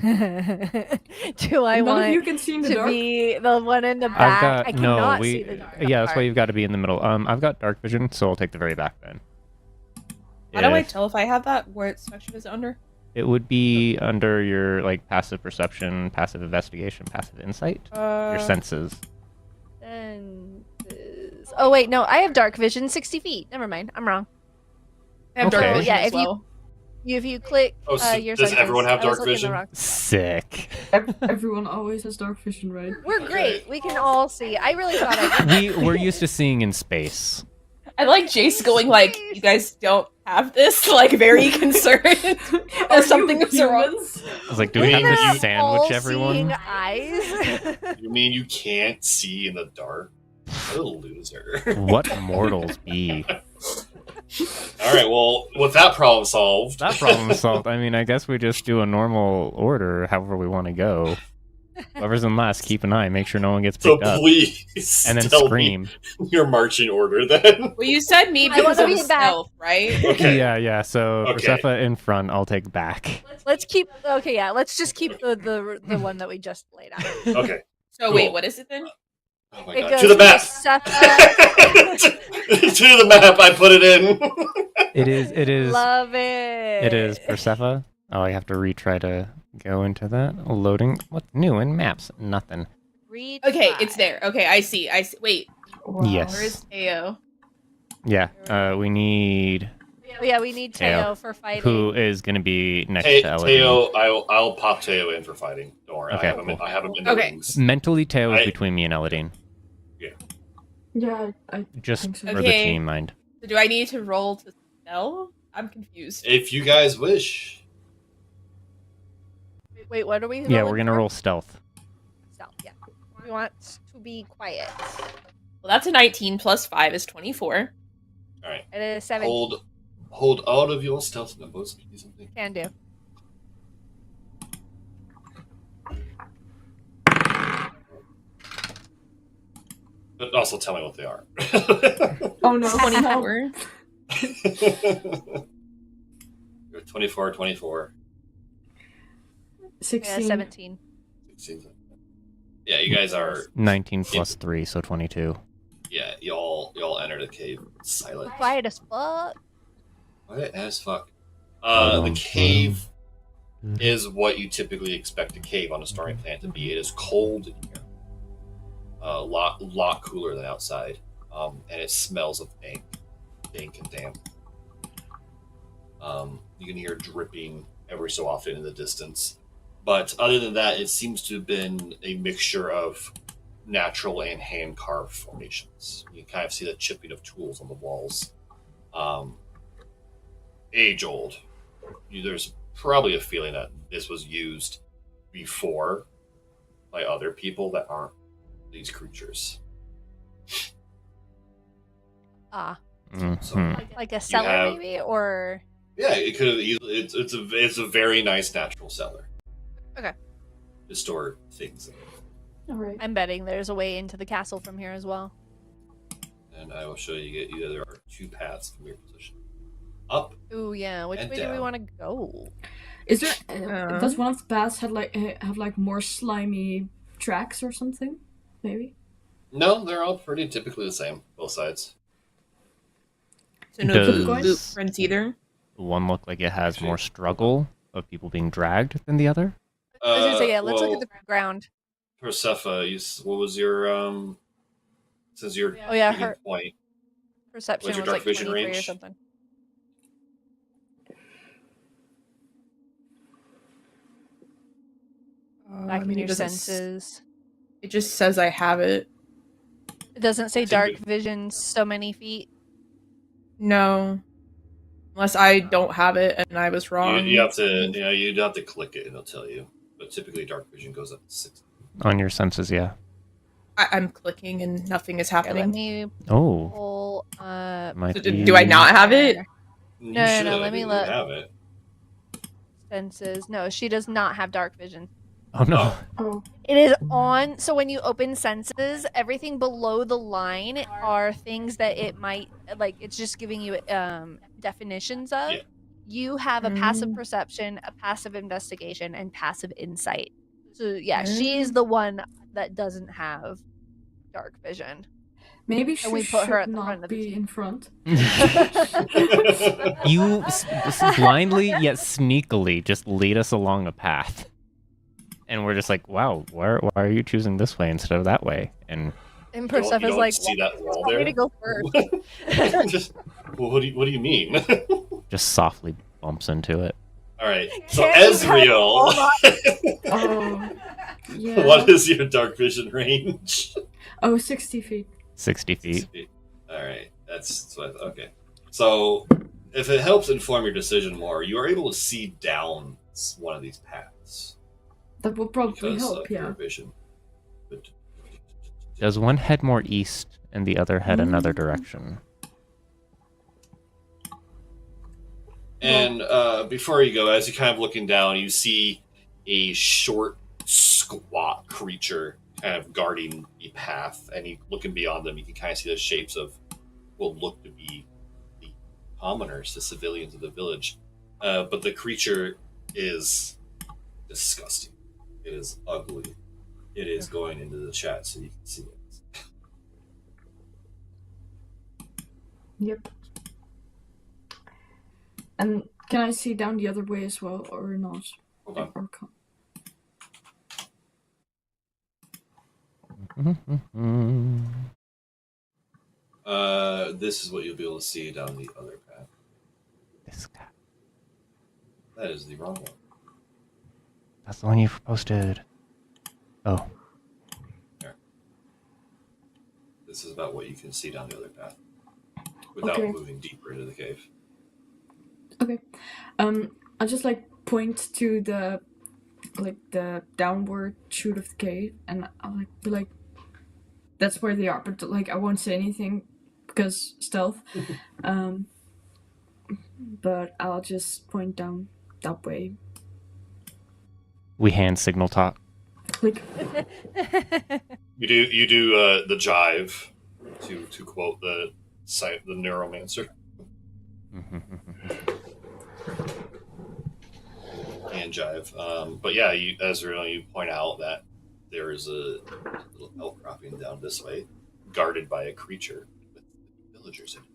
Do I None want of you can see in the to dark. be the one in the I've back? got I cannot we. see the dark. Yeah, that's why part. you've got to be in the middle. I've got dark vision, so I'll take the very back then. How do I If- tell if I have that? What section is it under? It would be under your like passive perception, passive investigation, passive insight, your senses. Senses. Oh wait, no, I have dark vision 60 feet. Never mind, I'm wrong. I have Okay. dark vision Yeah, as if you- well. If you click Oh, so your does senses, everyone have I was dark looking in the vision? wrong- Sick. Everyone always has dark vision, right? We're great. We can all see. I really thought I We're used to seeing in space. I like Jace going like, you guys don't have this, like very concerned Are something you is wrong. humans? I was like, do we Wait, have you- to sandwich everyone? Eyes. You mean you can't see in the dark? What a loser. What mortals be? All right, well, with that problem solved. That problem solved. I mean, I guess we just do a normal order, however we want to go. Whoever's in last, keep an eye. Make sure no one gets So picked up. please, And then tell scream. me your marching order then. Well, you said me I because wanna of be back. stealth, right? Okay. Yeah. So Okay. Persephone in front, I'll take back. Let's keep. Okay, yeah. Let's just keep the one that we just laid out. Okay. So Cool. wait, what is it then? Oh my It god. goes To the map. Persephone. To the map. I put it in. It is. Love it. It is Persephone. Oh, I have to retry to go into that. Loading. What's new in maps? Nothing. Okay, it's there. Okay, I see. Wait, Wow. Yes. where is Teo? Yeah. We need Yeah, we need Teo, Teo for fighting. who is going to be next to Elodeen. Teo, I'll pop Teo in for fighting. Don't worry. Okay, I have him in the Okay. wings. Mentally, Teo is I- between me and Elodeen. Yeah, I Just think so. for the Okay. team mind. So do I need to roll to spell? I'm confused. If you guys wish. Wait, what are we? Yeah, rolling we're gonna for? roll stealth. Stealth, yeah. We want to be quiet. Well, that's a 19 plus 5 is 24. All right. It is 7. Hold all of your stealth numbers. Please. Can do. But also tell me what they are. Oh no. 24. 24, 24. 16. Yeah, 17. 16. Yeah, you guys are. 19 plus 3, so 22. Yeah, y'all enter the cave silent. Quiet as fuck. Quiet as fuck. The cave is what you typically expect a cave on a stormy planet to be. It is cold in here. A lot cooler than outside. And it smells of dank and damp. You can hear dripping every so often in the distance. But other than that, it seems to have been a mixture of natural and hand-carved formations. You can kind of see the chipping of tools on the walls. Age-old. There's probably a feeling that this was used before by other people that aren't these creatures. Ah, Mhm. like a cellar have- maybe, or Yeah, it could have easily. It's a very nice natural cellar. Okay. To store things in. Alright. I'm betting there's a way into the castle from here as well. And I will show you. There are two paths from your position. Up. Ooh, yeah. Which And way do we down. want to go? Is there does one of the paths have like more slimy tracks or something? Maybe. No, they're all pretty typically the same. Both sides. So no Does- blueprints either. One look like it has more struggle of people being dragged than the other. I was gonna say, yeah. Let's look well, at the ground. Persephone, what was your Since your Oh yeah, shooting her point? perception What's your was dark like vision 23 or range? something. Back in your senses. It just says I have it. It doesn't say It's a dark big- vision so many feet. No. Unless I don't have it and I was wrong. You have to, you'd have to click it and it'll tell you. But typically, dark vision goes up to 6. On your senses, yeah. I'm clicking and nothing is Here, let happening. me Oh, pull up might So be... do I not have it? No, let me You look. have it. senses. No, she does not have dark vision. Oh no. Oh. It is on. So when you open senses, everything below the line are things that it might like. It's just giving you definitions of. Yeah. You have a passive Mm. perception, a passive investigation, and passive insight. So yeah, she is the one that doesn't have dark vision. Maybe she And we put her should at the front not of the be team. in front. You blindly yet sneakily just lead us along a path. And we're just like, wow, why are you choosing this way instead of that way? And And You Persephone's don't like, see that wall "Want me there? to go first?" Just, well, what do you mean? just softly bumps into it. All right. So Can't Ezreal, Oh. Yeah. what is your dark vision range? Oh, 60 feet. 60 feet. All right. That's what. Okay. So if it helps inform your decision more, you are able to see down one of these paths That will probably because help, of your yeah. vision. But- Does one head more east and the other head another direction? And before you go, as you're kind of looking down, you see a short, squat squat creature kind of guarding the path, and looking beyond them, you can kind of see the shapes of what look to be the commoners, the civilians of the village. But the creature is disgusting. It is ugly. It is going into the chat so you can see it. Yep. And can I see down the other way as well, or not? Hold on. Or can- This is what you'll be able to see down the other path. This guy. That is the wrong one. That's the one you posted. Oh. This is about what you can see down the other path without Okay. moving deeper into the cave. Okay. I just like point to the downward chute of the cave, and I'll like be like, that's where they are, but like I won't say anything because stealth. But I'll just point down that way. We hand signal talk. Like, You do the jive, to quote the neuromancer, and jive. But yeah, Ezreal, you point out that there is a little outcropping down this way, guarded by a creature with villagers in it.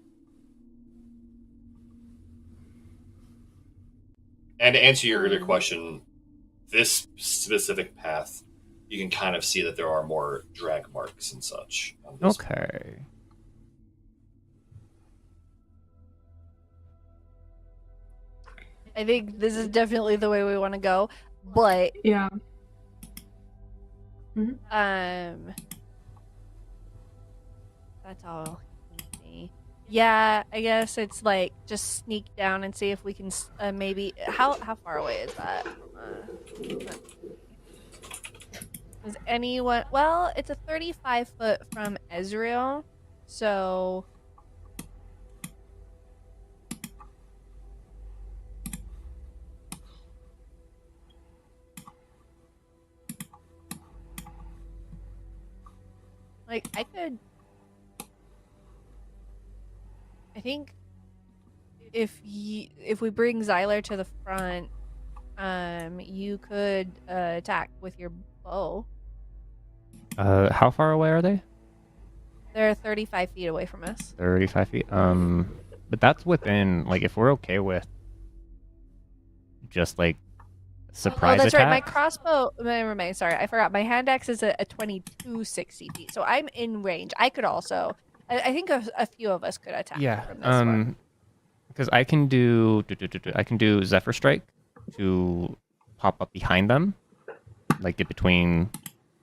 And to answer your earlier question, this specific path, you can kind of see that there are more drag marks and such on this one. Okay. I think this is definitely the way we want to go, but yeah. that's all. Yeah, I guess it's like just sneak down and see if we can maybe. How far away is that? Is anyone? Well, it's a 35-foot from Ezreal, so. Like, I think if we bring Xyler to the front, you could attack with your bow. How far away are they? They're 35 feet away from us. 35 feet. But that's within, like, if we're okay with just, like, surprise that's attack. right. My crossbow. Never mind. Sorry, I forgot. My hand axe is a 22 60 feet, so I'm in range. I could also. I think a few of us could attack. Yeah. From this one. Because I can do Zephyr Strike to pop up behind them, like get between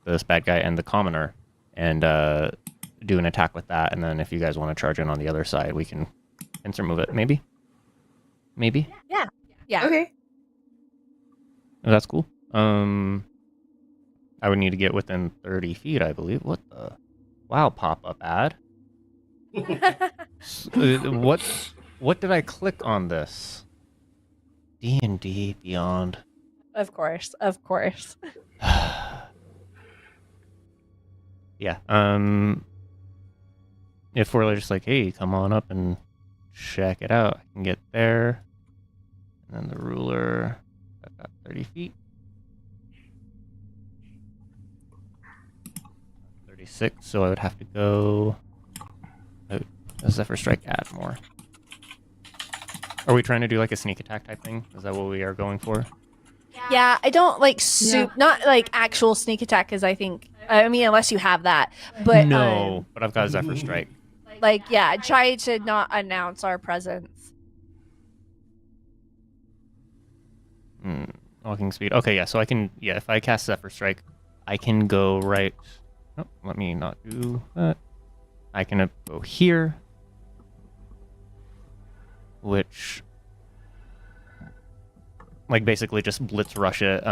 this bad guy and the commoner, and do an attack with that. And then if you guys want to charge in on the other side, we can pincer move it. Maybe. Yeah. Okay. Oh, that's cool. I would need to get within 30 feet, I believe. What the? Wow, pop-up ad. What did I click on this? D&D Beyond. Of course. Yeah. If we're just like, hey, come on up and check it out, I can get there. And then the ruler, I've got 30 feet. 36, so I would have to go. Zephyr Strike add more. Are we trying to do like a sneak attack type thing? Is that what we are going for? Yeah, I don't like not like actual sneak attack, because I think. I mean, unless you have that, but No, but I've got Zephyr Strike. like, yeah, try to not announce our presence. Walking speed. Okay, yeah, so I can, if I cast Zephyr Strike, I can go right. Oh, let me not do that. I can go here, which, like, basically just blitz rush it.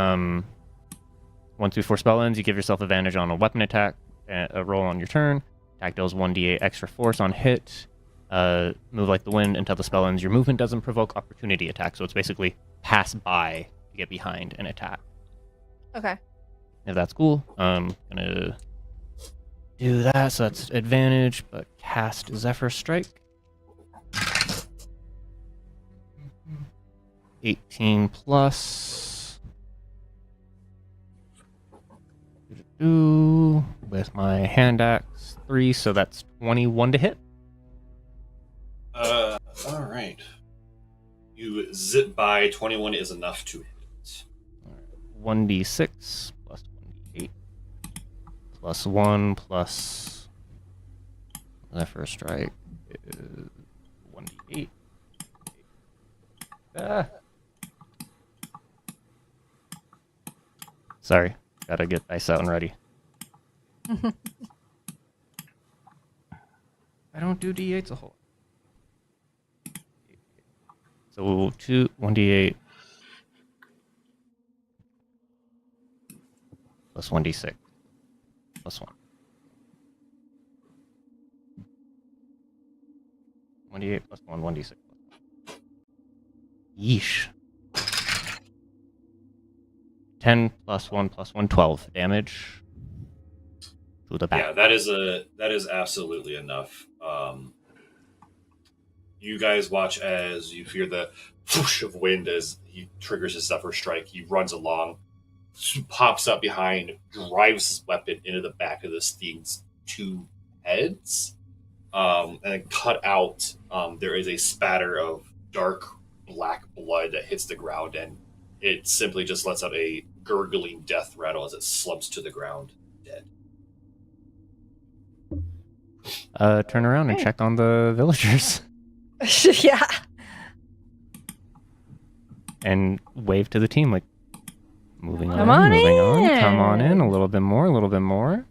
Once before spell ends, you give yourself advantage on a weapon attack, a roll on your turn. Attack deals 1d8 extra force on hit. Move like the wind until the spell ends. Your movement doesn't provoke opportunity attack, so it's basically pass by to get behind and attack. Okay. If that's cool, I'm gonna do that. So that's advantage, but cast Zephyr Strike. 18 plus. With my hand axe 3, so that's 21 to hit. All right. You zip by. 21 is enough to hit. 1d6 plus 1d8 plus 1 plus Zephyr Strike is 1d8. Sorry, gotta get dice out and ready. I don't do d8s a whole. So 1d8 plus 1d6 plus 1. 1d8 plus 1, 1d6 plus 1. Yeesh. 10 plus 1 plus 1, 12 damage to the back. Yeah, that is absolutely enough. You guys watch as you hear the whoosh of wind as he triggers his Zephyr Strike. He runs along, pops up behind, drives his weapon into the back of this thing's 2 heads, and then cut out. There is a spatter of dark black blood that hits the ground, and it simply just lets out a gurgling death rattle as it slumps to the ground, dead. Turn around and check on the villagers. Yeah. And wave to the team, like, moving Come on, on moving on. Come on in. in, a little bit more, a little bit more.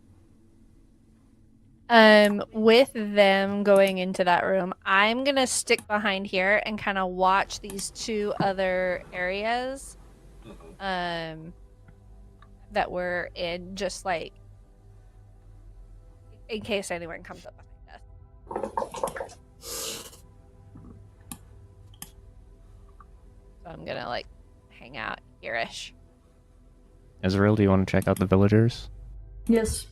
With them going into that room, I'm gonna stick behind here and kind of watch these 2 other areas, that we're in, just like in case anyone comes up behind us. So I'm gonna like hang out here-ish. Ezreal, do you want to check out the villagers? Yes.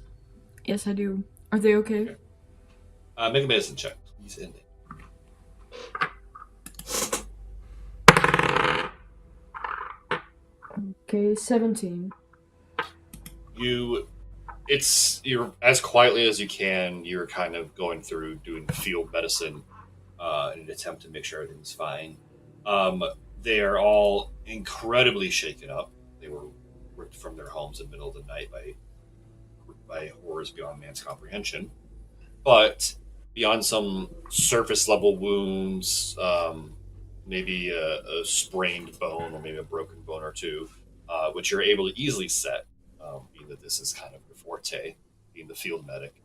Yes, I do. Are they okay? Make a medicine check. He's in it. Okay, 17. You're as quietly as you can. You're kind of going through doing field medicine in an attempt to make sure everything's fine. They are all incredibly shaken up. They were ripped from their homes in the middle of the night by horrors beyond man's comprehension. But beyond some surface level wounds, maybe a sprained bone or maybe a broken bone or 2, which you're able to easily set, being that this is kind of your forte, being the field medic.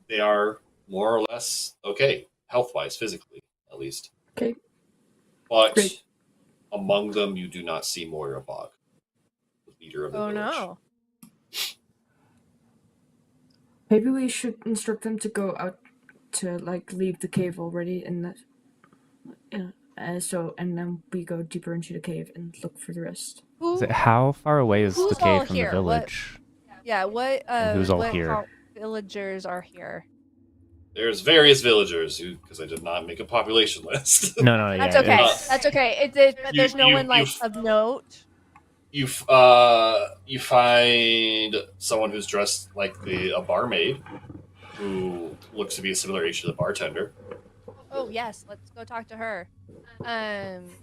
They are more or less okay, health-wise, physically, at least. Okay. But Great. among them, you do not see Moira-Bog, the leader of the village. No. Maybe we should instruct them to go out to, like, leave the cave already, and that... and then we go deeper into the cave and look for the rest. How far away is Who's the all cave from the here? village? And who's all what here? Villagers are here? There's various villagers because I did not make a population list. No, yeah. That's okay. it's- That's okay. But there's no one like of note. You find someone who's dressed like a barmaid, who looks to be a similar age to the bartender. Oh yes, let's go talk to her.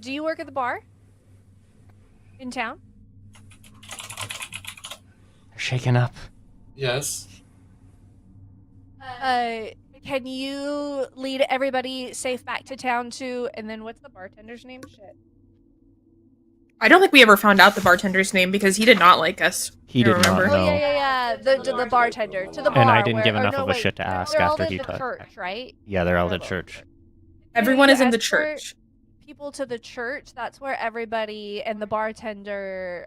Do you work at the bar in town? They're shaken up. Yes. Can you lead everybody safe back to town too? And then what's the bartender's name? Shit. I don't think we ever found out the bartender's name because he did not like us. He You did remember? not Oh know. yeah. The bartender to the bar. And I didn't give or enough no, of a wait, shit to ask they're all after in he the cut. church, right? Yeah, they're all They're at both church. church. Everyone You is in the escort church. People to the church. That's where everybody and the bartender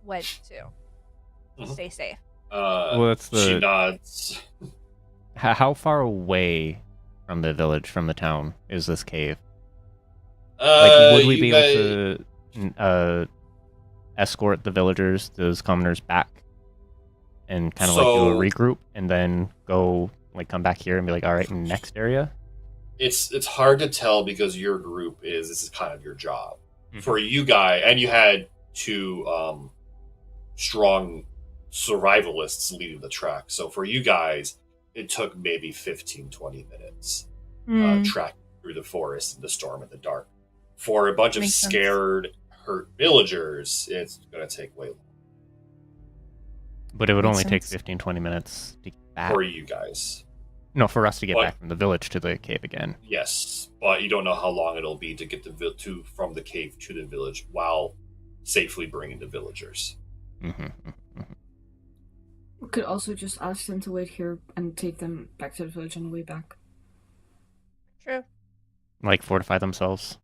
went to. Mhm. Stay safe. Well, that's She the. nods. How far away from the village, from the town, is this cave? Would we you be guys- able to escort the villagers, those commoners, back, and kind of like do a regroup, and then go like come back here and be like, all right, next area. It's hard to tell because your group this is kind of your job. Mhm. For you guys, and you had two strong survivalists leading the track. So for you guys, it took maybe 15, 20 minutes tracking through the forest in the storm in the dark. For a bunch of Makes sense. scared, hurt villagers, it's going to take way longer But it would Makes only take sense. 15, 20 minutes to get back. for you guys. No, for us to get But- back from the village to the cave again. Yes, but you don't know how long it'll be to get from the cave to the village while safely bringing the villagers. We could also just ask them to wait here and take them back to the village on the way back. True. Like fortify themselves.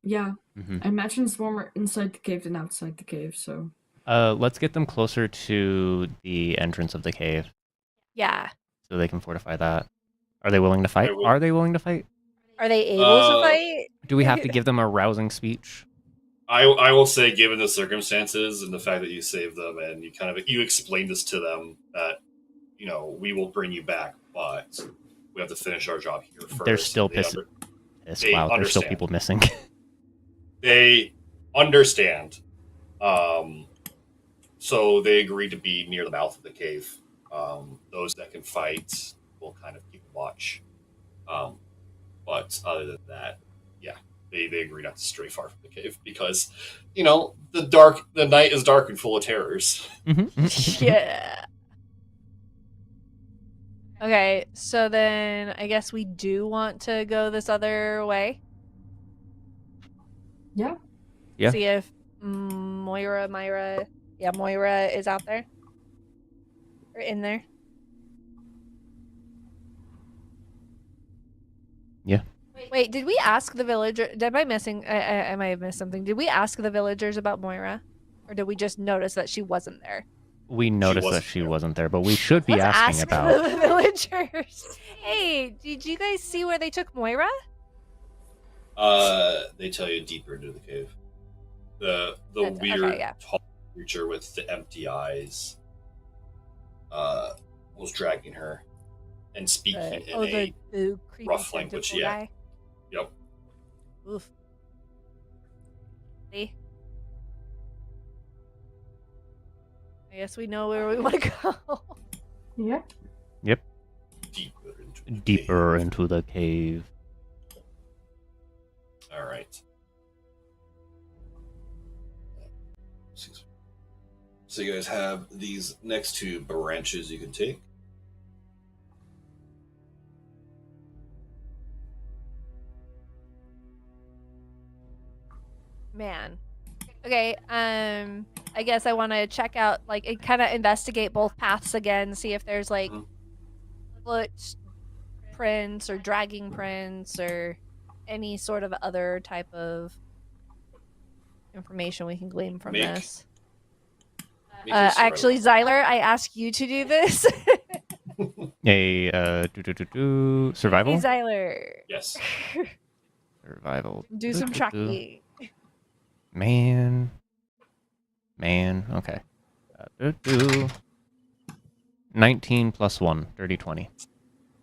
Yeah, Mhm. I imagine it's warmer inside the cave than outside the cave, so... Let's get them closer to the entrance of the cave Yeah. so they can fortify that. Are they willing to fight? I will- Are they willing to fight? Are they able to fight? Do we have to give them a rousing speech? I will say, given the circumstances and the fact that you saved them and you explained this to them that we will bring you back, but we have to finish our job here first. They're still They pissed. under- Wow, they there's still understand. people missing. They understand, so they agree to be near the mouth of the cave. Those that can fight will kind of keep watch, but other than that, yeah, they agree not to stray far from the cave because the night is dark and full of terrors. Yeah. Okay, so then I guess we do want to go this other way. Yeah. Yeah. See if Moira is out there. Or in there. Yeah. Wait, did we ask the villager? I might have missed something. Did we ask the villagers about Moira? Or did we just notice that she wasn't there? We noticed that wasn't she there. wasn't there, but we should be Let's asking ask about. the villagers. Hey, did you guys see where they took Moira? They tell you deeper into the cave. The Okay, weird yeah. tall creature with the empty eyes was dragging her and speaking in a the creepy rough language, tentacle yeah. guy. Yep. Oof. See? I guess we know where we want to go. Yeah. deeper into the cave. Into the cave. All right. So you guys have these next two branches you can take. Man. Okay, I guess I want to check out, like, kind of investigate both paths again, see if there's, like, Mhm. footprints or dragging prints or any sort of other type of information we can glean from Make- this. Make your survival. Actually, Zyler, I ask you to do this. Survival? Hey, Zyler. Yes. Survival. Do some tracking. Man. Okay. 19 plus 1, 30, 20.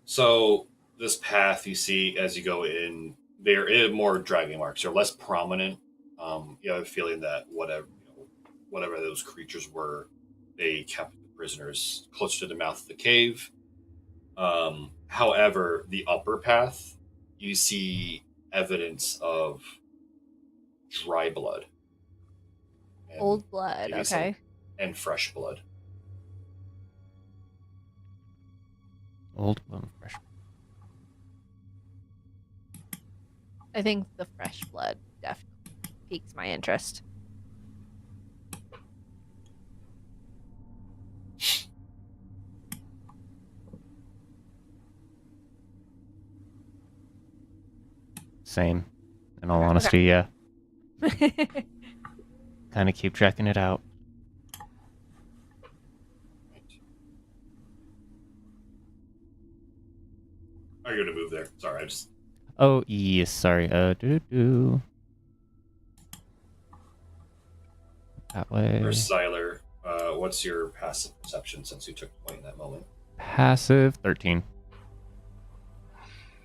So this path you see as you go in, there is more dragging marks. They're less prominent. You have a feeling that whatever those creatures were, they kept the prisoners close to the mouth of the cave. However, the upper path, you see evidence of dry blood. And Old blood, maybe some- okay. and fresh blood. Old one, fresh. I think the fresh blood definitely piques my interest. Same. In all honesty, yeah. Kind of keep checking it out. Are you going to move there? Sorry, I just... Oh, yes, sorry. That way. Xyler, what's your passive perception since you took point in that moment? Passive 13.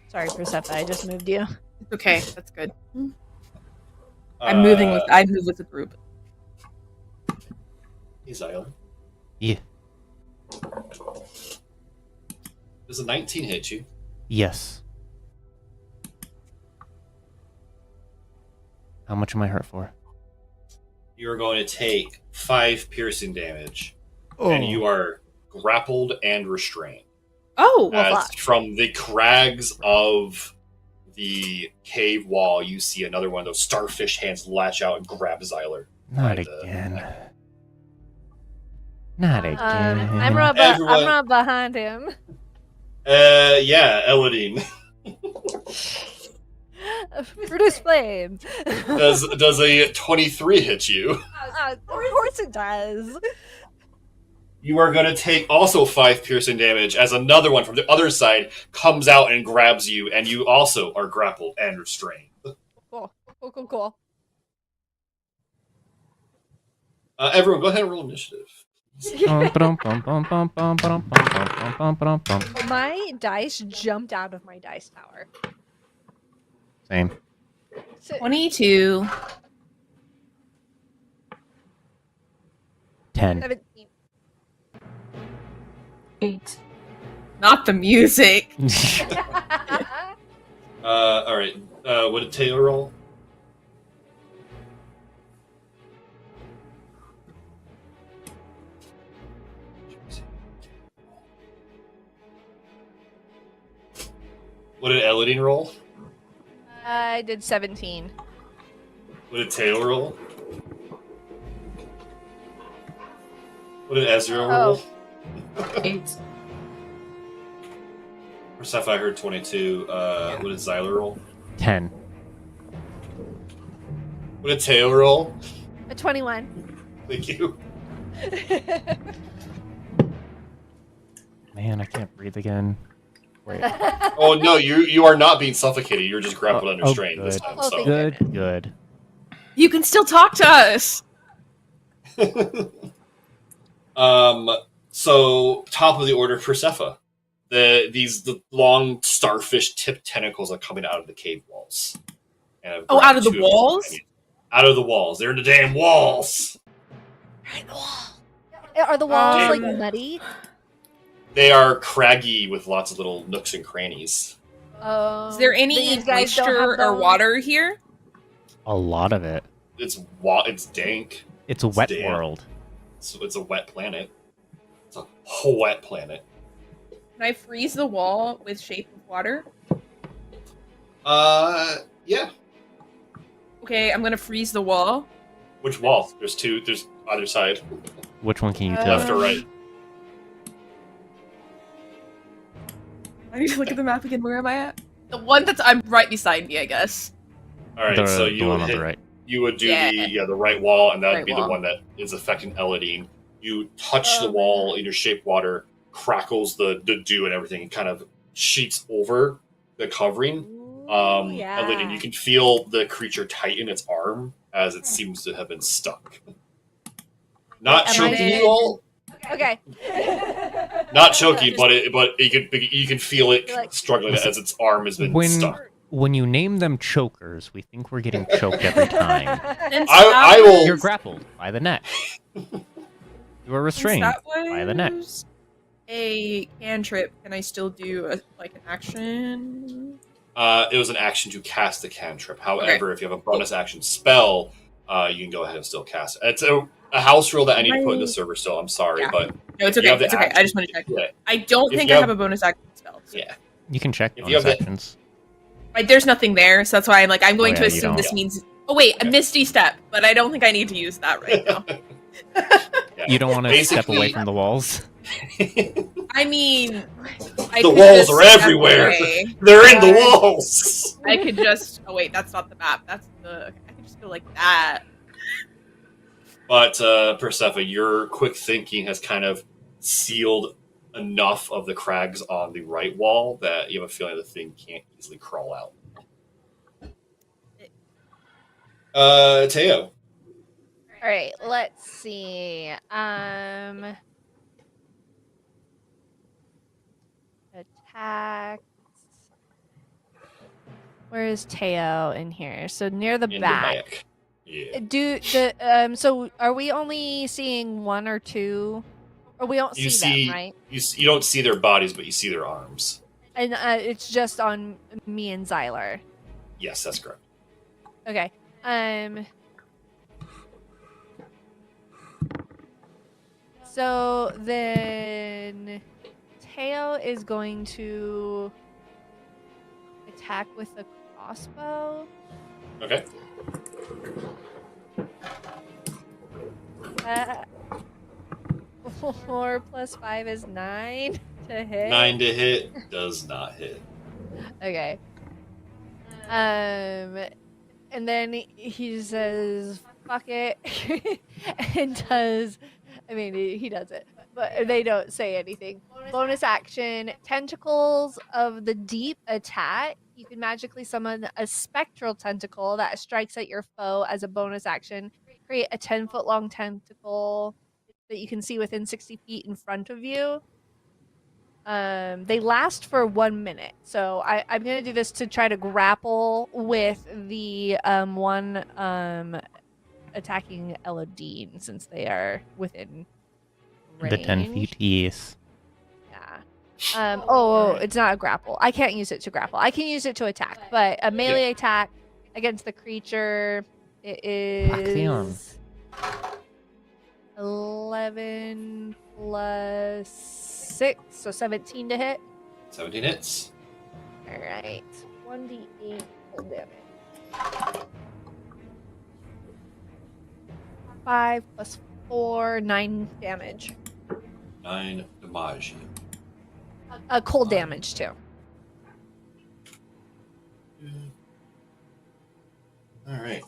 Sorry, Persephone, I just moved you. It's okay. That's good. I move with the group. Hey, Xyler. Yeah. Does a 19 hit you? Yes. How much am I hurt for? You are going to take 5 piercing damage, Oh. and you are grappled and restrained. Oh, Well, As fuck. from the crags of the cave wall, you see another one of those starfish hands latch out and grab Xyler. Not by the again. neck. Not again. I'm Everyone- right behind him. Yeah, Elodeen. Produce flame. Does a 23 hit you? Of course it does. You are going to take also 5 piercing damage as another one from the other side comes out and grabs you, and you also are grappled and restrained. Cool. Everyone, go ahead and roll initiative. My dice jumped out of my dice tower. Same. 22. 10. 17. 8. Not the music. All right. What did Taylor roll? What did Elodeen roll? I did 17. What did Taylor roll? What did Ezreal roll? 8. Persephone, I heard 22. What did Xyler roll? 10. What did Taylor roll? A 21. Thank you. Man, I can't breathe again. Wait. Oh no, you are not being suffocated. You're just grappled under Oh, strain this good. time. Oh, So. thank Good, good. You can still talk to us. So top of the order, Persephone. The long starfish tipped tentacles are coming out of the cave walls. And I've Oh, grabbed out of the 2 walls? Out of the walls. They're in the damn walls. Are the walls like Um, muddy? They are craggy with lots of little nooks and crannies. Is there any these guys don't moisture have or those? water here? A lot of it. It's dank. It's a wet damp. world. It's a wet planet. It's a whole wet planet. Can I freeze the wall with shape of water? Yeah. Okay, I'm gonna freeze the wall. Which wall? There's 2. There's either side. Which one can you Left tell? Left or right? I need to look at the map again. Where am I at? The one that's I'm right beside me, I guess. All right. The, so the you one would on hit, the right. you would do Yeah. the right wall, and that would Right be wall. the one that is affecting Elodeen. You touch Oh, the wall in your shape water, crackles the dew and everything, and kind of sheets over the covering. Elodeen, you can feel the creature tighten its arm as it seems to have been stuck. Not Am I choking dead? you all, Okay. not choking, but you can feel it Like- struggling as its arm has been When- stuck. When you name them chokers, we think we're getting choked every time. And I will- You're grappled by the neck. You are restrained by the neck. A cantrip. Can I still do an action? It was an action to cast the cantrip. However, if you have a bonus action spell, you can go ahead and still cast it. It's a house rule that I need to put in the server still. I'm sorry, Yeah. but No, it's If you okay. have the It's okay. I action- just want to check. yeah, I don't If think you I have- have a bonus action spell. So. yeah. You can check If you have bonus the- actions. There's nothing there, so that's why I'm I'm going Oh, to yeah, you assume don't. this means. Oh wait, a Okay. misty step, but I don't think I need to use that right now. Yeah. You don't want to step away Basically- from the walls. I mean, I The could walls just are step everywhere. away. They're in the walls. I could just. Oh wait, that's not the map. That's the. Okay, I could just go like that. But Persephone, your quick thinking has kind of sealed enough of the crags on the right wall that you have a feeling the thing can't easily crawl out. Teo. All right, let's see. Attacks. Where is Teo in here? So near the In back. the back. Yeah. So are we only seeing one or two? Or we don't You see them, see, right? you don't see their bodies, but you see their arms. And it's just on me and Xyler. Yes, that's correct. Okay. So then Teo is going to attack with a crossbow. Okay. Uh, 4 plus 5 is 9 to hit. 9 to hit does not hit. Okay. And then he says, "Fuck it," and does. I mean, he does it, but they don't say anything. Bonus action: Tentacles of the Deep attack. You can magically summon a spectral tentacle that strikes at your foe as a bonus action. Create a 10-foot long tentacle that you can see within 60 feet in front of you. They last for 1 minute, so I'm gonna do this to try to grapple with the one attacking Elodeen, since they are within range. The 10 feet, yes. Yeah. Alright. It's not a grapple. I can't use it to grapple. I can use it to attack, but a melee attack against the creature, it Fuck the arm. is 11 plus 6, so 17 to hit. 17 hits. All right, 1d8 cold damage. 5 plus 4, 9 damage. 9 damage. Cold damage too. All right.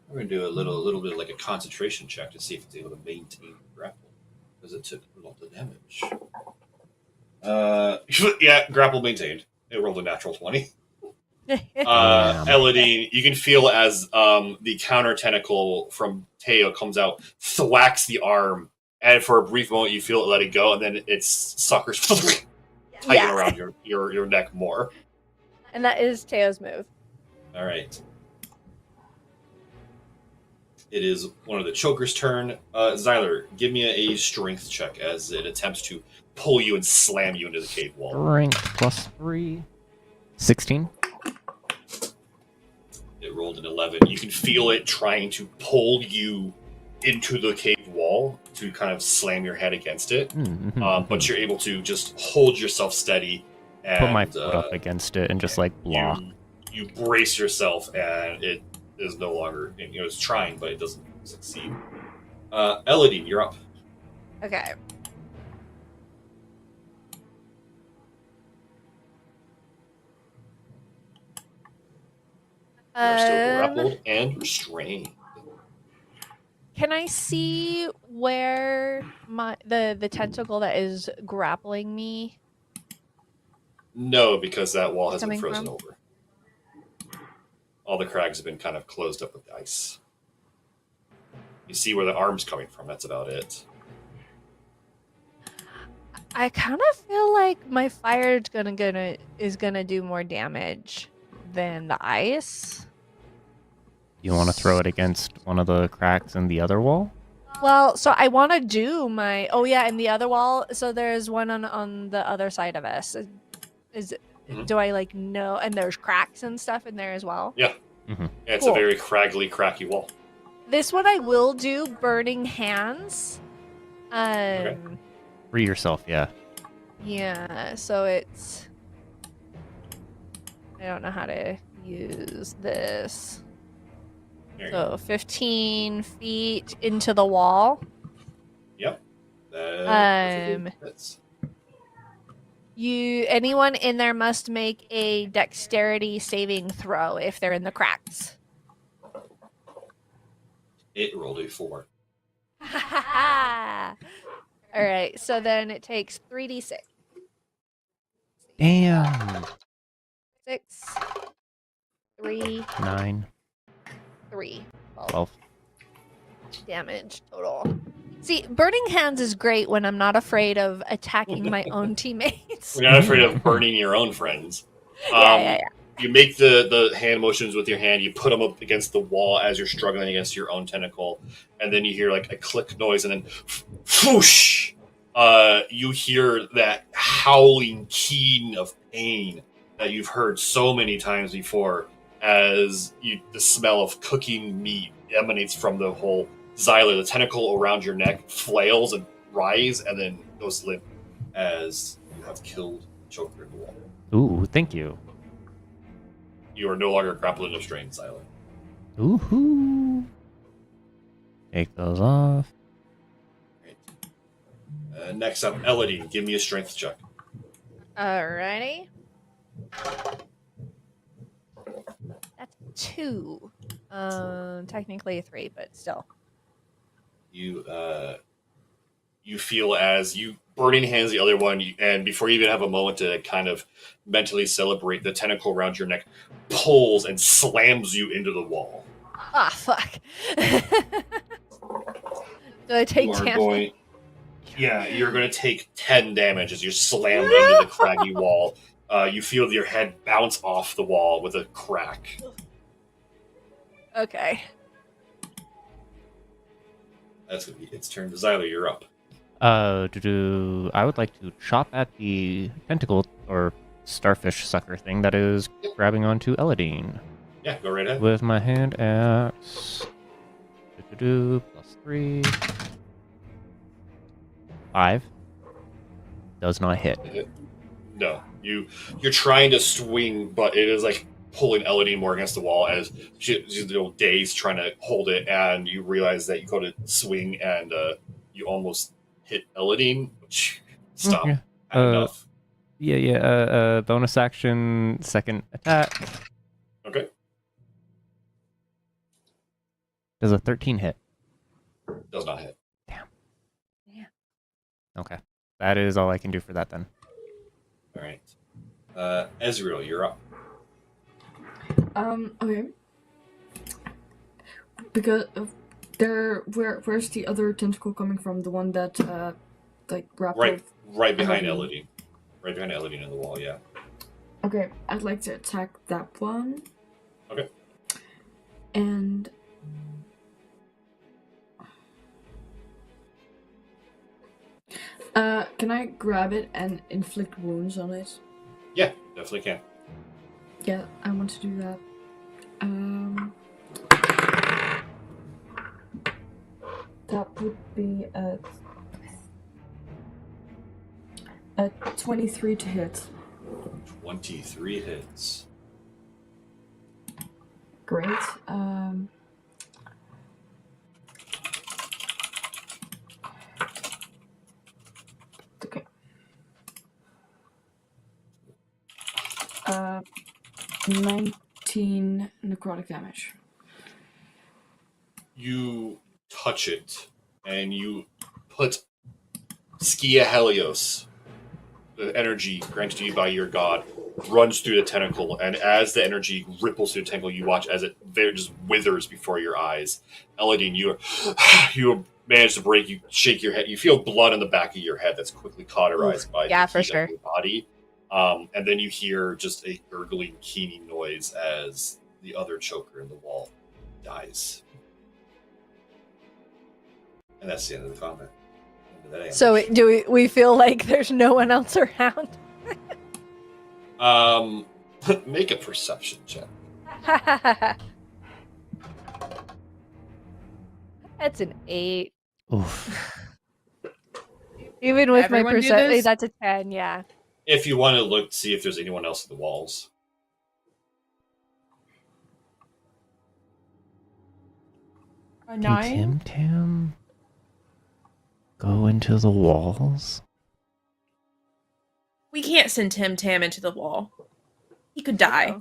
We're gonna do a little bit of like a concentration check to see if it's able to maintain the grapple, because it took a lot of damage. Yeah, grapple maintained. It rolled a natural 20. Elodeen, you can feel as the counter tentacle from Teo comes out, thwacks the arm, and for a brief moment you feel it let it go, and then its suckers tighten around your neck more. And that is Teo's move. All right. It is one of the choker's turn. Xyler, give me a strength check as it attempts to pull you and slam you into the cave wall. Strength plus 3. 16. It rolled an 11. You can feel it trying to pull you into the cave wall to kind of slam your head against it. But you're able to just hold yourself steady and put my foot up against it and just like block. You brace yourself, and it is no longer, it's trying, but it doesn't succeed. Elodeen, you're up. Okay. You're still grappled and restrained. Can I see where the tentacle that is grappling me? No, because that wall has been Coming frozen from? over. All the crags have been kind of closed up with ice. You see where the arm's coming from. That's about it. I kind of feel like my fire is gonna do more damage than the ice. You want to throw it against one of the cracks in the other wall? Well, so I want to do my in the other wall. So there's one on the other side of us. Do I like know? And there's cracks and stuff in there as well. Yeah. Mm-hmm. Yeah, it's Cool. a very craggly, cracky wall. This one I will do burning hands. Free yourself, yeah. Yeah, so it's... I don't know how to use this. There you So go. 15 feet into the wall. Yep. That's Anyone in there must make a dexterity saving throw if they're in the cracks. it rolled a 4. All right, so then it takes 3d6. Damn. 6, 3, 9, 3. 12. damage total. See, Burning Hands is great when I'm not afraid of attacking my own teammates. You're not afraid of burning your own friends. Yeah. You make the hand motions with your hand. You put them up against the wall as you're struggling against your own tentacle, and then you hear like a click noise, and then whoosh! You hear that howling keen of pain that you've heard so many times before, as the smell of cooking meat emanates from the whole Xyler. The tentacle around your neck flails and writhes, and then goes limp as you have killed Choker in the wall. Ooh, thank you. You are no longer grappled into strain, Xyler. Ooh. Take those off. Next up, Elodeen. Give me a strength check. Alrighty. That's 2. Technically a 3, but still. You feel as you burning hands the other one, and before you even have a moment to kind of mentally celebrate, the tentacle around your neck pulls and slams you into the wall. Ah, fuck. Do I take damage? You're going to take 10 damage as you're slammed into the craggy wall. You feel your head bounce off the wall with a crack. Okay. That's going to be its turn. Xyler, you're up. I would like to chop at the tentacle or starfish sucker thing that is grabbing onto Elodeen. Yeah, go right ahead. With my hand axe. +3. 5. Does not hit. No. You're trying to swing, but it is like pulling Elodeen more against the wall as she's dazed trying to hold it, and you realize that you go to swing and you almost hit Elodeen. Stop. Okay. Enough. Bonus action, second attack. Okay. Does a 13 hit? Does not hit. Damn. Okay. That is all I can do for that then. All right. Ezreal, you're up. Okay. Because where's the other tentacle coming from? The one that wrapped Right behind Elodeen. Elodeen. Right behind Elodeen in the wall, yeah. Okay, I'd like to attack that one. Okay. And can I grab it and inflict wounds on it? Yeah, definitely can. Yeah, I want to do that. That would be a 23 to hit. 23 hits. Great. Okay. 19 necrotic damage. You touch it, and you put Skia Helios, the energy granted to you by your god, runs through the tentacle, and as the energy ripples through the tentacle, you watch as it just withers before your eyes. Elodeen, you manage to break, you shake your head, you feel blood in the back of your head that's quickly cauterized by the for heat sure. of your body. And then you hear just a gurgling, keening noise as the other choker in the wall dies. And that's the end of the combat. So do we feel like there's no one else around? Make a perception check. That's an 8. Oof. Even with my Everyone do perception, this? that's a 10. Yeah. If you want to look, see if there's anyone else in the walls. A Can 9? Tim Tam go into the walls? We can't send Tim Tam into the wall. He could die.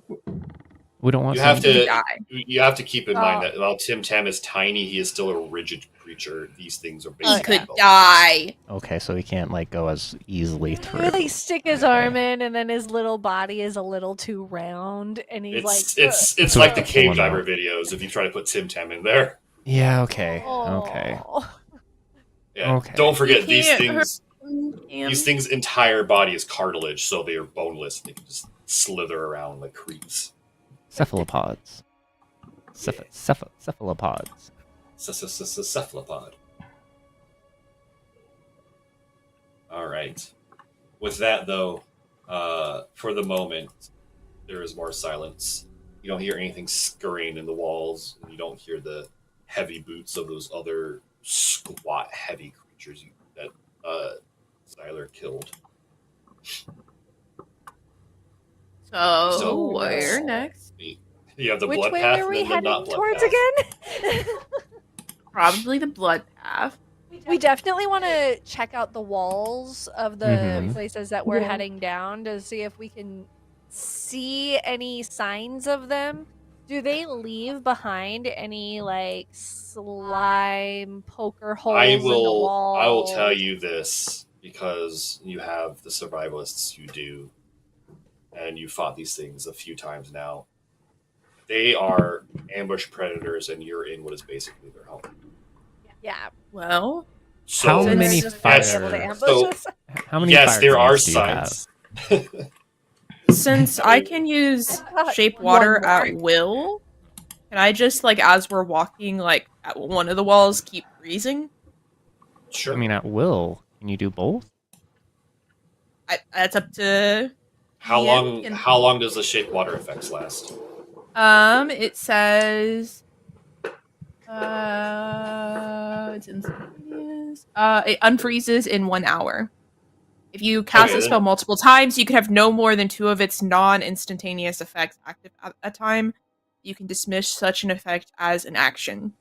We don't want You have He could to. die. You have to keep in mind that while Tim Tam is tiny, he is still a rigid creature. These things are He basically. could die. Okay, so he can't go as easily through. Really stick his arm in, and then his little body is a little too round, and he's It's like, it's So like the pull cave him diver out. videos. If you try to put Tim Tam in there, Yeah, okay. Okay. Oh. Yeah. Okay. Don't forget You these can't things. Damn. These things' entire body is cartilage, so they are boneless. They can just slither around like creeps. Cephalopods. Cephalopods. Cephalopod. All right. With that, though, for the moment, there is more silence. You don't hear anything scurrying in the walls, and you don't hear the heavy boots of those other squat, heavy creatures that Zyler killed. So where next? You have the Which blood way path were we and then the not heading blood towards path. again? Probably the blood path. We definitely want to check out the walls of the Mhm. places that we're Yeah. heading down to see if we can see any signs of them. Do they leave behind any like slime poker holes I in the wall? will tell you this because you have the survivalists you do, and you fought these things a few times now. They are ambush predators, and you're in what is basically their home. Yeah. Well, So How They're many just gonna be able to fire- ambush So- us. How many yes, fire there are grenades do you have? signs. since I can use shape water One at more. will, can I just like as we're walking like at one of the walls keep freezing? Sure. I mean, at will. Can you do both? That's up to how Ian long? can- How long does the shape water effects last? It says it's instantaneous. It unfreezes in 1 hour. If you cast Okay, a spell then. multiple times, you can have no more than 2 of its non-instantaneous effects active at a time. You can dismiss such an effect as an action.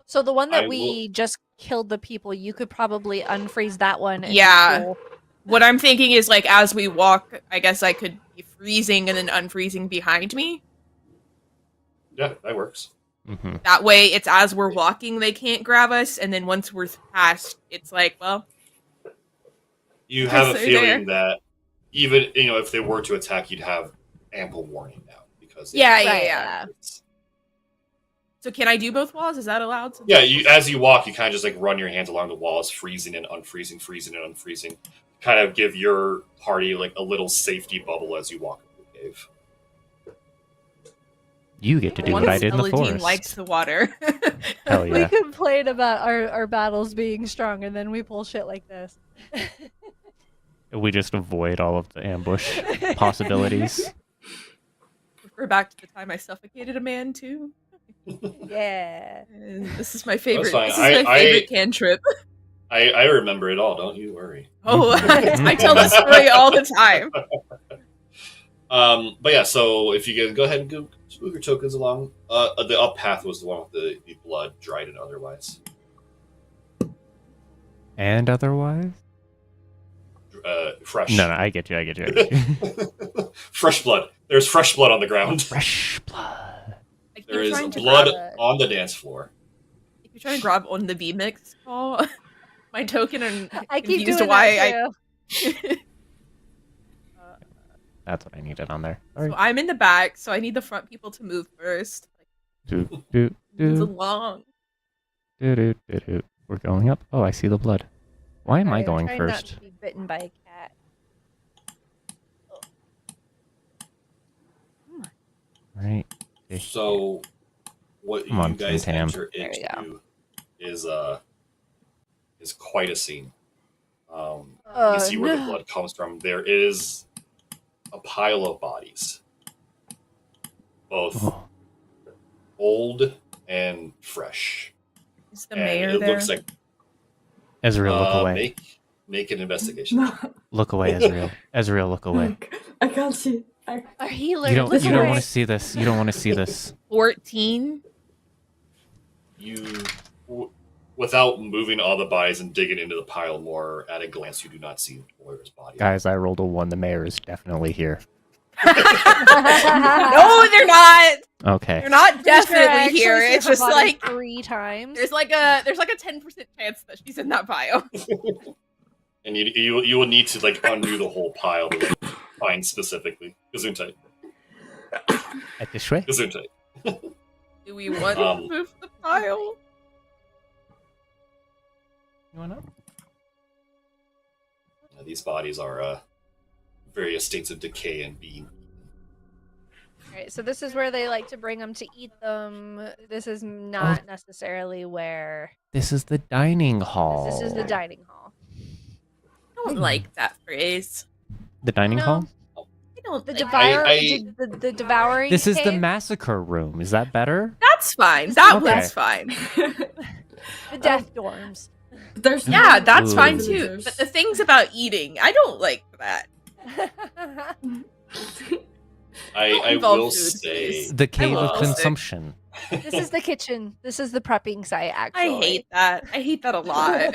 So the one that I we just killed the people, you could probably unfreeze that one. And Yeah. be cool. What I'm thinking is like as we walk, I guess I could be freezing and then unfreezing behind me. Yeah, that works. Mm-hmm. That way, it's as we're walking they can't grab us, and then once we're past, it's like, well, You Yes, have a they're feeling that even if they were to attack, you'd have ample warning now because Yeah, Right, yeah. So can I do both walls? Is that allowed? Yeah, as you walk, you kind of just like run your hands along the walls, freezing and unfreezing, freezing and unfreezing. Kind of give your party like a little safety bubble as you walk into the cave. You get to do Once what I did in the Elodeen forest. likes the water. Hell We yeah. complain about our battles being strong, and then we pull shit like this. We just avoid all of the ambush possibilities. We're back to the time I suffocated a man too. Yeah. And this is my favorite. fine. This is my favorite cantrip. I remember it all. Don't you worry. Oh, I tell this story all the time. But yeah, so if you can go ahead and move your tokens along. The up path was the one with the blood, dried and otherwise. And otherwise? Fresh. No, I get you. Fresh blood. There's fresh blood on the ground. Fresh blood. I keep There is trying to blood grab it. on the dance floor. If you're trying to grab on the V-Mix call, my token, and I keep confused doing why that too. That's what I needed on there. Sorry. So I'm in the back, so I need the front people to move first. Do, do, It's do, long. do, do, do, do. We're going up. Oh, I see the blood. Why am I Alright, I'm going trying not first? to be bitten by a cat. Right. So what Come you on, guys Tim Tam. enter There we into is quite a scene. You Oh, see where the no. blood comes from. There is a pile of bodies, both Oh, old and fresh. Is the And mayor it there? looks like Ezreal, look away. Make an investigation. No, Look away, Ezreal. Ezreal, look away. I can't see. Our healer. You don't. look You don't away. want to see this. You don't want to see this. 14. Without moving all the bodies and digging into the pile more, at a glance, you do not see Lawyer's body. Guys, I rolled a 1. The mayor is definitely here. No, they're not. Okay. They're not Pretty sure I definitely actually here. see It's her just body like 3 times. there's like a 10% chance that she's in that bio. And you will need to like undo the whole pile to like, find specifically. Gesundheit. At this way. Gesundheit. Do Do we want to Um, move the pile? You wanna? These bodies are various states of decay and being. Alright, so this is where they like to bring them to eat them. This is not necessarily where. This is the dining hall. This is the dining hall. I don't like that phrase. The dining No. hall? I don't The like the devouring. This is the cave? massacre room. Is that better? That's fine. That Okay. one's fine. The death dorms. There's Yeah, that's Ooh. fine too. But the things about eating, I don't like that. I involve will food, say, please. The cave of love consumption. This is the kitchen. This is the prepping site. I Actually, hate that. I hate that a lot.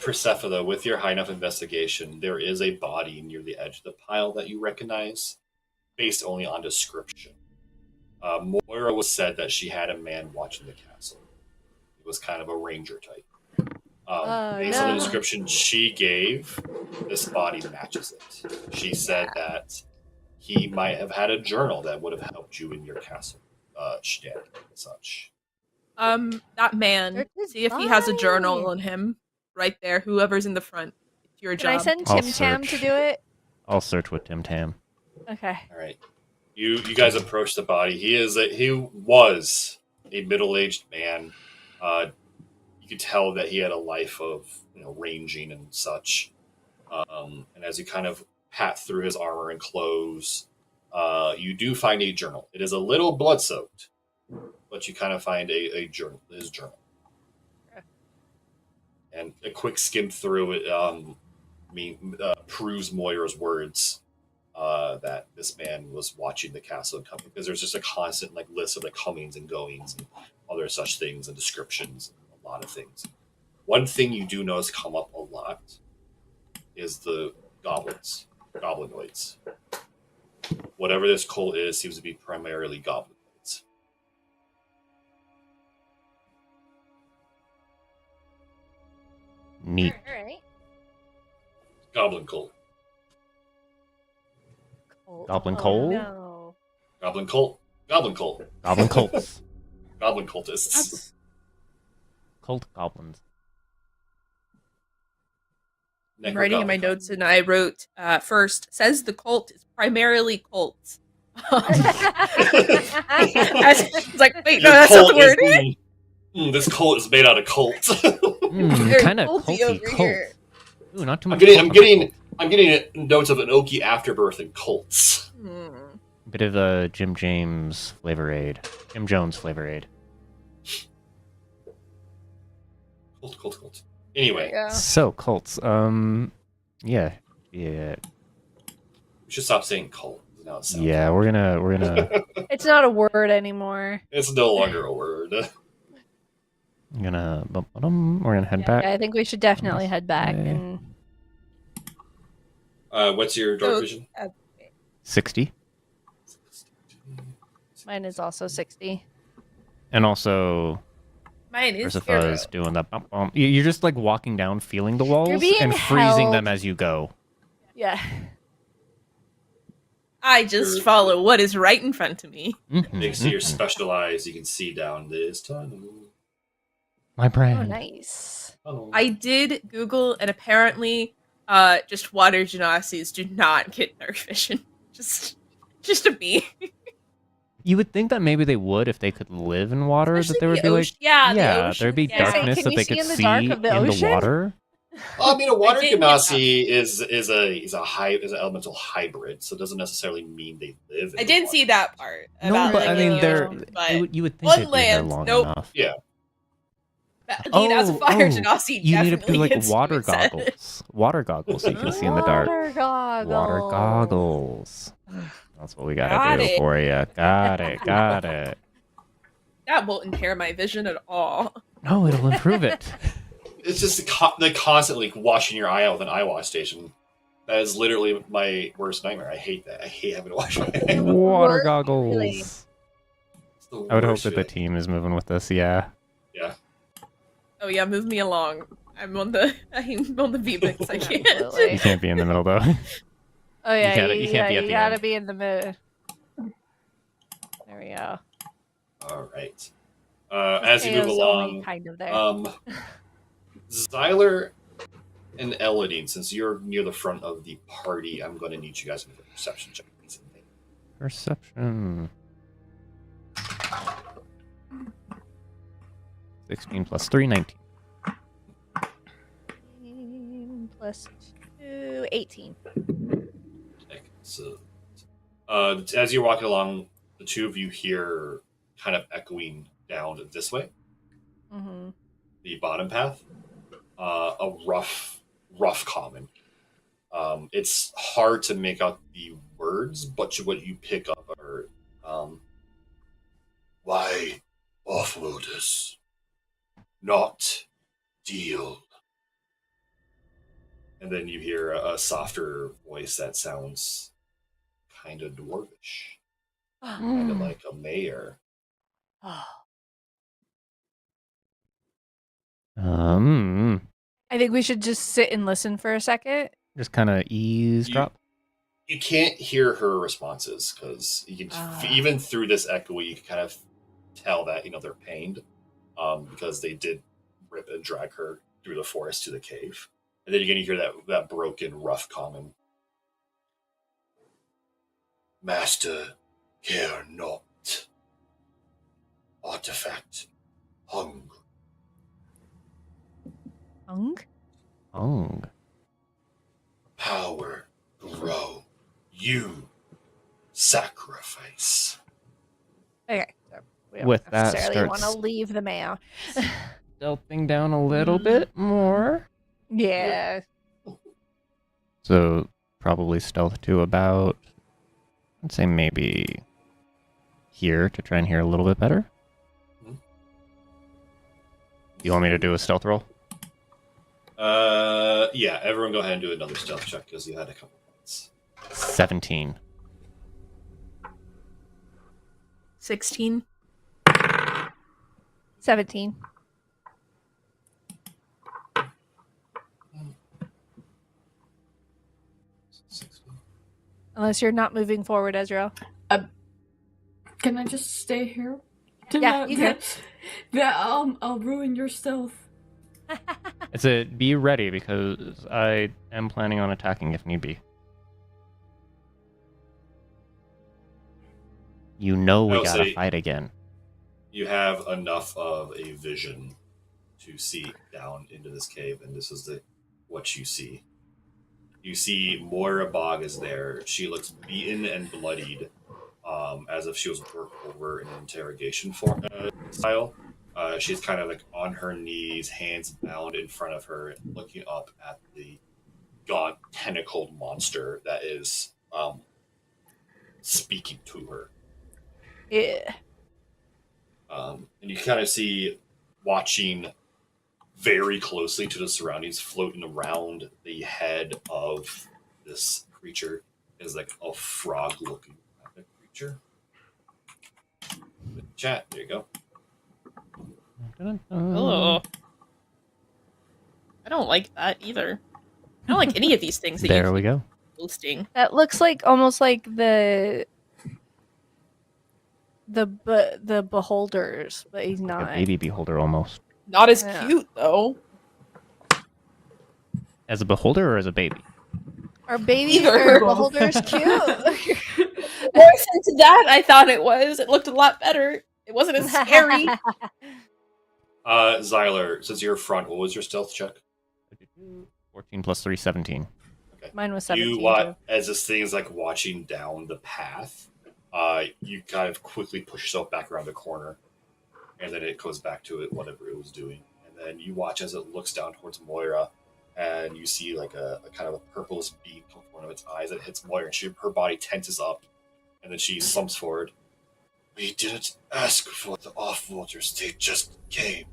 Persephone, with your high enough investigation, there is a body near the edge of the pile that you recognize, based only on description. Moira was said that she had a man watching the castle. It was kind of a ranger type. Based on the no. description she gave, this body matches it. She said that he might have had a journal that would have helped you in your castle shenanigans and such. That man. There's his See if he has a journal body. on him. Right there. Whoever's in the front. It's your Can I job. send I'll Tim Tam to search. do it? I'll search with Tim Tam. Okay. All right, you guys approach the body. He was a middle-aged man. You could tell that he had a life of ranging and such. And as you kind of pat through his armor and clothes, you do find a journal. It is a little blood-soaked, but you kind of find a journal. His journal. And a quick skim through it proves Moira's words that this man was watching the castle and coming, because there's just a constant list of comings and goings and other such things and descriptions and a lot of things. One thing you do notice come up a lot is the goblinoids. Whatever this cult is seems to be primarily goblinoids. Neat. All right. Goblin cult. Goblin coal? No. Goblin cult. Goblin cult. Goblin cults. Goblin cultists. That's Cult goblins. I'm writing in my notes, and I wrote first says the cult is primarily cults. It's like, wait, no, Your that's not cult the word. this cult is made out of cults. Very Kind of culty culty over cult. here. Ooh, not too I'm much. getting notes of an Oki afterbirth and cults. Bit of a Jim James flavor aid. Jim Jones flavor aid. Cult. Anyway, Yeah. So cults. Yeah. we should stop saying cult. Now it sounds Yeah, we're gonna It's not a word anymore. It's no longer a word. we're gonna head back. Yeah, I think we should definitely head back. Okay. And What's your dark So- vision? 60. mine is also 60. And also Mine is Persephone's doing the bump bump. You're just walking down, feeling the walls being and freezing held. them as you go. Yeah. I just follow what is right in front of me. Mhm, Thanks to your mhm. special eyes, you can see down this tunnel. My Oh, brand. nice. I did Google, and apparently, just water genasies do not get dark vision. Just a bee. You would think that maybe they would if they could live in water, that there would be the ocean. there'd be Yeah. darkness Can that you they see could in the see dark in of the the ocean? water. I mean, a water I did get genasi is an elemental hybrid, so it doesn't necessarily mean they live. In I the didn't water. see that part. No, about but I living mean, in the they're ocean, but you would think on they'd be there land, long nope. enough. as a fire oh, genasi, You need to definitely do gets water upset. goggles, so you can see in the dark. Water goggles. Water goggles. That's what we gotta Got do it. for you. Got it. That won't impair my vision at all. No, it'll improve it. It's just they constantly washing your eye out with an eye wash station. That is literally my worst nightmare. I hate that. I hate having to wash my eye out. Water Really? goggles. It's the I would hope worst that the feeling. team is moving with us. Yeah. Oh yeah, move me along. I'm on the VBix. I can't. Absolutely. You can't be in the middle though. Oh yeah, You can't be at you the gotta end. be in the mood. There we go. All right. As you move Theo's only along, kind of there. Xyler and Elodeen, since you're near the front of the party, I'm going to need you guys to make a perception check. Perception. 16 plus 3, 19. Plus 2, 18. So, as you're walking along, the two of you hear kind of echoing down this way, Mm-hmm. the bottom path, a rough common. It's hard to make out the words, but what you pick up are, why offloaders not deal. And then you hear a softer voice that sounds kind of dwarvish, kind of like a mayor. I think we should just sit and listen for a second. Just kind of eavesdrop. You can't hear her responses because you can even through this echo, you can kind of tell that they're pained, because they did rip and drag her through the forest to the cave, and then you're going to hear that broken, rough common. Master, care not. Artifact, hung. Hung. Power, grow. You sacrifice. Okay. So we don't With that necessarily want to starts- leave the mail. Stealthing down a little bit more. Yeah. So probably stealth to about, I'd say maybe here to try and hear a little bit better. Mhm. You want me to do a stealth roll? Yeah, everyone go ahead and do another stealth check because you had a couple points. 17. 16. 17. Unless you're not moving forward, Ezreal. Can I just stay here? Yeah, you can. I'll ruin your stealth. It's a be ready because I am planning on attacking if need be. You know we I'll gotta say- fight again. You have enough of a vision to see down into this cave, and this is what you see. You see Moira Bog is there. She looks beaten and bloodied, as if she was worked over in an interrogation style. She's kind of like on her knees, hands bound in front of her, looking up at the gaunt, tentacled monster that is speaking to her. Yeah. And you kind of see, watching very closely to the surroundings, floating around the head of this creature is like a frog-looking creature. Chat, there you go. Oh. I don't like that either. I don't like any of these things that There you we keep go. posting. That looks like almost like the beholders, but he's A not. baby beholder almost. Not as Yeah. cute though. As a beholder or as a baby? Our baby Either. or beholder's cute. More into that, I thought it was. It looked a lot better. It wasn't as scary. Xyler, since you're front, what was your stealth check? 14 plus 3, 17. Mine was 17. You watch as this thing is like watching down the path. You kind of quickly push yourself back around the corner, and then it goes back to it, whatever it was doing. And then you watch as it looks down towards Moira, and you see like a kind of a purplish beam come from one of its eyes that hits Moira, and her body tenses up, and then she slumps forward. We didn't ask for the off-worlders, they just came.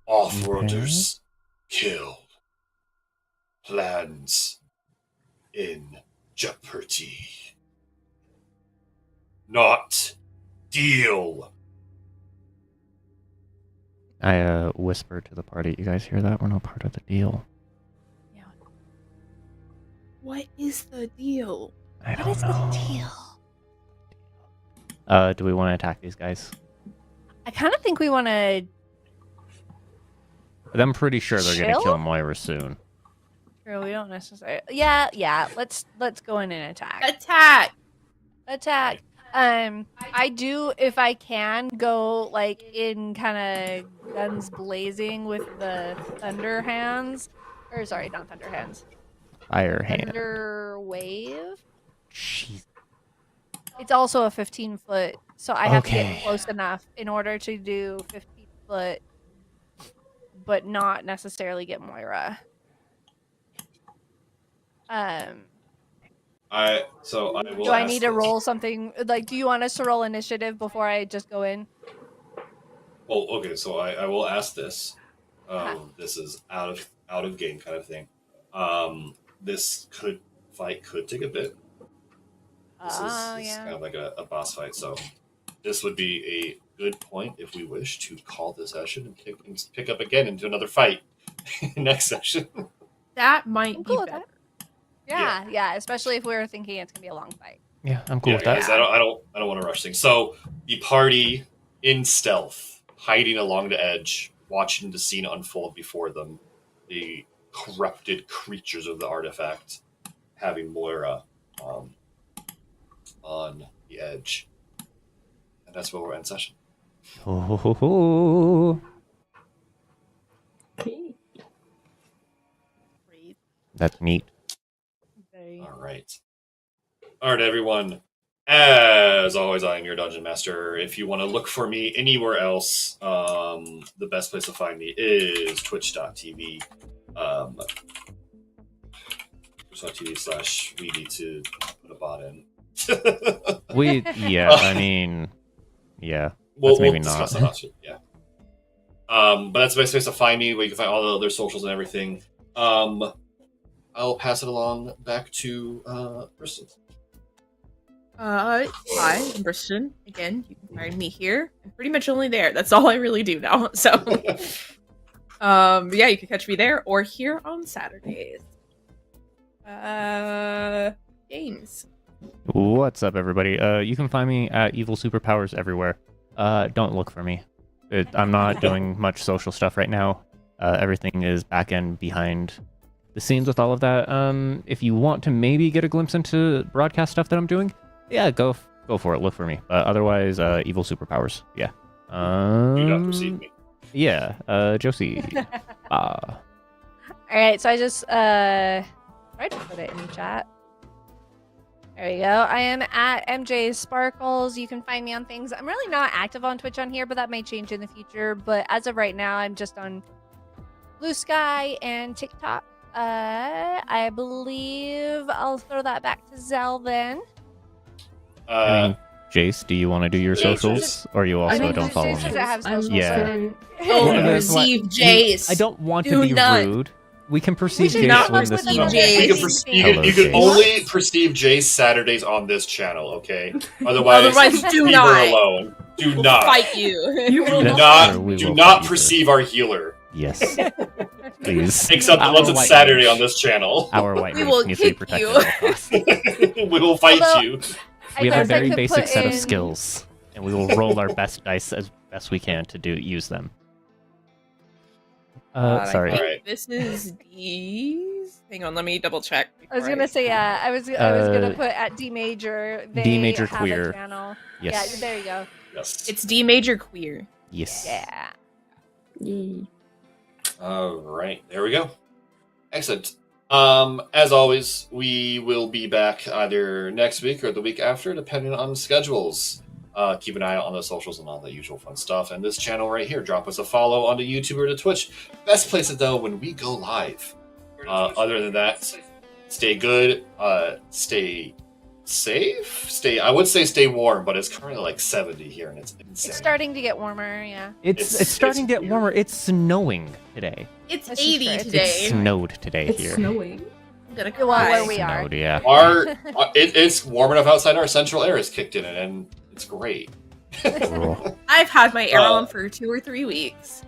Off-worlders killed. Plans in jeopardy. Not deal. I whisper to the party, you guys hear that? We're not part of the deal. What is the deal? I What don't is know. the deal? Do we want to attack these guys? I kind of think we want to. But I'm pretty sure they're gonna Chill? kill Moira soon. True, we don't necessarily. Yeah. Let's go in and attack. Attack! I do, if I can, go like in kind of guns blazing with the thunder hands, or sorry, not thunder hands. Fire hand. Thunder wave. Jeez. It's also a 15-foot, so I have to Okay. get close enough in order to do 15-foot, but not necessarily get Moira. I will. Do I ask need to this. roll something? Like, do you want us to roll initiative before I just go in? Well, okay. So I will ask this. This is out of game kind of thing. This fight could take a bit. This is kind of like a boss fight. So this would be a good point if we wish to call this session and pick up again into another fight next session. That might I'm be cool with better. that. Yeah, especially if we're thinking it's gonna be a long fight. Yeah, I'm cool Yeah, with that. guys, I don't want to rush things. So the party in stealth, hiding along the edge, watching the scene unfold before them. The corrupted creatures of the artifact, having Moira on the edge, and that's where we're in session. Oh, Okay. that's neat. All right, everyone. As always, I am your dungeon master. If you want to look for me anywhere else, the best place to find me is twitch.tv. Twitch.tv/ we need to put a bot in. I mean, yeah. We'll maybe discuss not. that after. Yeah. But that's the best place to find me, where you can find all the other socials and everything. I'll pass it along back to Kristen. Hi, I'm Christian. Again, you can find me here. I'm pretty much only there. That's all I really do now. So, yeah, you can catch me there or here on Saturdays. Games. What's up, everybody? You can find me at Evil Superpowers everywhere. Don't look for me. I'm not doing much social stuff right now. Everything is back end behind the scenes with all of that. If you want to maybe get a glimpse into broadcast stuff that I'm doing, yeah, go for it. Look for me. Otherwise, Evil Superpowers. Yeah. Do not perceive me. Yeah. Josie. All right, so I just tried to put it in the chat. There we go. I am at MJ Sparkles. You can find me on things. I'm really not active on Twitch on here, but that may change in the future. But as of right now, I'm just on Blue Sky and TikTok. I believe I'll throw that back to Zell then. I mean, Jace, do you want to do your Yeah, socials, or you also don't follow Jace me? doesn't have I'm socials. Yeah. sorry. Oh, Well, that's why- perceive Jace. I don't want Do to be not. rude. We can perceive should Jace not when perceive this Jace. You can, Jace. you can Hello, only perceive Jace Saturdays on this channel, okay? Otherwise, do leave not. her alone. Do We'll not. fight you. You will Do That's not. true, we Do will not fight you. perceive our healer. Yes, please. Except Our once it's white Saturday mage. on this channel. Our white We mage will needs to be kick protected you. at all costs. We will fight Although- you. We have a guess I very could basic put set of in- skills, and we will roll our best dice as best we can to use them. I Sorry. think Alright. This is D's. Hang on, let me double check. I was before gonna say I was gonna Uh, put at D Major. They D Major have Queer. A channel. Yes. Yeah, there you go. Yes. It's D major queer. Yes. Yeah. Yay. All right, there we go. Excellent. As always, we will be back either next week or the week after, depending on schedules. Keep an eye out on the socials and all the usual fun stuff. And this channel right here, drop us a follow on the YouTube or the Twitch. Best place to know when we go live. Other than that, stay good. Stay safe. I would say stay warm, but it's currently like 70 here, and it's insane. It's starting to get warmer. Yeah. It's starting to get weird. warmer. It's snowing today. It's This is 80 true. It today. snowed today It's here. snowing. I'm gonna Well, cry. where we are. Snowed, yeah. It's warm enough outside. Our central air is kicked in, and it's great. Cool. I've had my air Oh. on for 2 or 3 weeks.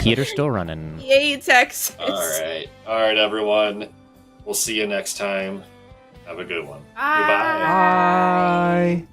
Heater's still running. Yay, Texas. All right, everyone. We'll see you next time. Have a good one. Bye. Goodbye. Bye.